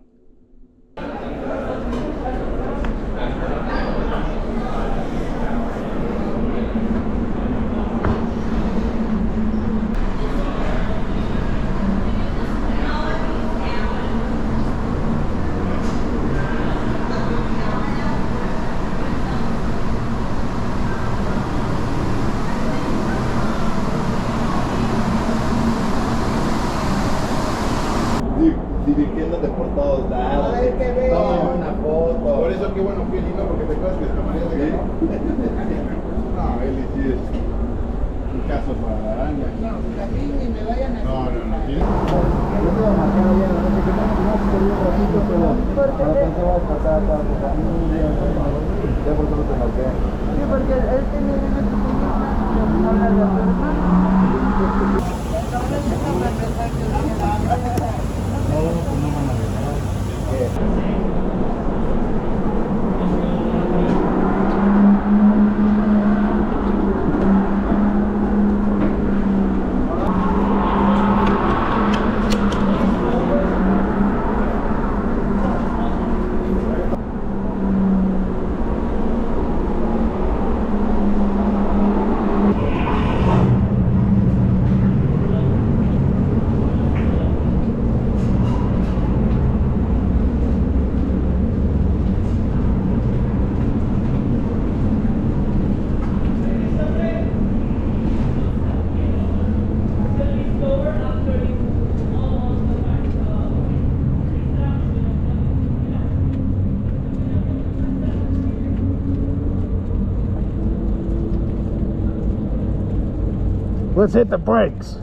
Divirtiéndote por todos lados. Ay, qué bello. Toma una foto. Por eso qué bueno, qué lindo, porque te acuerdas que esta manera de no, él sí es un caso para la araña. No, a mí ni me vayan a no. Yo tengo marcado ya, no sé qué más, no por un ratito, pero ahora pensaba pasar a tu familia, ya por eso no te marqué. Sí, porque él tiene una pequeña habla de su hermano. Let's hit the brakes.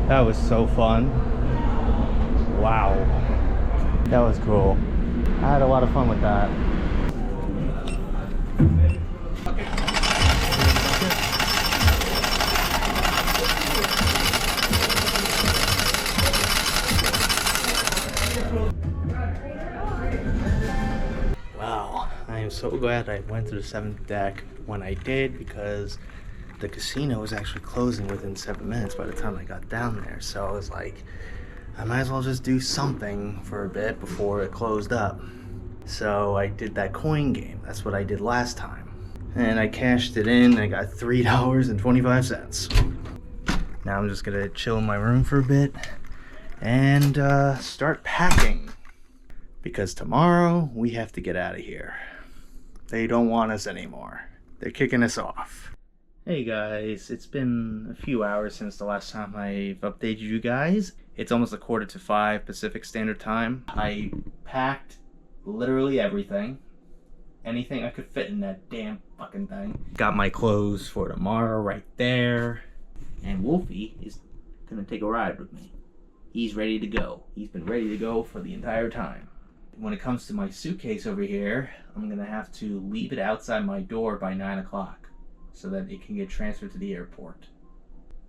That was so fun. Wow. That was cool. I had a lot of fun with that. Wow, I am so glad I went to the 7th deck when I did, because the casino was actually closing within 7 minutes by the time I got down there. So I was like, I might as well just do something for a bit before it closed up. So I did that coin game. That's what I did last time. And I cashed it in. I got $3.25. Now I'm just gonna chill in my room for a bit and start packing. Because tomorrow we have to get out of here. They don't want us anymore. They're kicking us off. Hey guys, it's been a few hours since the last time I've updated you guys. It's almost 4:45 Pacific Standard Time. I packed literally everything. Anything I could fit in that damn fucking thing. Got my clothes for tomorrow right there. And Wolfie is gonna take a ride with me. He's ready to go. He's been ready to go for the entire time. When it comes to my suitcase over here, I'm gonna have to leave it outside my door by 9 o'clock. So that it can get transferred to the airport.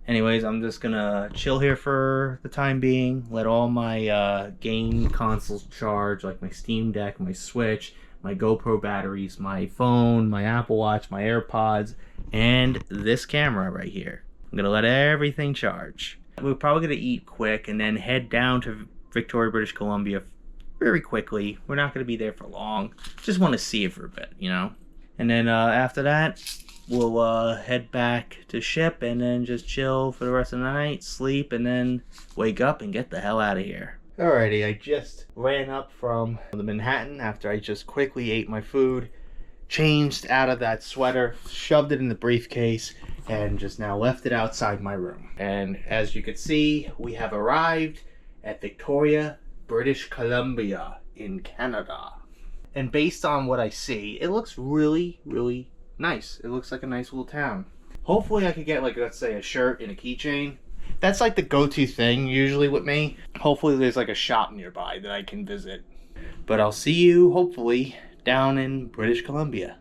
Anyways, I'm just gonna chill here for the time being, let all my game consoles charge, like my Steam Deck, my Switch, my GoPro batteries, my phone, my Apple Watch, my AirPods, and this camera right here. I'm gonna let everything charge. We're probably gonna eat quick and then head down to Victoria, British Columbia very quickly. We're not gonna be there for long. Just wanna see it for a bit, you know? And then after that, we'll head back to ship and then just chill for the rest of the night, sleep, and then wake up and get the hell out of here. Alrighty, I just ran up from the Manhattan after I just quickly ate my food, changed out of that sweater, shoved it in the briefcase, and just now left it outside my room. And as you can see, we have arrived at Victoria, British Columbia in Canada. And based on what I see, it looks really, really nice. It looks like a nice little town. Hopefully I could get, like, let's say a shirt and a keychain. That's like the go-to thing usually with me. Hopefully there's like a shop nearby that I can visit. But I'll see you hopefully down in British Columbia.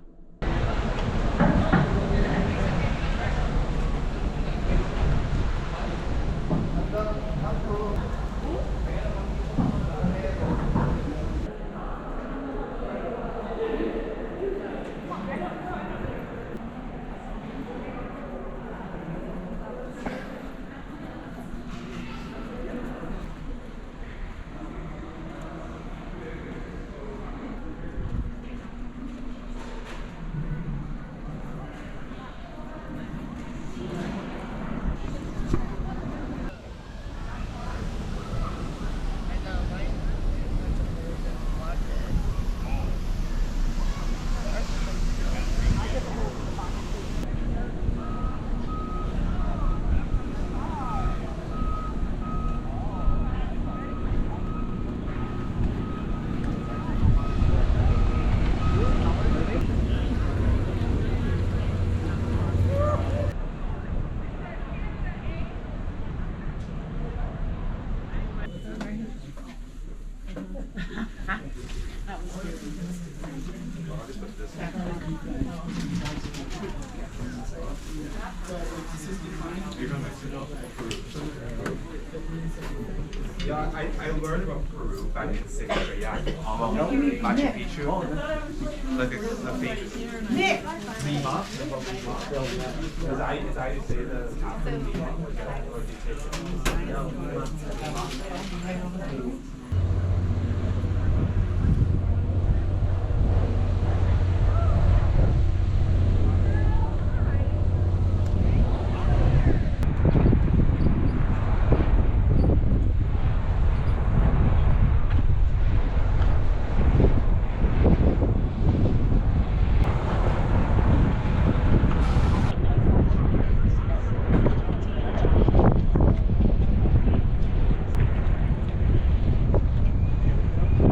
Yeah, I learned about Peru back in 6th grade. Yeah, Machu Picchu. Like the famous Lima. Is I to say the capital Lima or do you take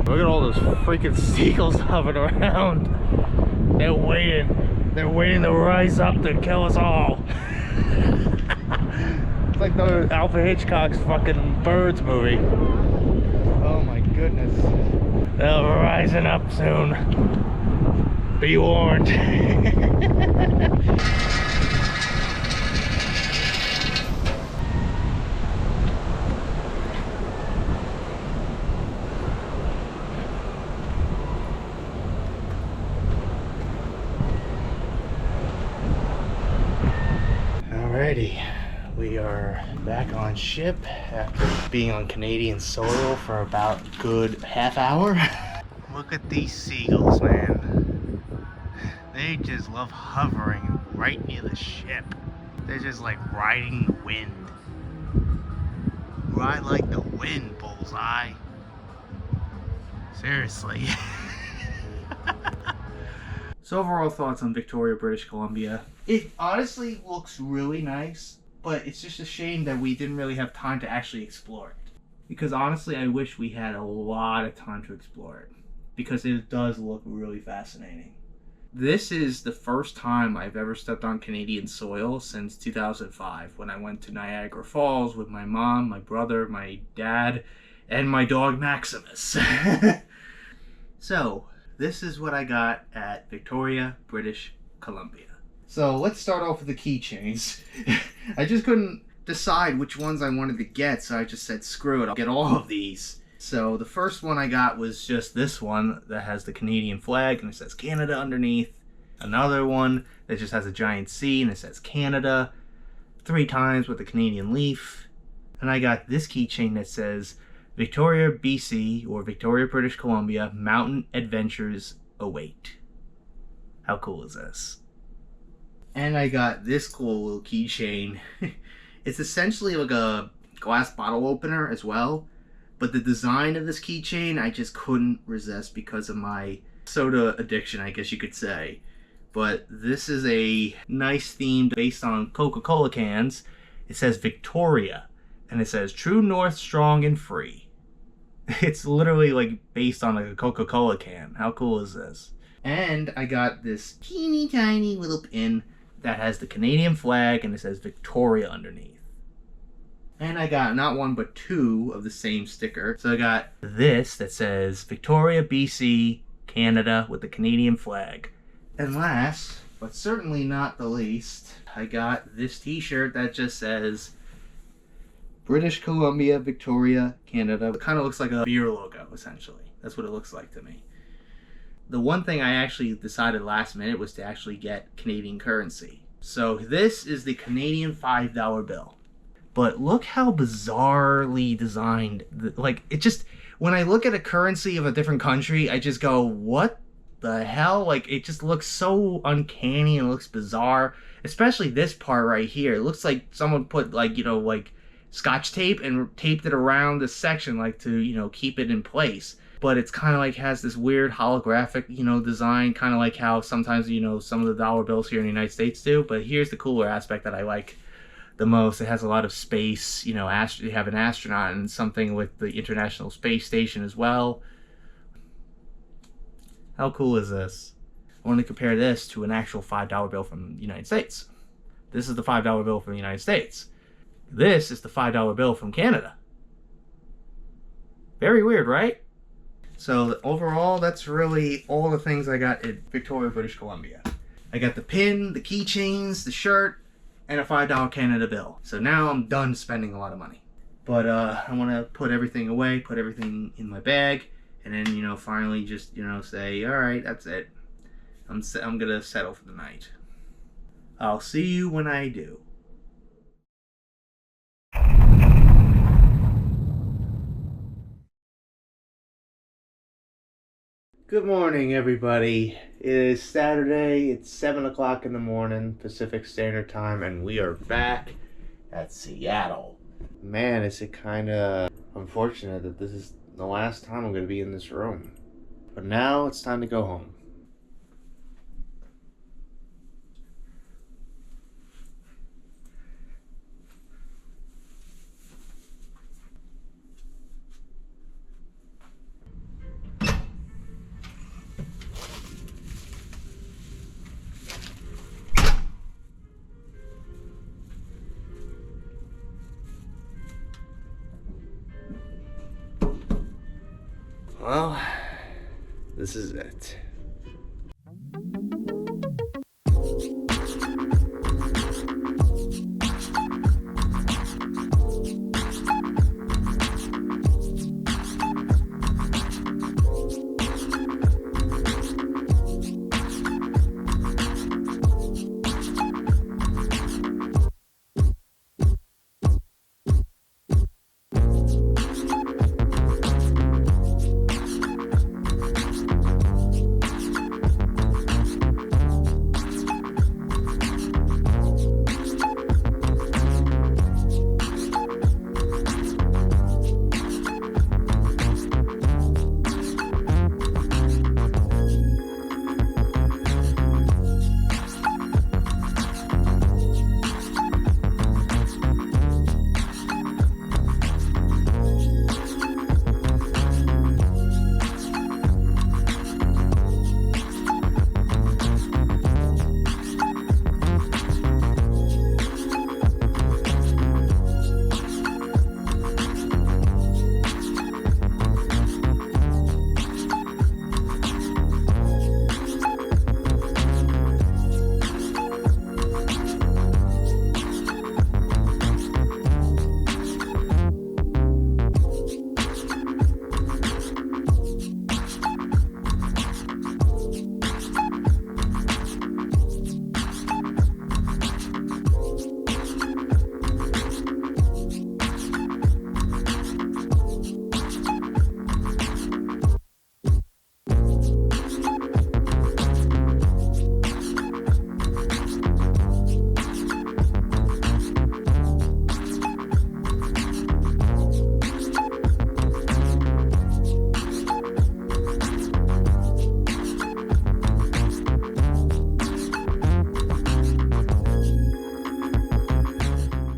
Look at all those freaking seagulls hovering around. They're waiting to rise up to kill us all. It's like the Alfred Hitchcock's fucking Birds movie. Oh my goodness. They're rising up soon. Be warned. Alrighty, we are back on ship after being on Canadian soil for about a good half hour. Look at these seagulls, man. They just love hovering right near the ship. They're just like riding the wind. Ride like the wind, bullseye. Seriously. So overall thoughts on Victoria, British Columbia. It honestly looks really nice, but it's just a shame that we didn't really have time to actually explore it. Because honestly, I wish we had a lot of time to explore it. Because it does look really fascinating. This is the first time I've ever stepped on Canadian soil since 2005, when I went to Niagara Falls with my mom, my brother, my dad, and my dog Maximus. So, this is what I got at Victoria, British Columbia. So let's start off with the keychains. I just couldn't decide which ones I wanted to get, so I just said screw it, I'll get all of these. So the first one I got was just this one that has the Canadian flag and it says Canada underneath. Another one that just has a giant C and it says Canada 3 times with the Canadian leaf. And I got this keychain that says Victoria, BC, or Victoria, British Columbia, mountain adventures await. How cool is this? And I got this cool little keychain. It's essentially like a glass bottle opener as well. But the design of this keychain, I just couldn't resist because of my soda addiction, I guess you could say. But this is a nice theme based on Coca-Cola cans. It says Victoria. And it says, True North, strong and free. It's literally like based on like a Coca-Cola can. How cool is this? And I got this teeny tiny little pin that has the Canadian flag and it says Victoria underneath. And I got not one but 2 of the same sticker. So I got this that says Victoria, BC, Canada with the Canadian flag. And last, but certainly not the least, I got this t-shirt that just says British Columbia, Victoria, Canada. It kind of looks like a beer logo, essentially. That's what it looks like to me. The one thing I actually decided last minute was to actually get Canadian currency. So this is the Canadian $5 bill. But look how bizarrely designed, like, it just, when I look at a currency of a different country, I just go, what the hell? Like, it just looks so uncanny and looks bizarre. Especially this part right here. It looks like someone put, like, you know, like, Scotch tape and taped it around this section, like, to, you know, keep it in place. But it's kind of like has this weird holographic, you know, design, kind of like how sometimes, you know, some of the dollar bills here in the United States do. But here's the cooler aspect that I like the most. It has a lot of space, you know, you have an astronaut and something with the International Space Station as well. How cool is this? I want to compare this to an actual $5 bill from the United States. This is the $5 bill from the United States. This is the $5 bill from Canada. Very weird, right? So overall, that's really all the things I got at Victoria, British Columbia. I got the pin, the keychains, the shirt, and a $5 Canada bill. So now I'm done spending a lot of money. But I want to put everything away, put everything in my bag, and then, you know, finally just, you know, say, all right, that's it. I'm gonna settle for the night. I'll see you when I do. Good morning, everybody. It is Saturday. It's 7 o'clock in the morning, Pacific Standard Time, and we are back at Seattle. Man, is it kind of unfortunate that this is the last time I'm going to be in this room. But now it's time to go home. Well, this is it.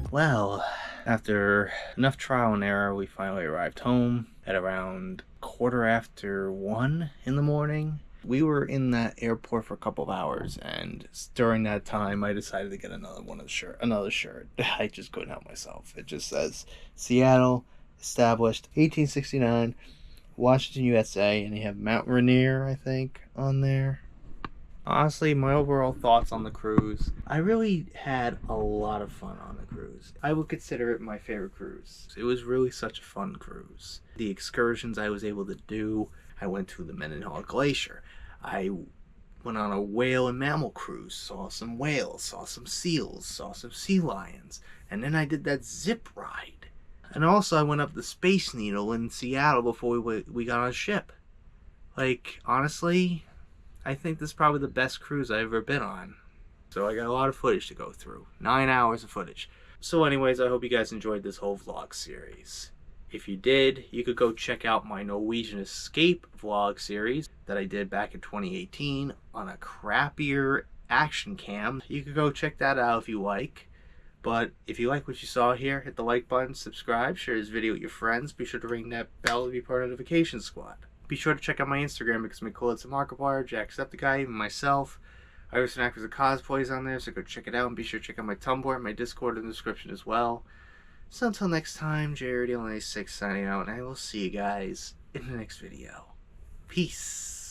Well, after enough trial and error, we finally arrived home at around 1:15 in the morning. We were in that airport for a couple of hours, and during that time, I decided to get another shirt. I just couldn't help myself. It just says Seattle, established 1869, Washington, USA, and you have Mount Rainier, I think, on there. Honestly, my overall thoughts on the cruise, I really had a lot of fun on the cruise. I would consider it my favorite cruise. It was really such a fun cruise. The excursions I was able to do, I went to the Mendenhall Glacier. I went on a whale and mammal cruise, saw some whales, saw some seals, saw some sea lions, and then I did that zip ride. And also I went up the Space Needle in Seattle before we got on a ship. Like, honestly, I think this is probably the best cruise I've ever been on. So I got a lot of footage to go through. 9 hours of footage. So anyways, I hope you guys enjoyed this whole vlog series. If you did, you could go check out my Norwegian Escape vlog series that I did back in 2018 on a crappier action cam. You could go check that out if you like. But if you like what you saw here, hit the like button, subscribe, share this video with your friends. Be sure to ring that bell to be part of the notification squad. Be sure to check out my Instagram because my cool, it's a Markiplier, Jacksepticeye, even myself. I have some actors of cosplays on there, so go check it out. And be sure to check out my Tumblr, my Discord in the description as well. So until next time, JRD96 signing out, and I will see you guys in the next video. Peace.